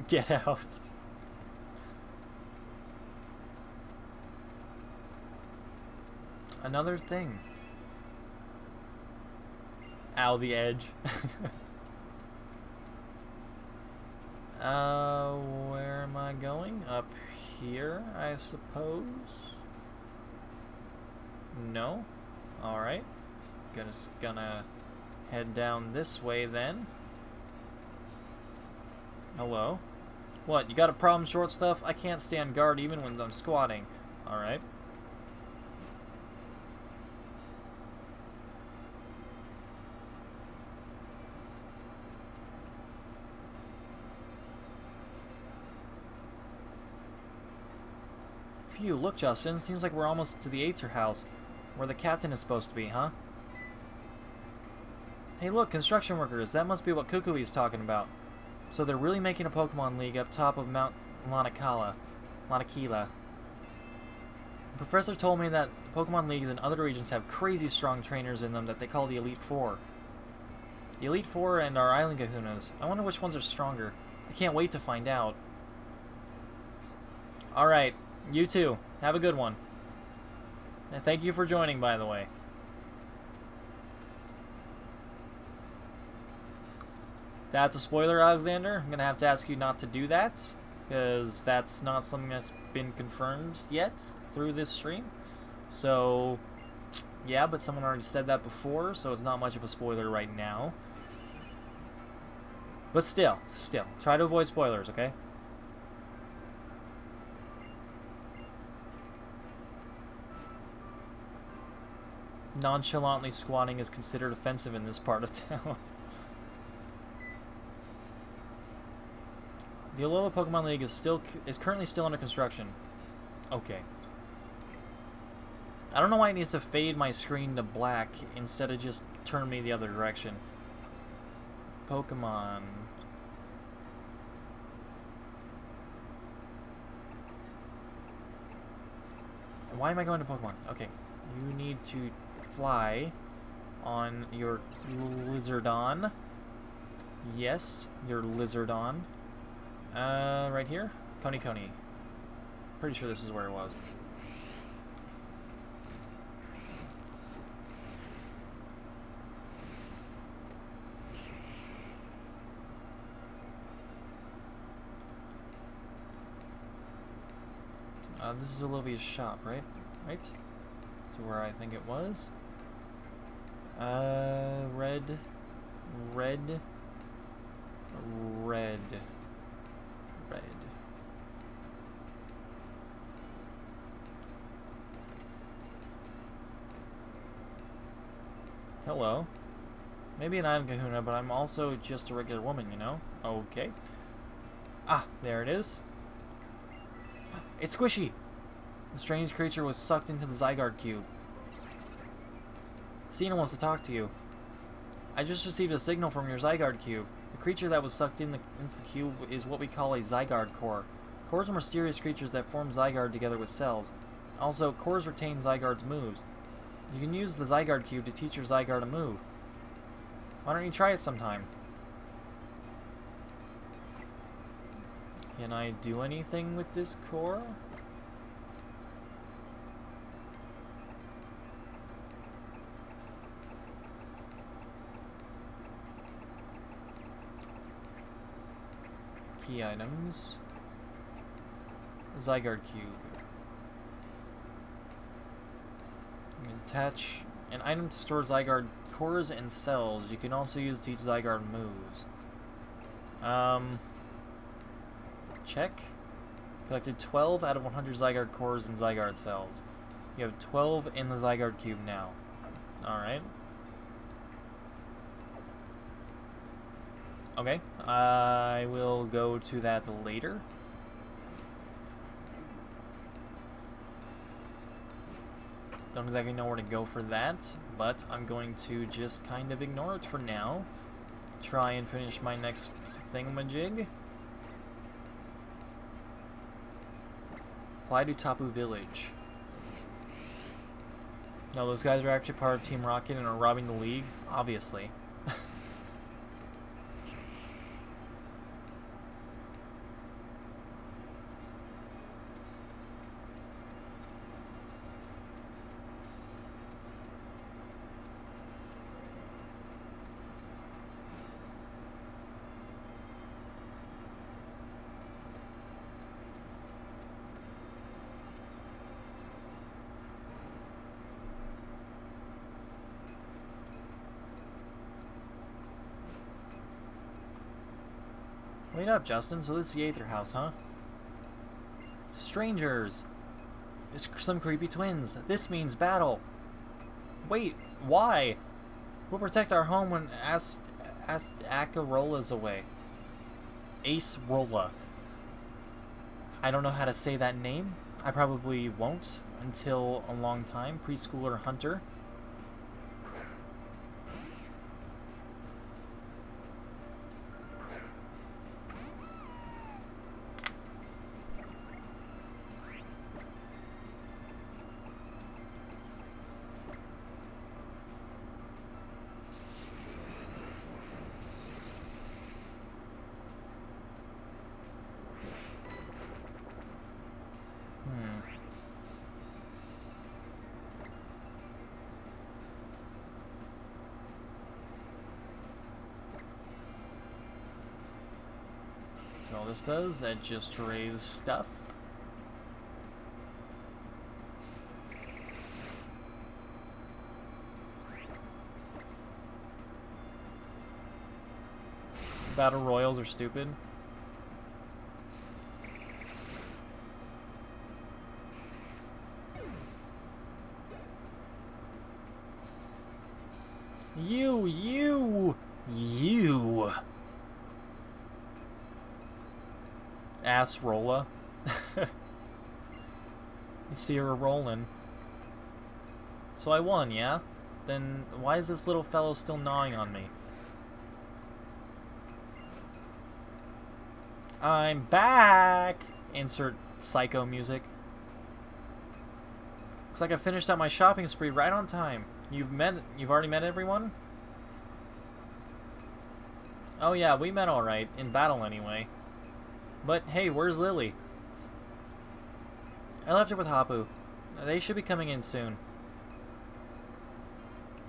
Get out. Another thing. Ow, the edge. Where am I going? Up here, I suppose? No? Alright. Gonna head down this way then. Hello? What, you got a problem, short stuff? I can't stand guard even when I'm squatting. Alright. Phew, look, Justin. Seems like we're almost to the Aether House, where the captain is supposed to be, huh? Hey, look, construction workers. That must be what Kukui's talking about. So they're really making a Pokemon League up top of Mount Lanakila. The professor told me that Pokemon Leagues in other regions have crazy strong trainers in them that they call the Elite Four. The Elite Four and our Island Kahunas. I wonder which ones are stronger. I can't wait to find out. Alright, you too. Have a good one. And thank you for joining, by the way. That's a spoiler, Alexander. I'm gonna have to ask you not to do that, because that's not something that's been confirmed yet through this stream. So, yeah, but someone already said that before, so it's not much of a spoiler right now. But still, try to avoid spoilers, okay? Nonchalantly squatting is considered offensive in this part of town. The Alola Pokemon League is currently still under construction. Okay. I don't know why it needs to fade my screen to black instead of just turn me the other direction. Pokemon. Why am I going to Pokemon? Okay. You need to fly on your Lizardon. Yes, your Lizardon. Right here? Coney. Pretty sure this is where it was. This is Olivia's shop, right? Right? So where I think it was. Red. Red. Red. Red. Hello. Maybe an I'm Kahuna, but I'm also just a regular woman, you know? Okay. Ah, there it is. It's squishy! The strange creature was sucked into the Zygarde cube. Cena wants to talk to you. I just received a signal from your Zygarde cube. The creature that was sucked into the cube is what we call a Zygarde core. Cores are mysterious creatures that form Zygarde together with cells. Also, cores retain Zygarde's moves. You can use the Zygarde cube to teach your Zygarde a move. Why don't you try it sometime? Can I do anything with this core? Key items. Zygarde cube. You can attach an item to store Zygarde cores and cells. You can also use to teach Zygarde moves. Check. Collected 12 out of 100 Zygarde cores and Zygarde cells. You have 12 in the Zygarde cube now. Alright. Okay. I will go to that later. Don't exactly know where to go for that, but I'm going to just kind of ignore it for now. Try and finish my next thingamajig. Fly to Tapu Village. No, those guys are actually part of Team Rocket and are robbing the League? Obviously. Wait up, Justin. So this is the Aether House, huh? Strangers! It's some creepy twins. This means battle. Wait, why? We'll protect our home when Acarola's away. Ace Rolla. I don't know how to say that name. I probably won't until a long time. Preschooler Hunter. All this does, that just raises stuff. Battle Royals are stupid. You! Ass Rolla. You see her rolling. So I won, yeah? Then why is this little fellow still gnawing on me? I'm back! Insert psycho music. Looks like I finished out my shopping spree right on time. You've already met everyone? Oh yeah, we met alright. In battle anyway. But hey, where's Lily? I left her with Hapu. They should be coming in soon.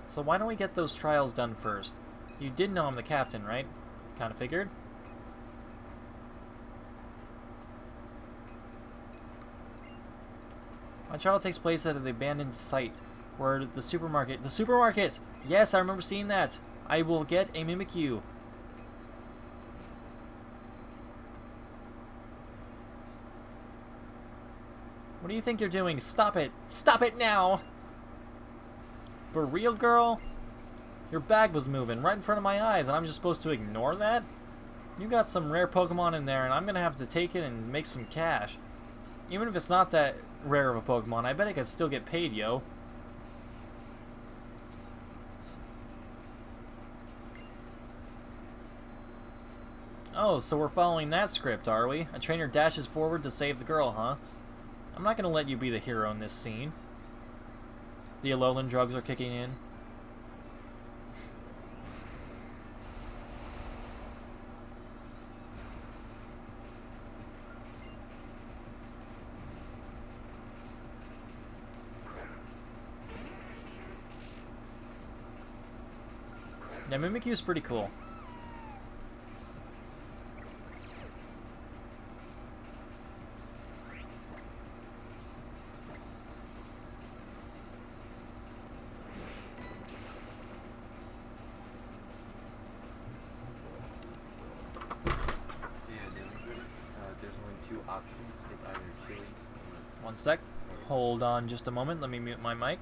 So why don't we get those trials done first? You did know I'm the captain, right? Kinda figured. My trial takes place at the abandoned site where the supermarket... The supermarket! Yes, I remember seeing that. I will get a Mimikyu. What do you think you're doing? Stop it! Stop it now! For real, girl? Your bag was moving right in front of my eyes, and I'm just supposed to ignore that? You got some rare Pokemon in there, and I'm gonna have to take it and make some cash. Even if it's not that rare of a Pokemon, I bet I could still get paid, yo. Oh, so we're following that script, are we? A trainer dashes forward to save the girl, huh? I'm not gonna let you be the hero in this scene. The Alolan drugs are kicking in. Yeah, Mimikyu's pretty cool. One sec. Hold on just a moment. Let me mute my mic.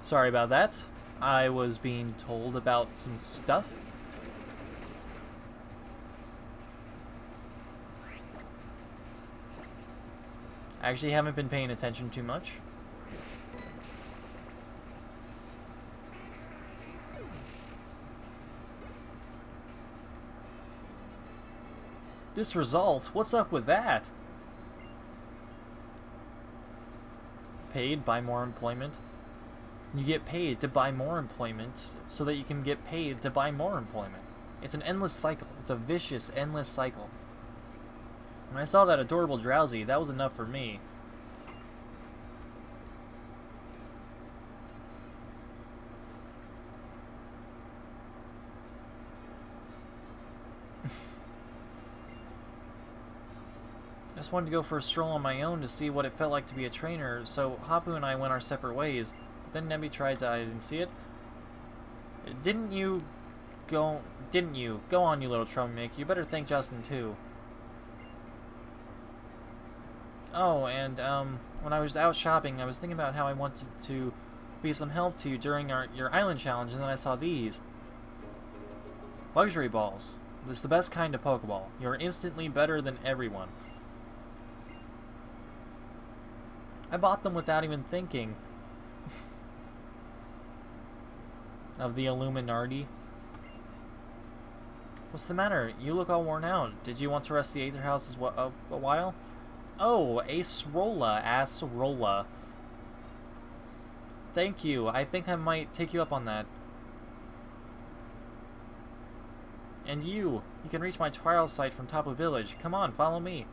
Sorry about that. I was being told about some stuff. I actually haven't been paying attention too much. This result? What's up with that? Paid, buy more employment. You get paid to buy more employment so that you can get paid to buy more employment. It's an endless cycle. It's a vicious, endless cycle. When I saw that adorable Drowsy, that was enough for me. I just wanted to go for a stroll on my own to see what it felt like to be a trainer, so Hapu and I went our separate ways. Then Nebby tried to... I didn't see it. Didn't you? Go on, you little troublemaker. You better thank Justin, too. Oh, and, when I was out shopping, I was thinking about how I wanted to be some help to you during your island challenge, and then I saw these. Luxury balls. This is the best kind of Pokeball. You're instantly better than everyone. I bought them without even thinking. Of the Illuminati. What's the matter? You look all worn out. Did you want to rest the Aether House a while? Oh, Acerola. Thank you. I think I might take you up on that. And you can reach my trial site from Tapu Village. Come on, follow me.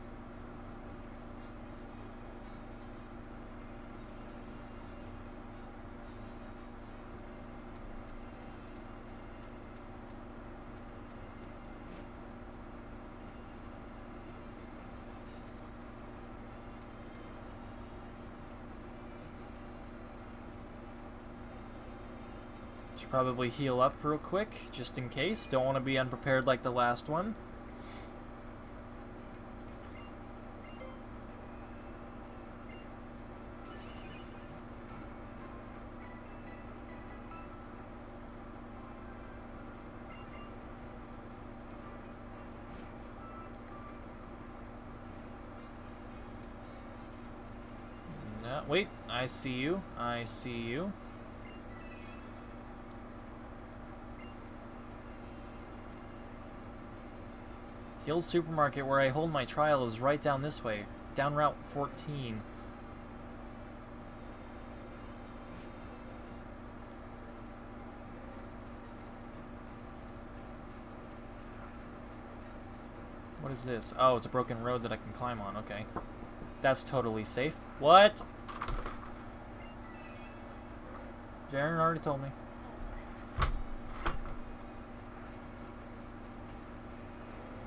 Should probably heal up real quick, just in case. Don't want to be unprepared like the last one. No, wait, I see you. I see you. The old supermarket where I hold my trial is right down this way, down Route 14. What is this? Oh, it's a broken road that I can climb on. Okay. That's totally safe. What? Jaren already told me.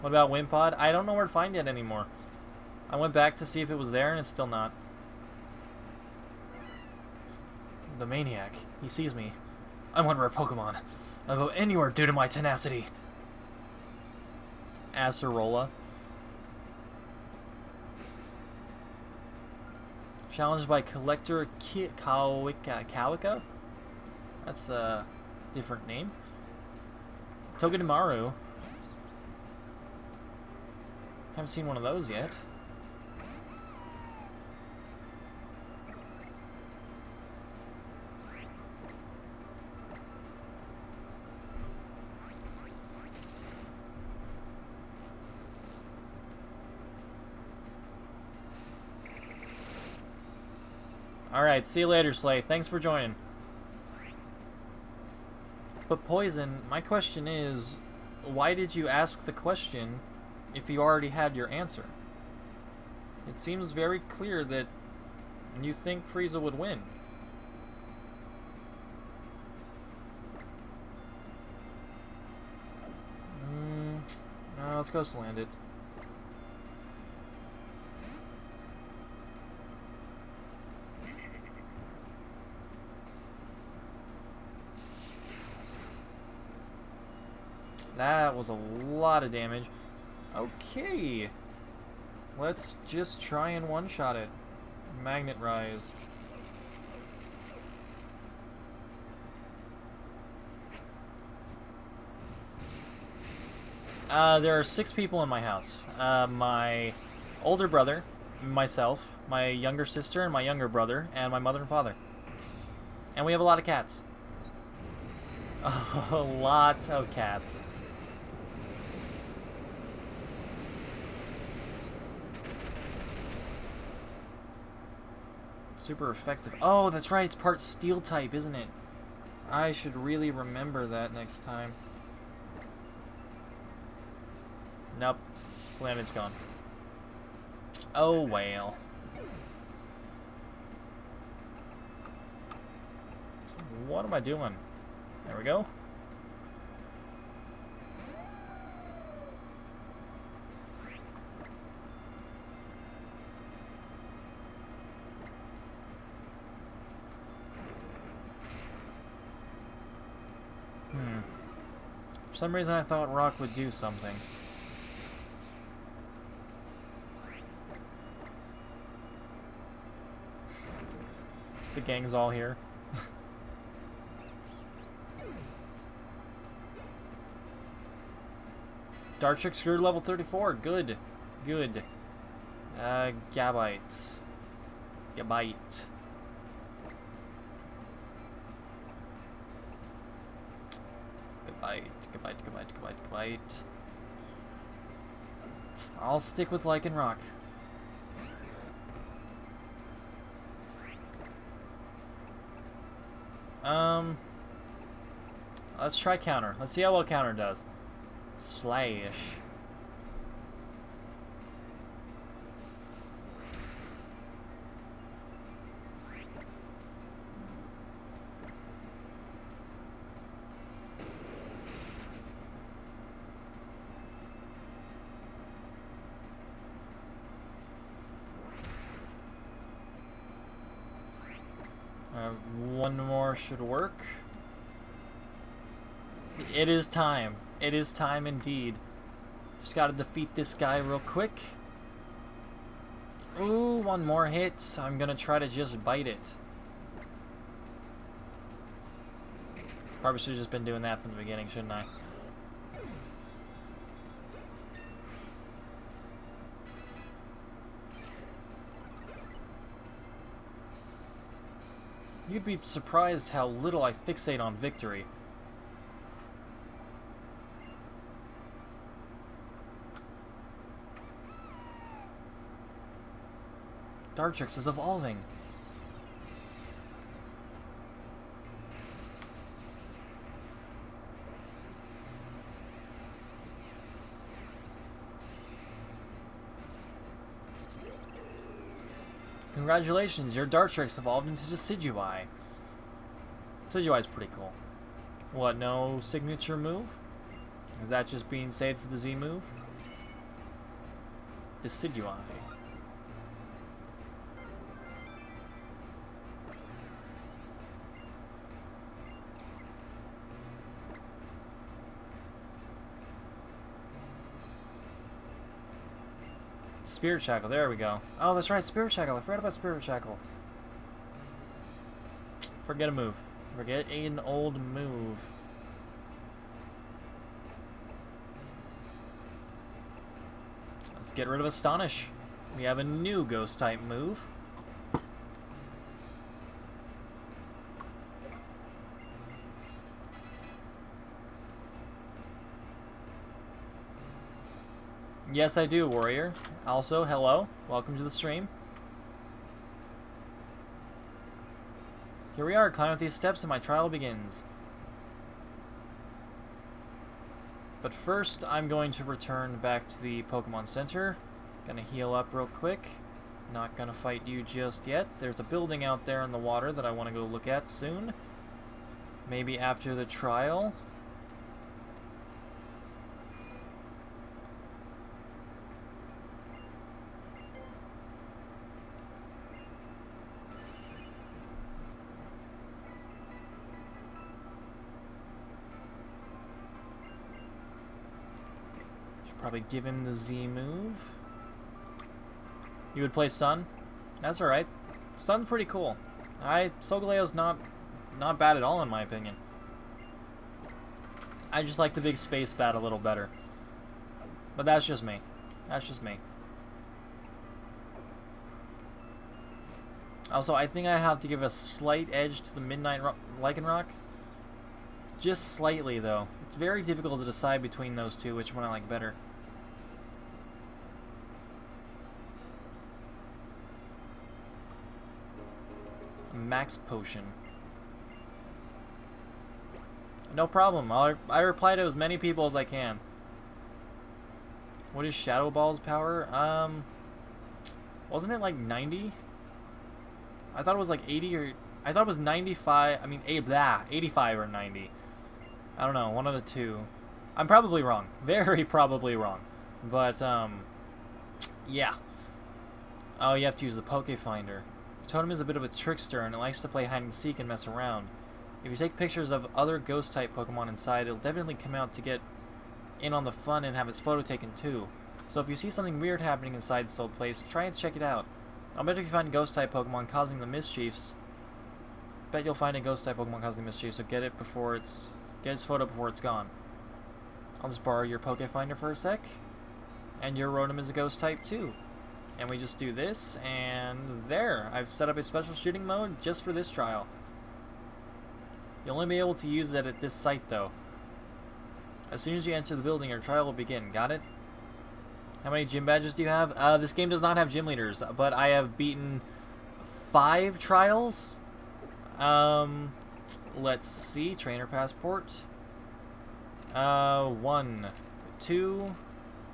What about Wimpod? I don't know where to find it anymore. I went back to see if it was there, and it's still not. The maniac. He sees me. I'm one rare Pokemon. I'll go anywhere due to my tenacity. Acerola. Challenged by Collector Kawika? That's a different name. Togedemaru. Haven't seen one of those yet. Alright, see you later, Slay. Thanks for joining. But Poison, my question is, why did you ask the question if you already had your answer? It seems very clear that you think Frieza would win. No, let's go slant it. That was a lot of damage. Okay. Let's just try and one-shot it. Magnet Rise. There are 6 people in my house. My older brother, myself, my younger sister, and my younger brother, and my mother and father. And we have a lot of cats. A lot of cats. Super effective. Oh, that's right. It's part steel type, isn't it? I should really remember that next time. Nope. Slammit's gone. Oh, well. What am I doing? There we go. For some reason I thought Rock would do something. The gang's all here. Dartrix grew to level 34. Good. Good. Gabite. Gabite. Gabite. I'll stick with Lycanroc. Let's try counter. Let's see how well counter does. Slash. One more should work. It is time. It is time indeed. Just gotta defeat this guy real quick. Ooh, one more hit. I'm gonna try to just bite it. Probably should have just been doing that from the beginning, shouldn't I? You'd be surprised how little I fixate on victory. Dartrix is evolving. Congratulations, your Dartrix evolved into Decidueye. Decidueye's pretty cool. What, no signature move? Is that just being saved for the Z move? Decidueye. Spirit Shackle, there we go. Oh, that's right, Spirit Shackle. I forgot about Spirit Shackle. Forget a move. Forget an old move. Let's get rid of Astonish. We have a new ghost type move. Yes, I do, Warrior. Also, hello. Welcome to the stream. Here we are, climb up these steps and my trial begins. But first, I'm going to return back to the Pokemon Center. Gonna heal up real quick. Not gonna fight you just yet. There's a building out there in the water that I want to go look at soon. Maybe after the trial. Probably give him the Z move. You would play Sun? That's alright. Sun's pretty cool. Solgaleo's not bad at all in my opinion. I just like the big space bat a little better. But that's just me. That's just me. Also, I think I have to give a slight edge to the Midnight Lycanroc. Just slightly, though. It's very difficult to decide between those two, which one I like better. Max Potion. No problem. I reply to as many people as I can. What is Shadow Ball's power? Wasn't it like 90? I thought it was like 80 or... I thought it was 95... I mean, 85 or 90. I don't know. One of the two. I'm probably wrong. Very probably wrong. But, yeah. Oh, you have to use the Poke Finder. Totem is a bit of a trickster, and it likes to play hide-and-seek and mess around. If you take pictures of other Ghost-type Pokemon inside, it'll definitely come out to get in on the fun and have its photo taken too. So if you see something weird happening inside this old place, try and check it out. I'll bet if you find Ghost-type Pokemon causing the mischiefs, bet you'll find a Ghost-type Pokemon causing the mischiefs, so get its photo before it's gone. I'll just borrow your Poke Finder for a sec. And your Rotom is a Ghost-type too. And we just do this, and there. I've set up a special shooting mode just for this trial. You'll only be able to use it at this site, though. As soon as you enter the building, your trial will begin. Got it? How many gym badges do you have? This game does not have gym leaders, but I have beaten 5 trials. Let's see. Trainer passport. 1, 2...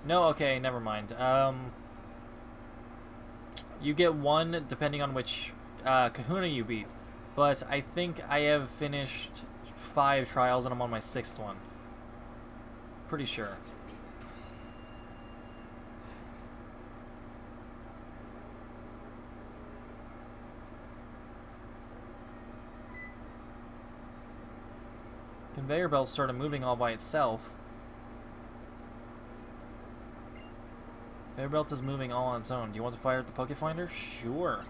No, okay, never mind. You get 1 depending on which kahuna you beat. But I think I have finished 5 trials and I'm on my 6th one. Pretty sure. Conveyor belt started moving all by itself. Conveyor belt is moving all on its own. Do you want to fire at the Poke Finder? Sure.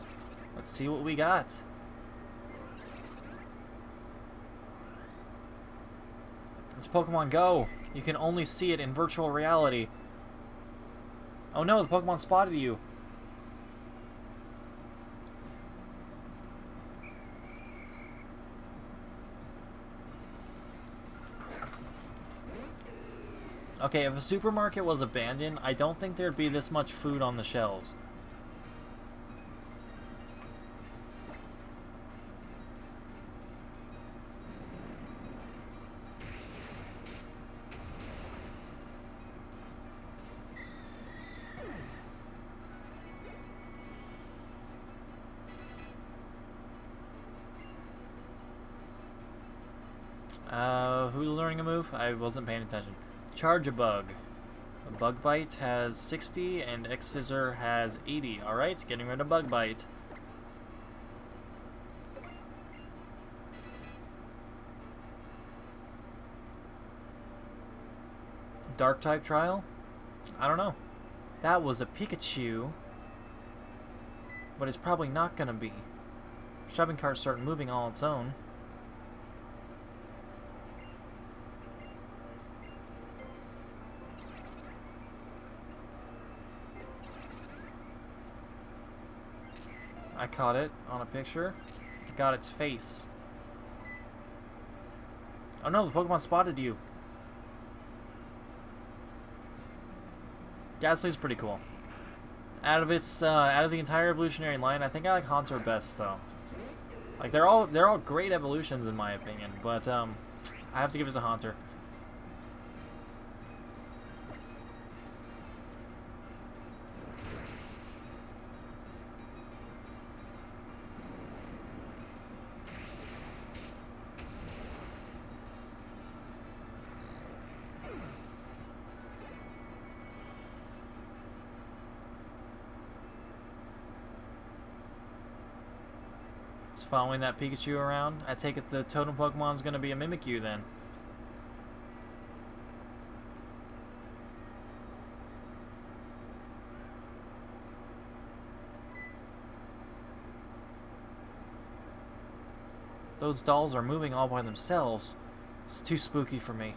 Let's see what we got. It's Pokemon Go. You can only see it in virtual reality. Oh no, the Pokemon spotted you. Okay, if a supermarket was abandoned, I don't think there'd be this much food on the shelves. Who's learning a move? I wasn't paying attention. Charge a bug. A bug bite has 60 and X scissor has 80. Alright, getting rid of bug bite. Dark type trial? I don't know. That was a Pikachu. But it's probably not gonna be. Shopping cart started moving all on its own. I caught it on a picture. Got its face. Oh no, the Pokemon spotted you. Ghastly's pretty cool. Out of the entire evolutionary line, I think I like Haunter best though. Like they're all great evolutions in my opinion, but I have to give it to Haunter. Following that Pikachu around. I take it the totem Pokemon's gonna be a Mimikyu then. Those dolls are moving all by themselves. It's too spooky for me.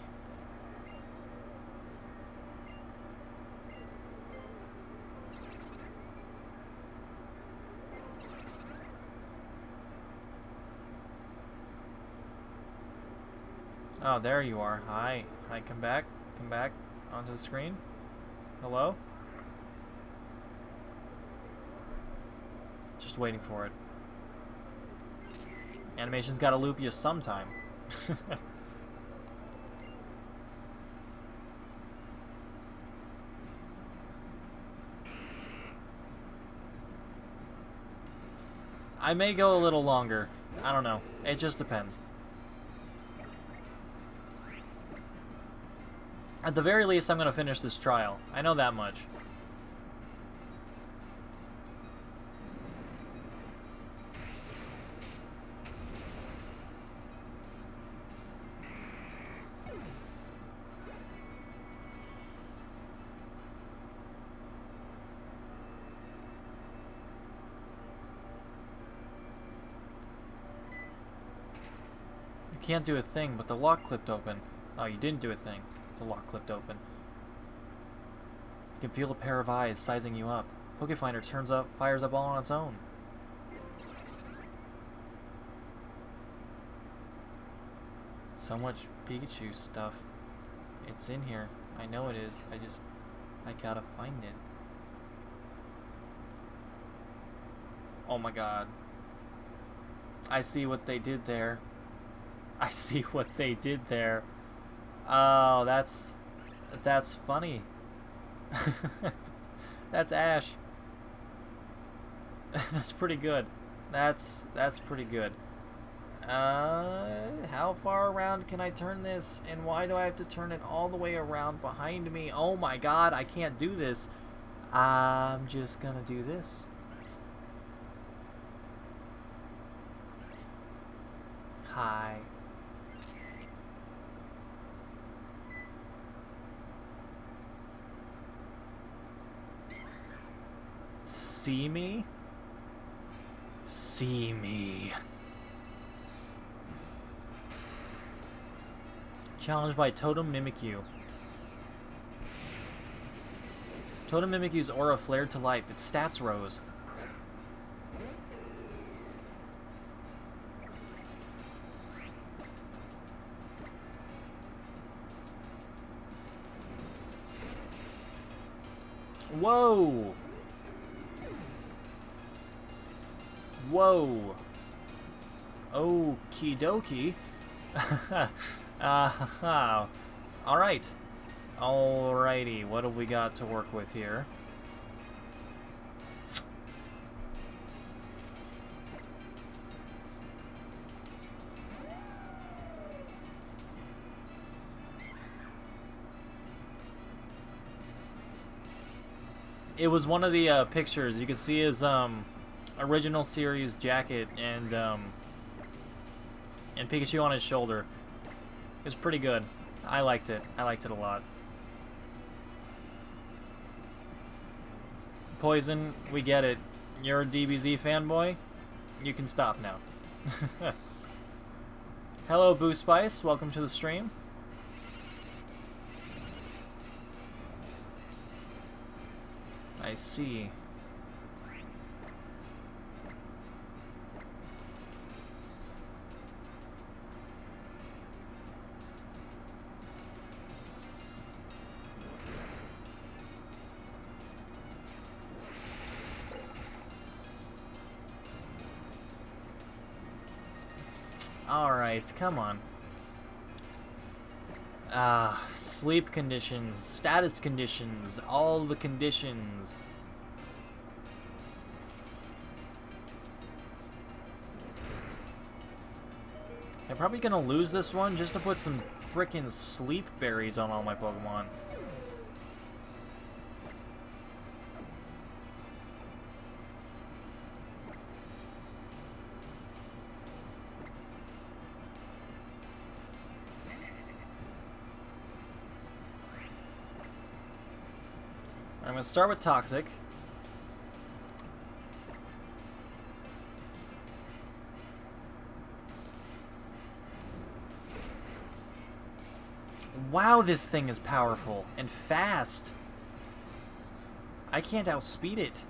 Oh, there you are. Hi. Hi, come back. Come back onto the screen. Hello? Just waiting for it. Animation's gotta loop you sometime. I may go a little longer. I don't know. It just depends. At the very least, I'm going to finish this trial. I know that much. You can't do a thing, but the lock clipped open. Oh, you didn't do a thing. The lock clipped open. You can feel a pair of eyes sizing you up. Pokefinder fires up all on its own. So much Pikachu stuff. It's in here. I know it is. I gotta find it. Oh my god. I see what they did there. I see what they did there. Oh, that's funny. That's Ash. That's pretty good. That's pretty good. How far around can I turn this? And why do I have to turn it all the way around behind me? Oh my god, I can't do this. I'm just gonna do this. Hi. See me? See me. Challenged by Totem Mimikyu. Totem Mimikyu's aura flared to life. Its stats rose. Whoa! Whoa. Okie dokie. Alright. Alrighty, what have we got to work with here? It was one of the pictures. You could see his original series jacket and Pikachu on his shoulder. It was pretty good. I liked it. I liked it a lot. Poison, we get it. You're a DBZ fanboy? You can stop now. Hello, Boo Spice. Welcome to the stream. I see. Alright, come on. Sleep conditions, status conditions, all the conditions. I'm probably gonna lose this one just to put some frickin' sleep berries on all my Pokemon. I'm gonna start with Toxic. Wow, this thing is powerful and fast. I can't outspeed it.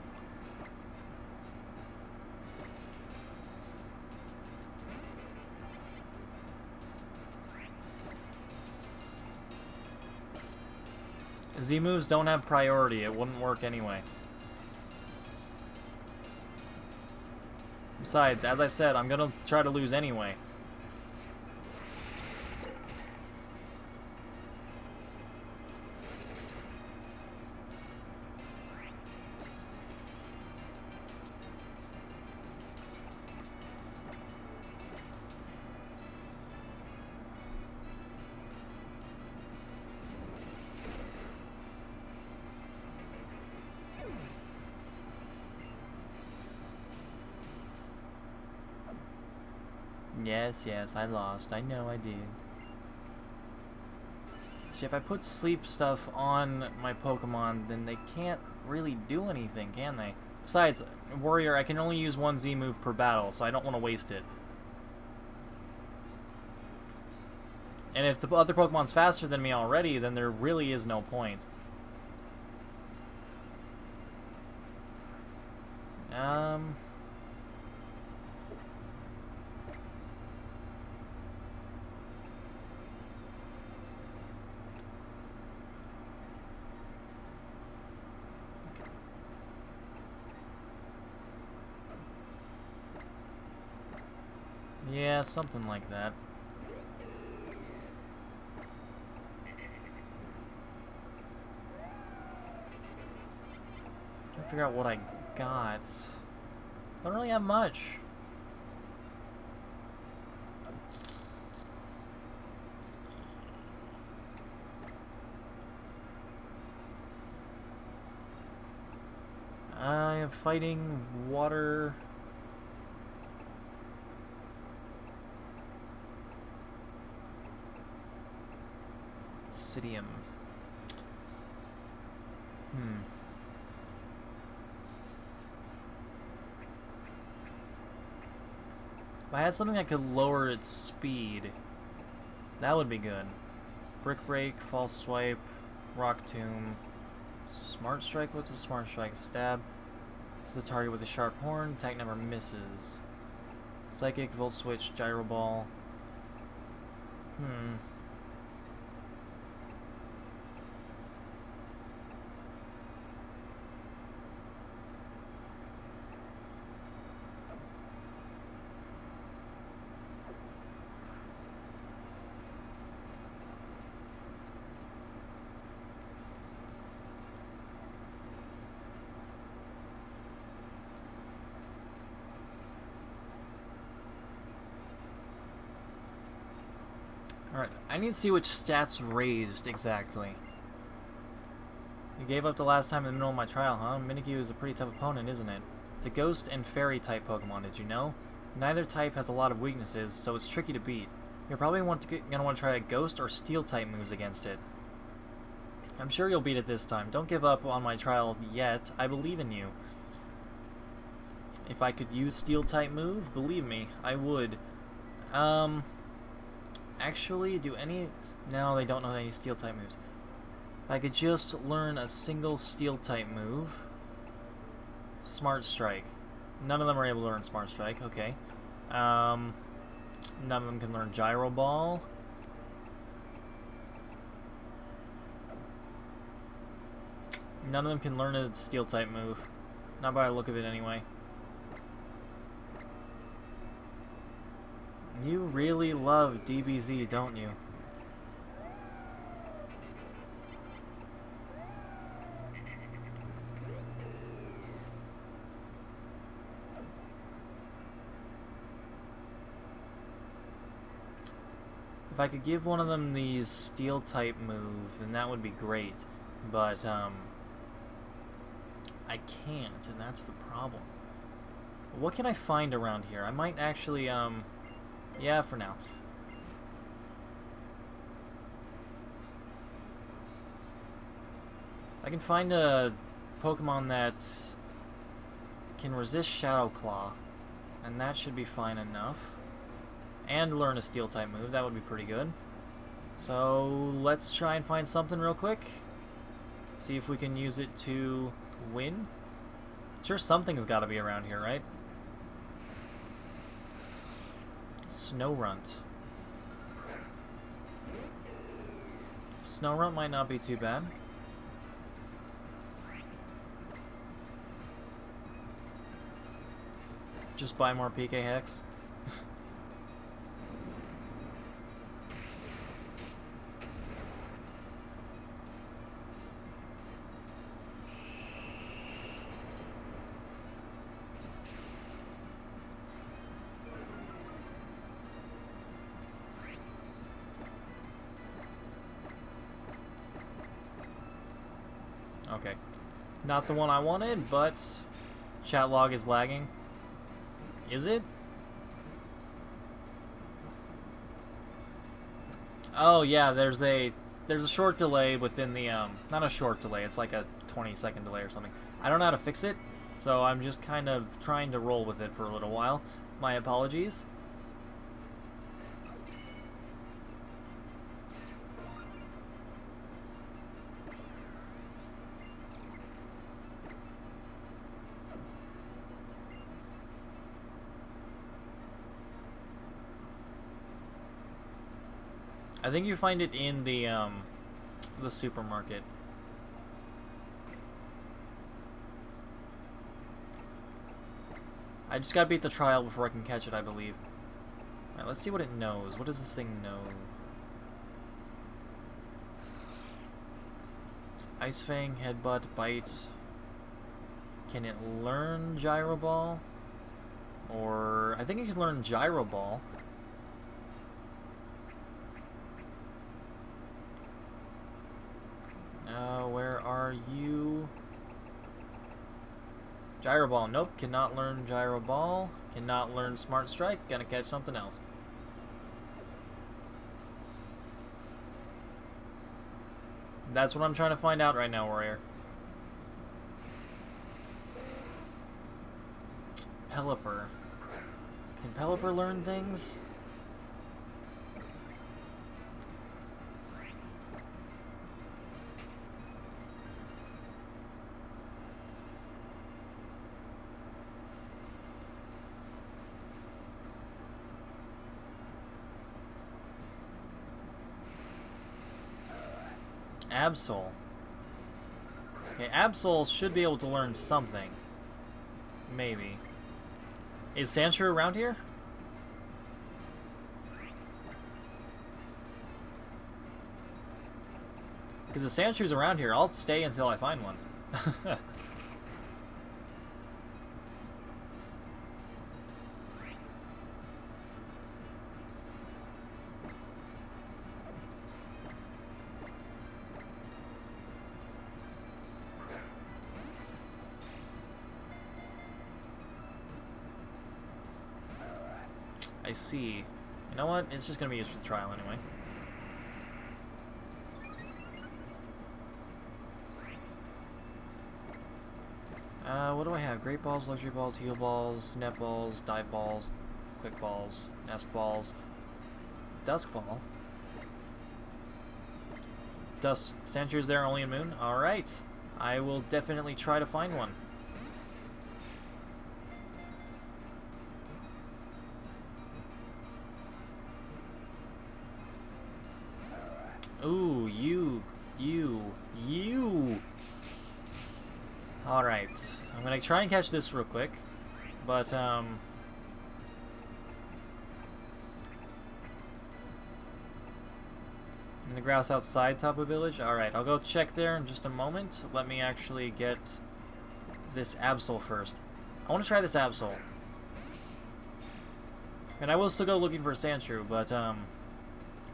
Z moves don't have priority. It wouldn't work anyway. Besides, as I said, I'm gonna try to lose anyway. Yes, I lost. I know I did. See, if I put sleep stuff on my Pokemon, then they can't really do anything, can they? Besides, Warrior, I can only use one Z move per battle, so I don't want to waste it. And if the other Pokemon's faster than me already, then there really is no point. Yeah, something like that. Trying to figure out what I got. Don't really have much. I am fighting water. Obsidian. If I had something that could lower its speed, that would be good. Brick Break, False Swipe, Rock Tomb, Smart Strike. What's a Smart Strike? Stab. It's the target with a sharp horn. Attack never misses. Psychic, Volt Switch, Gyro Ball. Alright, I need to see which stats raised exactly. You gave up the last time in the middle of my trial, huh? Mimikyu is a pretty tough opponent, isn't it? It's a ghost and fairy type Pokemon, did you know? Neither type has a lot of weaknesses, so it's tricky to beat. You're probably gonna want to try a ghost or steel type moves against it. I'm sure you'll beat it this time. Don't give up on my trial yet. I believe in you. If I could use steel type move, believe me, I would. Actually, do any... No, they don't know any steel type moves. If I could just learn a single steel type move. Smart Strike. None of them are able to learn Smart Strike, okay. None of them can learn Gyro Ball. None of them can learn a steel type move. Not by the look of it anyway. You really love DBZ, don't you? If I could give one of them the steel type move, then that would be great. But, I can't, and that's the problem. What can I find around here? I might actually, yeah, for now. I can find a Pokemon that can resist Shadow Claw, and that should be fine enough. And learn a steel type move, that would be pretty good. So let's try and find something real quick. See if we can use it to win. Sure, something's got to be around here, right? Snorunt. Snorunt might not be too bad. Just buy more PK Hex. Okay. Not the one I wanted, but chat log is lagging. Is it? Oh yeah, there's a short delay within the not a short delay, it's like a 20-second delay or something. I don't know how to fix it, so I'm just kind of trying to roll with it for a little while. My apologies. I think you find it in the supermarket. I just gotta beat the trial before I can catch it, I believe. Alright, let's see what it knows. What does this thing know? Ice Fang, Headbutt, Bite. Can it learn Gyro Ball? Or... I think it can learn Gyro Ball. Where are you? Gyro Ball. Nope, cannot learn Gyro Ball. Cannot learn Smart Strike. Gonna catch something else. That's what I'm trying to find out right now, Warrior. Pelipper. Can Pelipper learn things? Absol. Okay, Absol should be able to learn something. Maybe. Is Sandshrew around here? Because if Sandshrew's around here, I'll stay until I find one. I see. You know what? It's just gonna be used for the trial anyway. What do I have? Great balls, luxury balls, heal balls, net balls, dive balls, quick balls, nest balls, dusk ball. Dusk censored is there only in Moon? Alright. I will definitely try to find one. Ooh, you. Alright. I'm gonna try and catch this real quick. But, in the grass outside Tapu Village? Alright, I'll go check there in just a moment. Let me actually get this Absol first. I want to try this Absol. And I will still go looking for a Sandshrew, but, I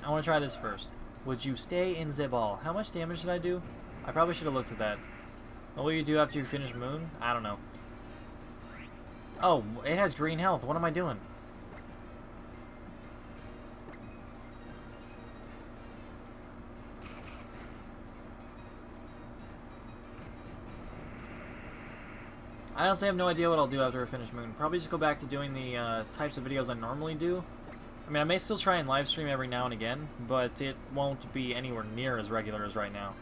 want to try this first. Would you stay in the ball? How much damage did I do? I probably should have looked at that. What will you do after you finish Moon? I don't know. Oh, it has green health. What am I doing? I honestly have no idea what I'll do after I finish Moon. Probably just go back to doing the types of videos I normally do. I mean, I may still try and live stream every now and again, but it won't be anywhere near as regular as right now.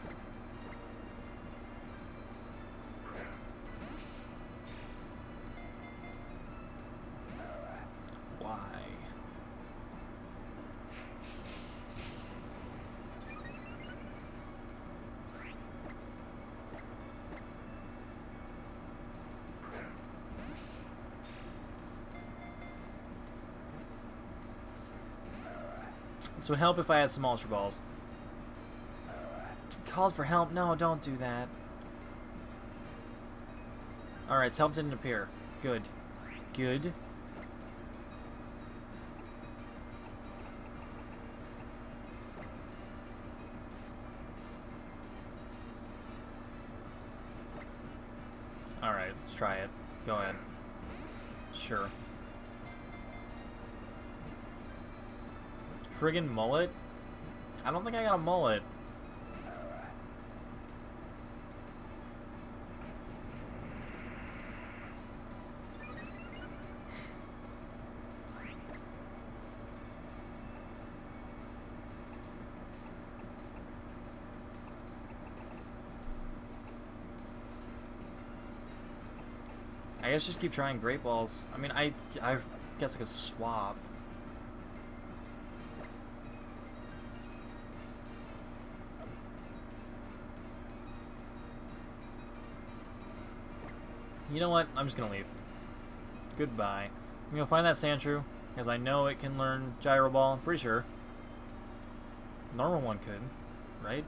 Why? This would help if I had some Ultra Balls. Called for help? No, don't do that. Alright, help didn't appear. Good. Good. Alright, let's try it. Go ahead. Sure. Friggin' mullet? I don't think I got a mullet. I guess just keep trying Great Balls. I mean, I guess I could swap. You know what? I'm just gonna leave. Goodbye. I'm gonna find that Sandshrew, because I know it can learn Gyro Ball. I'm pretty sure. Normal one could, right?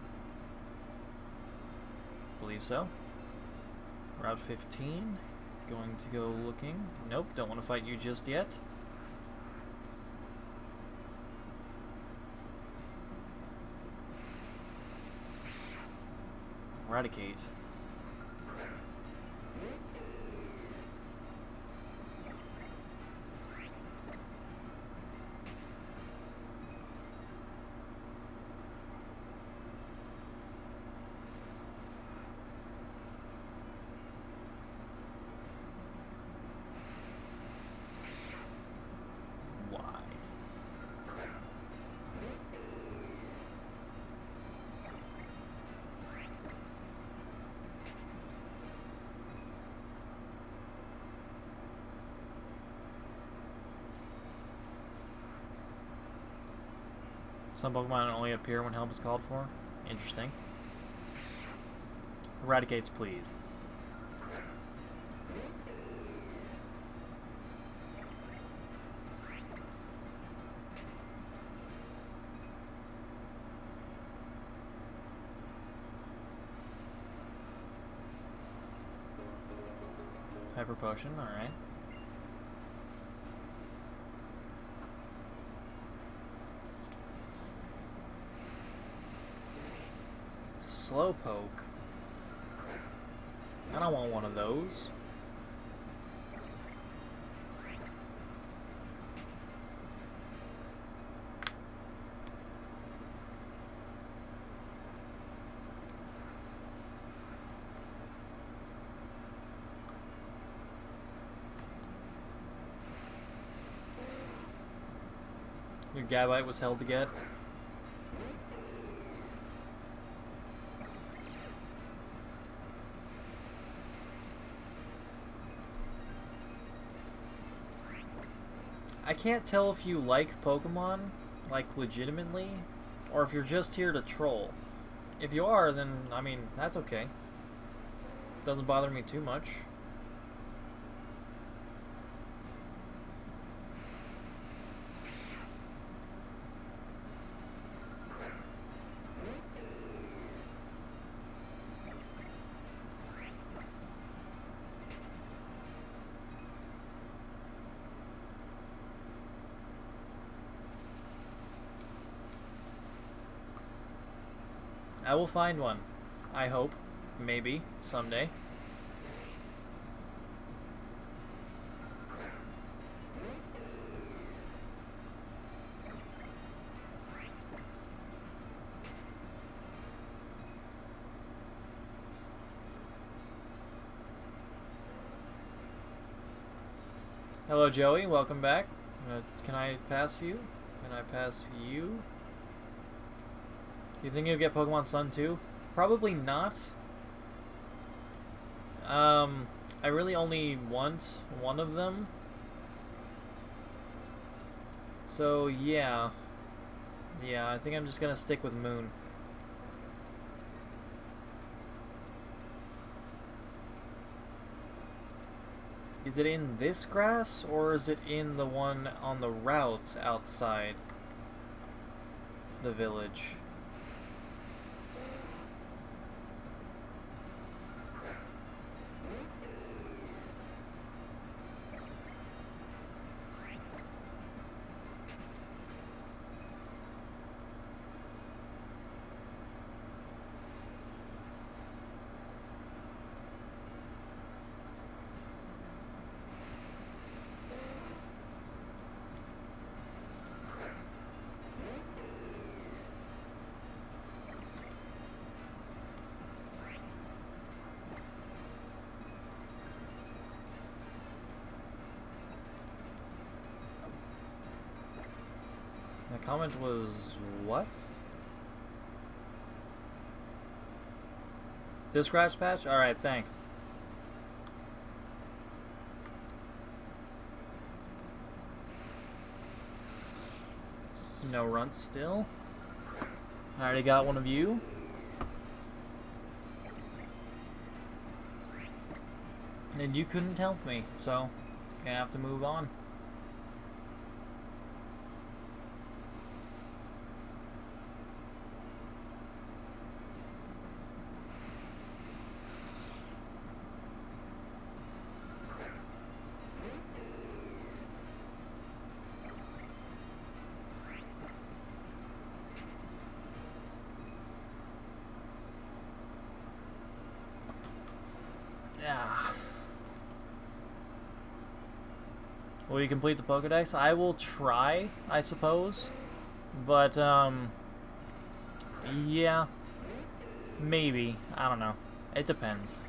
Believe so. Route 15. Going to go looking. Nope, don't want to fight you just yet. Eradicate. Some Pokemon only appear when help is called for. Interesting. Eradicates, please. Hyper Potion, alright. Slowpoke. I don't want one of those. The Gabite was hell to get. I can't tell if you like Pokemon, like legitimately, or if you're just here to troll. If you are, then, I mean, that's okay. Doesn't bother me too much. I will find one. I hope. Maybe. Someday. Hello, Joey. Welcome back. Can I pass you? Can I pass you? Do you think you'll get Pokemon Sun too? Probably not. I really only want one of them. So, yeah. Yeah, I think I'm just gonna stick with Moon. Is it in this grass, or is it in the one on the route outside the village? The comment was what? This grass patch? Alright, thanks. Snow Runt still. I already got one of you. And you couldn't help me, so gonna have to move on. Yeah. Will you complete the Pokedex? I will try, I suppose. But, yeah. Maybe. I don't know. It depends.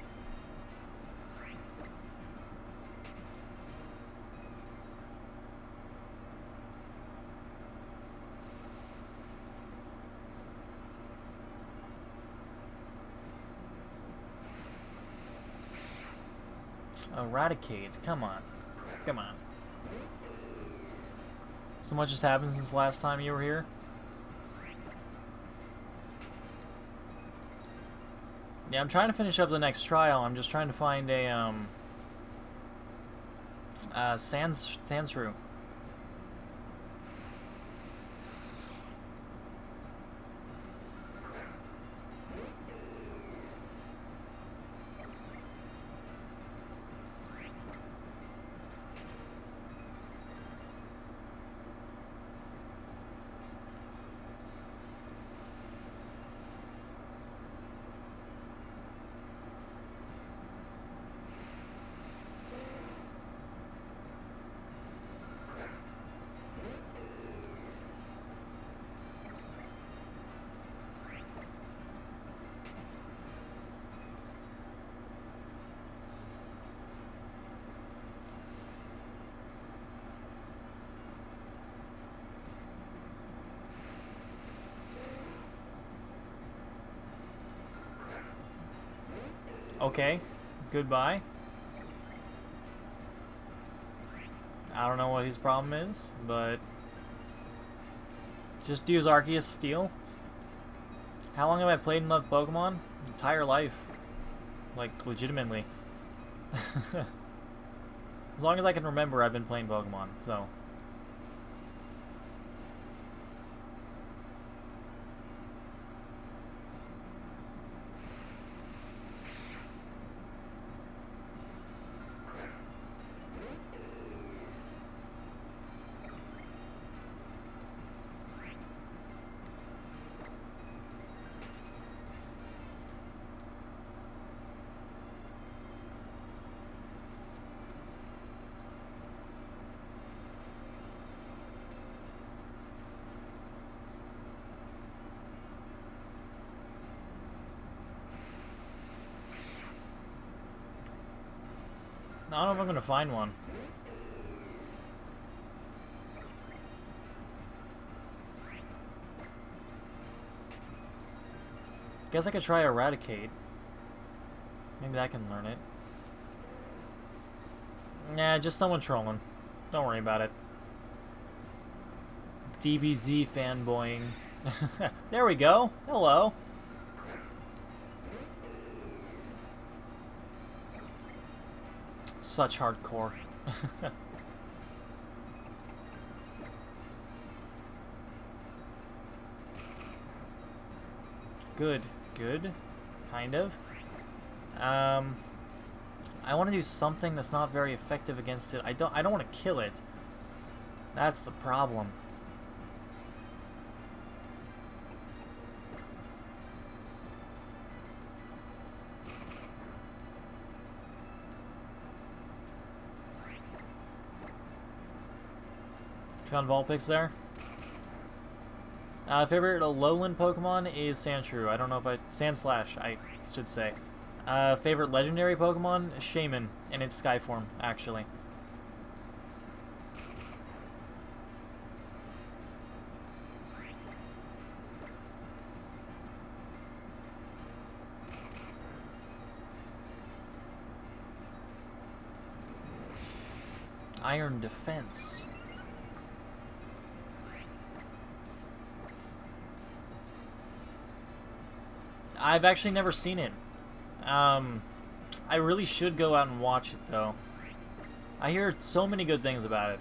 Eradicate. Come on. Come on. So much has happened since last time you were here. Yeah, I'm trying to finish up the next trial. I'm just trying to find a, Sandshrew. Okay, goodbye. I don't know what his problem is, but just use Arceus Steel. How long have I played in that Pokemon? Entire life. Like, legitimately. As long as I can remember, I've been playing Pokemon, so. I don't know if I'm gonna find one. Guess I could try Eradicate. Maybe I can learn it. Nah, just someone trolling. Don't worry about it. DBZ fanboying. There we go. Hello. Such hardcore. Good. Good. Kind of. I want to do something that's not very effective against it. I don't want to kill it. That's the problem. Found Vulpix there. Favorite lowland Pokemon is Sandshrew. I don't know if Sandslash, I should say. Favorite legendary Pokemon? Shaman, in its Sky form, actually. Iron Defense. I've actually never seen it. I really should go out and watch it, though. I hear so many good things about it.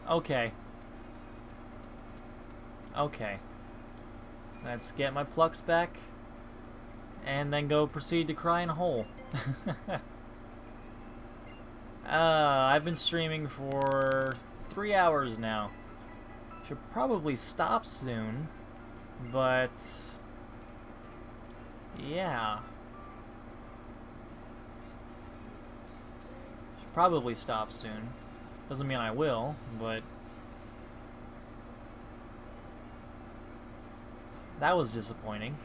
Okay. Okay. Let's get my plucks back. And then go proceed to cry in a hole. I've been streaming for 3 hours now. Should probably stop soon. But yeah. Should probably stop soon. Doesn't mean I will, but that was disappointing.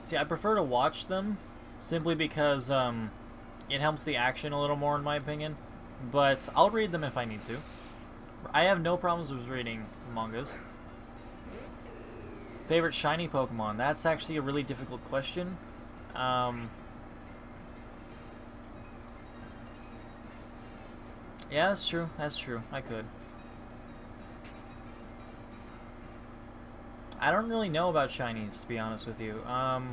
See, I prefer to watch them simply because it helps the action a little more, in my opinion. But I'll read them if I need to. I have no problems with reading mangas. Favorite shiny Pokemon? That's actually a really difficult question. Yeah, that's true. That's true. I could. I don't really know about shinies, to be honest with you. I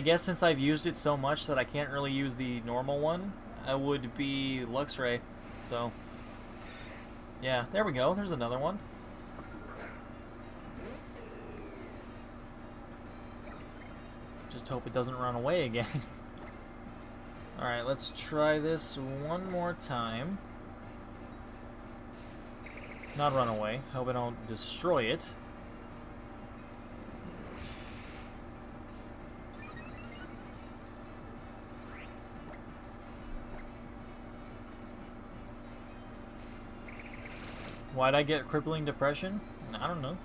guess since I've used it so much that I can't really use the normal one, would be Luxray. So, yeah, there we go. There's another one. Just hope it doesn't run away again. Alright, let's try this one more time. Not run away. Hope I don't destroy it. Why'd I get crippling depression? I don't know.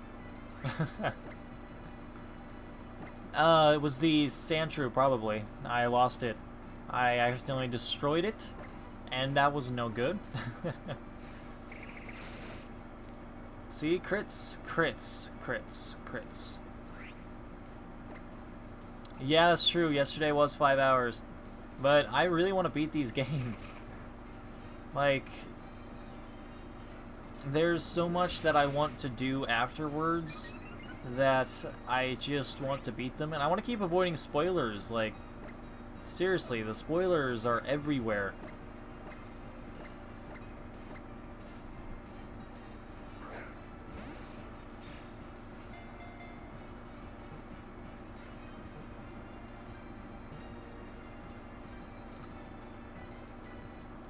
It was the Sandshrew, probably. I lost it. I accidentally destroyed it, and that was no good. See? Crits, crits, crits, crits. Yeah, that's true. Yesterday was 5 hours. But I really want to beat these games. Like, there's so much that I want to do afterwards that I just want to beat them. And I want to keep avoiding spoilers. Like, seriously, the spoilers are everywhere.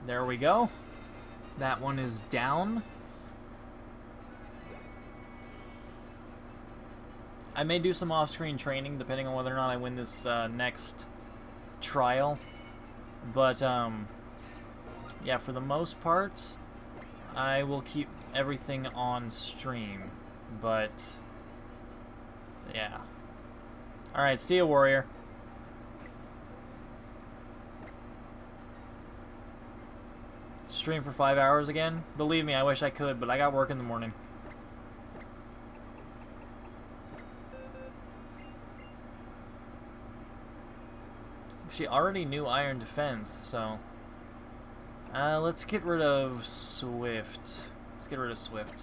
There we go. That one is down. I may do some off-screen training depending on whether or not I win this next trial. But, yeah, for the most part, I will keep everything on stream. But, yeah. Alright, see ya, warrior. Stream for 5 hours again? Believe me, I wish I could, but I got work in the morning. She already knew Iron Defense, so... let's get rid of Swift. Let's get rid of Swift.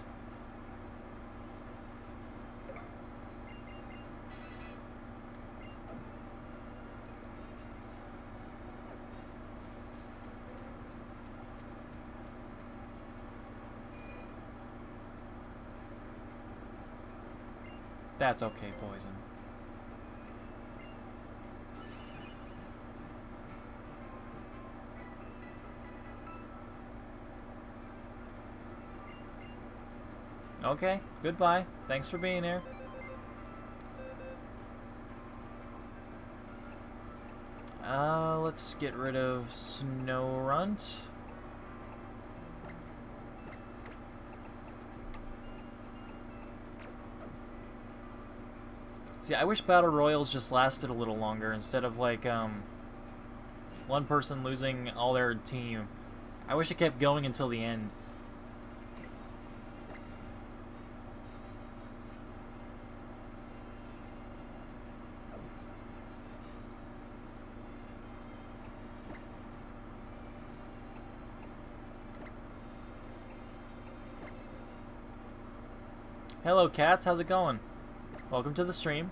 That's okay, Poison. Okay, goodbye. Thanks for being here. Let's get rid of Snowrunt. See, I wish Battle Royals just lasted a little longer instead of, like, one person losing all their team. I wish it kept going until the end. Hello, cats. How's it going? Welcome to the stream.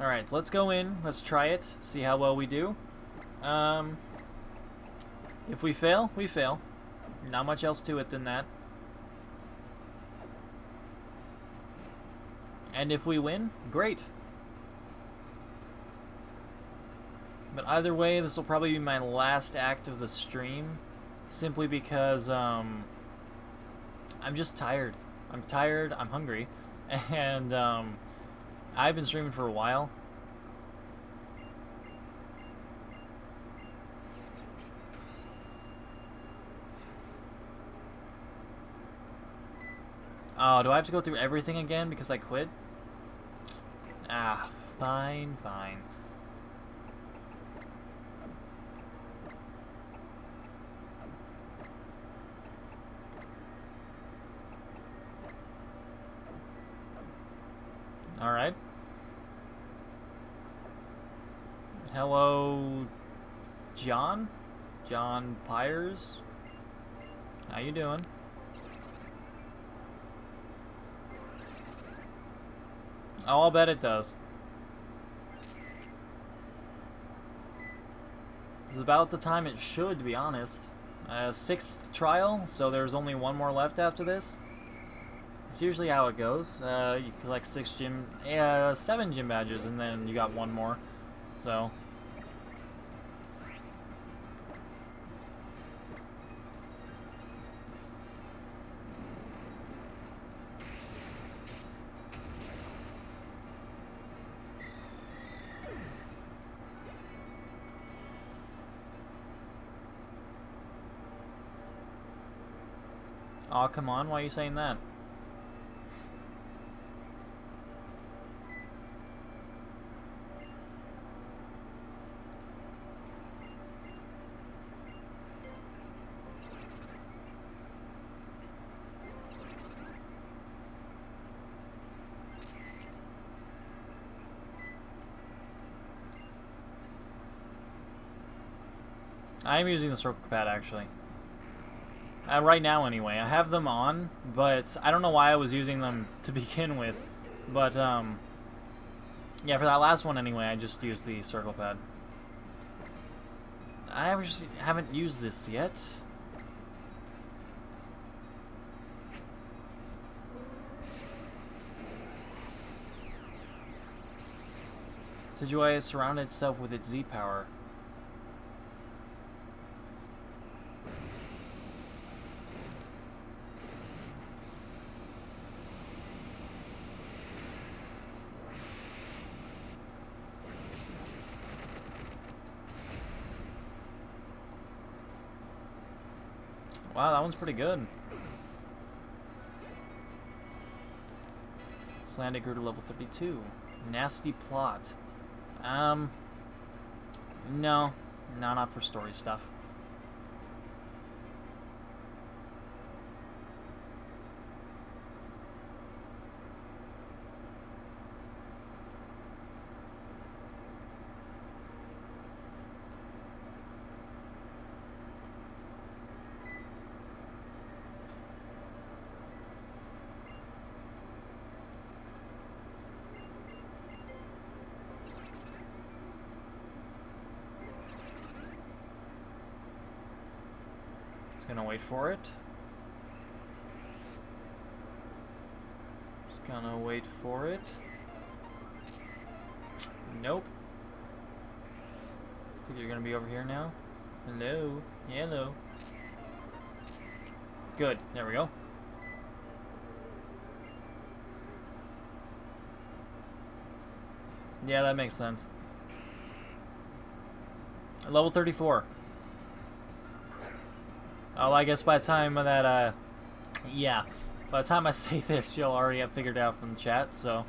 Alright, let's go in. Let's try it. See how well we do. If we fail, we fail. Not much else to it than that. And if we win, great. But either way, this will probably be my last act of the stream, simply because I'm just tired. I'm tired, I'm hungry, and I've been streaming for a while. Oh, do I have to go through everything again because I quit? Ah, fine, fine. Alright. Hello, John? John Pyers? How you doing? Oh, I'll bet it does. It's about the time it should, to be honest. 6th trial, so there's only one more left after this. It's usually how it goes. You collect 7 gym badges, and then you got one more. So. Aw, come on, why are you saying that? I am using the circle pad, actually. Right now, anyway. I have them on, but I don't know why I was using them to begin with. But, yeah, for that last one, anyway, I just used the circle pad. I just haven't used this yet. Situate has surrounded itself with its Z-power. Wow, that one's pretty good. Slanted grew to level 32. Nasty plot. No. No, not for story stuff. Gonna wait for it. Just gonna wait for it. Nope. Think you're gonna be over here now? Hello? Hello. Good. There we go. Yeah, that makes sense. Level 34. Oh, I guess by the time that, yeah. By the time I say this, you'll already have figured it out from the chat, so.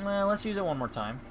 Let's use it one more time.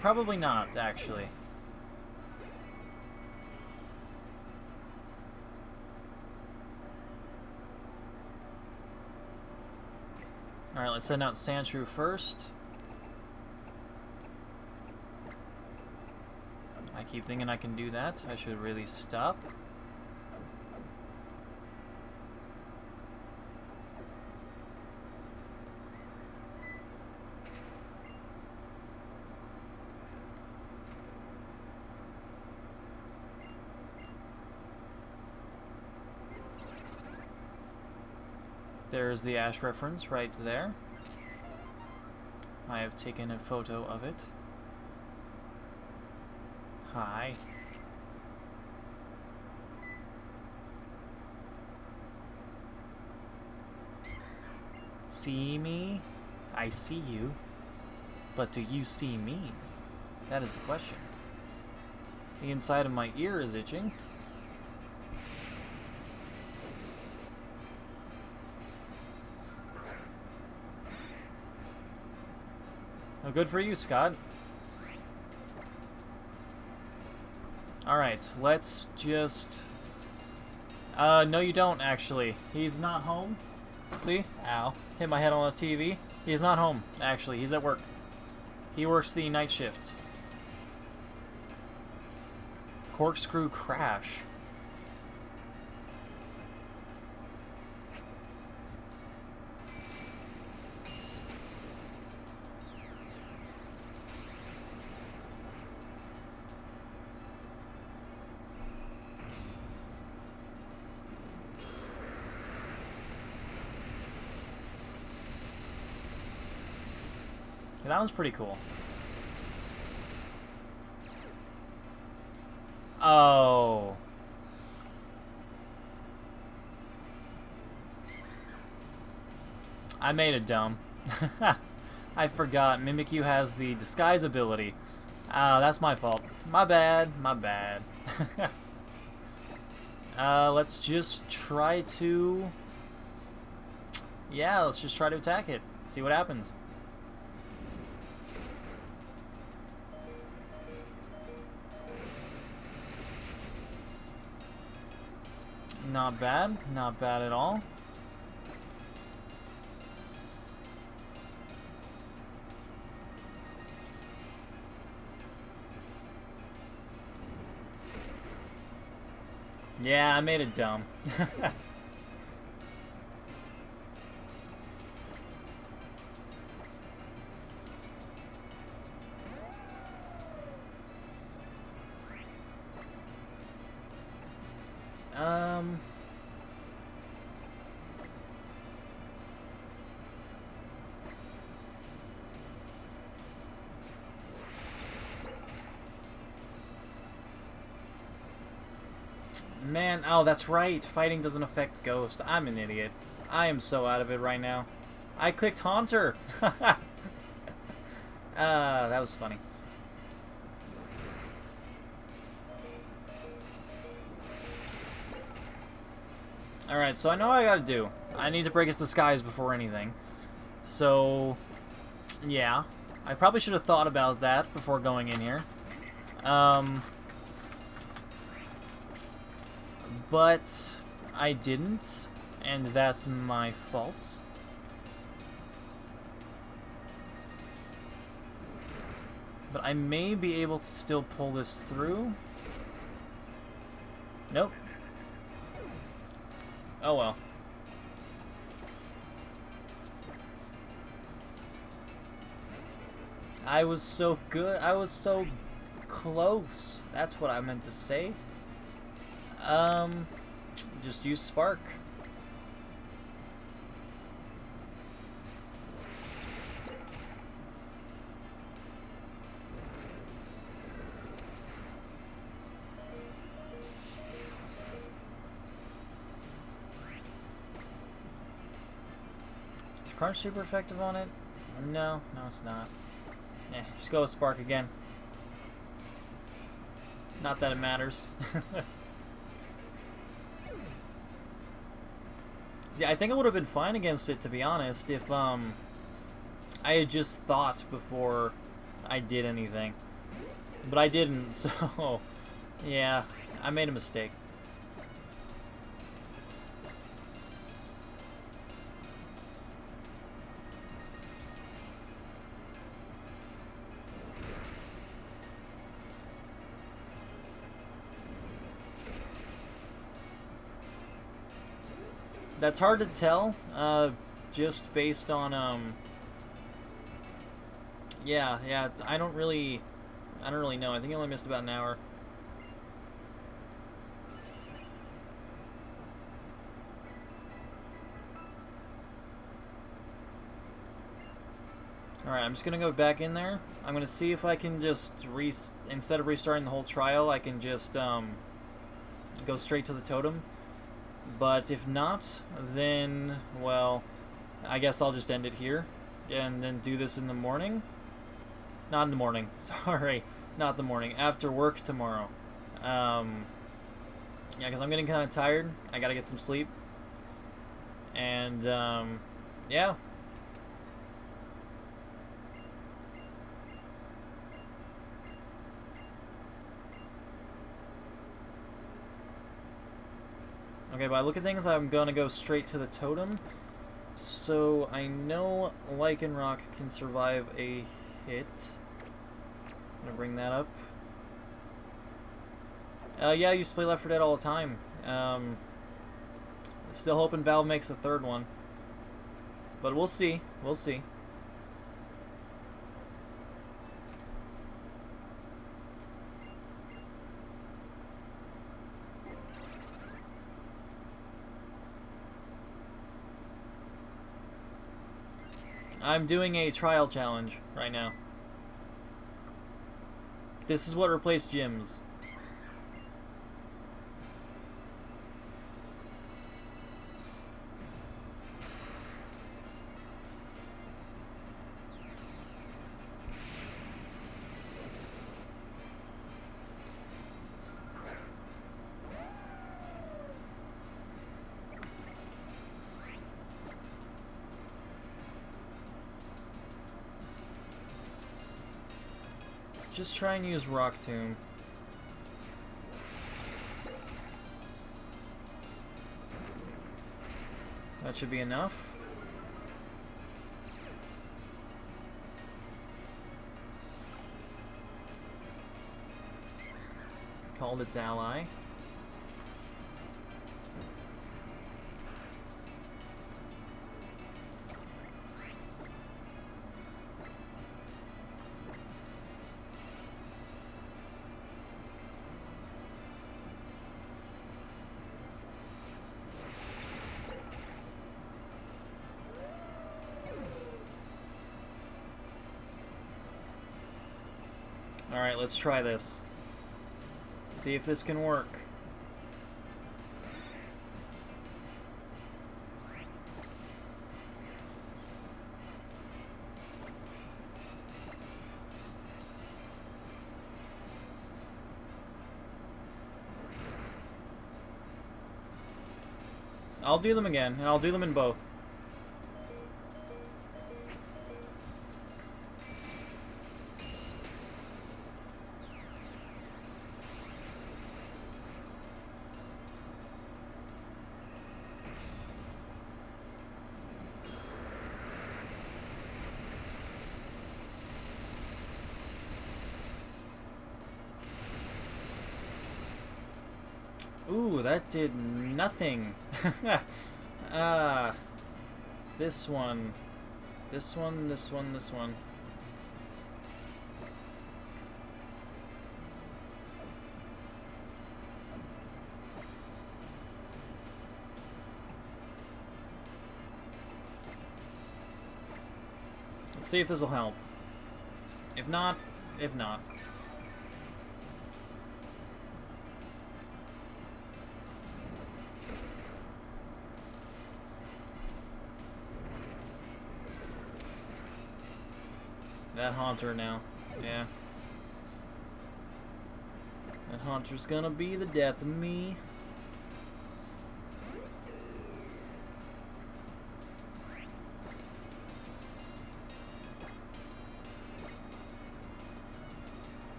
Probably not, actually. Alright, let's send out Sandshrew first. I keep thinking I can do that. I should really stop. There's the ash reference right there. I have taken a photo of it. Hi. See me? I see you. But do you see me? That is the question. The inside of my ear is itching. Well, good for you, Scott. Alright, let's just... no, you don't, actually. He's not home. See? Ow. Hit my head on the TV. He's not home, actually. He's at work. He works the night shift. Corkscrew crash. Yeah, that one's pretty cool. Oh. I made it dumb. I forgot. Mimikyu has the disguise ability. That's my fault. My bad. My bad. Let's just try to... Yeah, let's just try to attack it. See what happens. Not bad. Not bad at all. Yeah, I made it dumb. Man, oh, that's right. Fighting doesn't affect Ghost. I'm an idiot. I am so out of it right now. I clicked Haunter. That was funny. Alright, so I know what I gotta do. I need to break its disguise before anything. So, yeah. I probably should have thought about that before going in here. But I didn't, and that's my fault. But I may be able to still pull this through. Nope. Oh well. I was so good. I was so close. That's what I meant to say. Just use Spark. Is Crunch super effective on it? No, it's not. Just go with Spark again. Not that it matters. See, I think I would have been fine against it, to be honest, if I had just thought before I did anything. But I didn't, so yeah, I made a mistake. That's hard to tell, just based on, yeah, I don't really know. I think I only missed about an hour. Alright, I'm just gonna go back in there. I'm gonna see if I can just, instead of restarting the whole trial, I can just, go straight to the totem. But if not, then, well, I guess I'll just end it here. And then do this in the morning. Not in the morning. Sorry. Not the morning. After work tomorrow. Yeah, because I'm getting kind of tired. I gotta get some sleep. And, yeah. Okay, by the look at things, I'm gonna go straight to the totem. So I know Lichen Rock can survive a hit. I'm gonna bring that up. Yeah, I used to play Left 4 Dead all the time. Still hoping Valve makes a third one. But we'll see. We'll see. I'm doing a trial challenge right now. This is what replaced gyms. Just try and use Rock Tomb. That should be enough. Called its ally. Alright, let's try this. See if this can work. I'll do them again, and I'll do them in both. Ooh, that did nothing. This one. This one, this one, this one. Let's see if this will help. If not, if not. That Haunter now. Yeah. That Haunter's gonna be the death of me.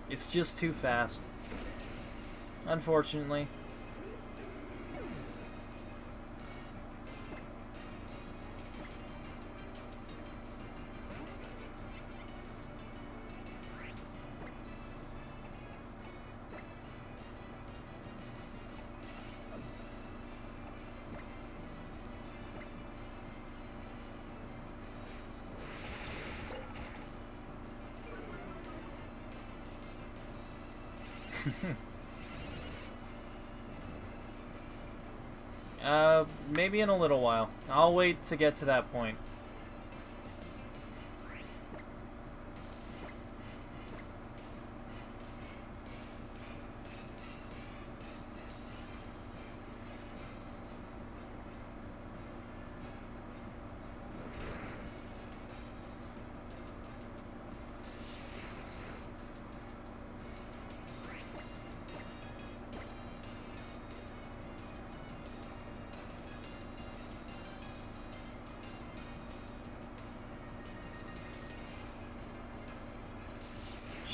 It's just too fast. Unfortunately. Maybe in a little while. I'll wait to get to that point.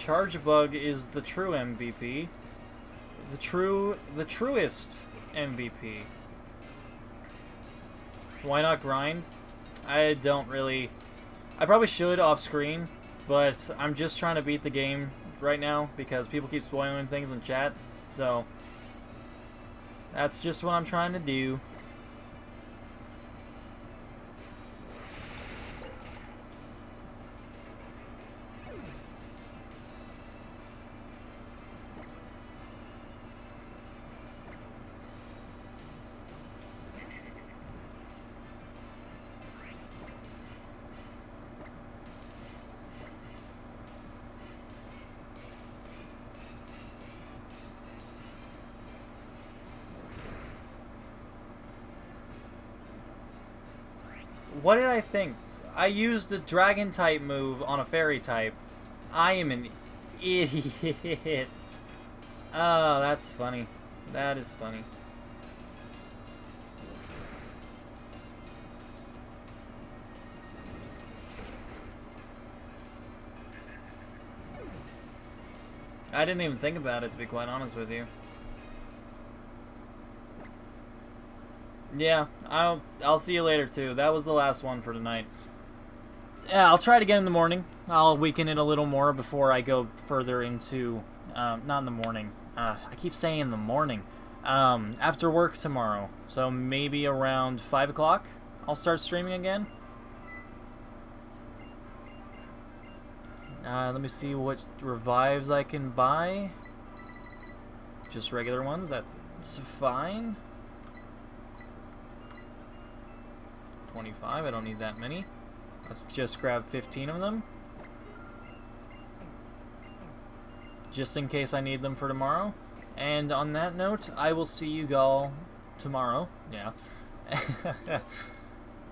charge bug is the true MVP. The truest MVP. Why not grind? I don't really... I probably should off screen, but I'm just trying to beat the game right now because people keep spoiling things in chat, so that's just what I'm trying to do. What did I think? I used a dragon type move on a fairy type. I am an idiot. Oh, that's funny. That is funny. I didn't even think about it, to be quite honest with you. Yeah, I'll see you later too. That was the last one for tonight. Yeah, I'll try it again in the morning. I'll weaken it a little more before I go further into, not in the morning. I keep saying in the morning. After work tomorrow. So maybe around 5 o'clock, I'll start streaming again. Let me see what revives I can buy. Just regular ones, that's fine. 25, I don't need that many. Let's just grab 15 of them. Just in case I need them for tomorrow. And on that note, I will see you all tomorrow. Yeah.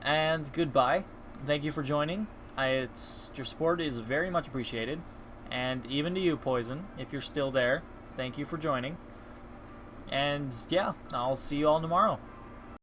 And goodbye. Thank you for joining. Your support is very much appreciated. And even to you, Poison, if you're still there, thank you for joining. And yeah, I'll see you all tomorrow.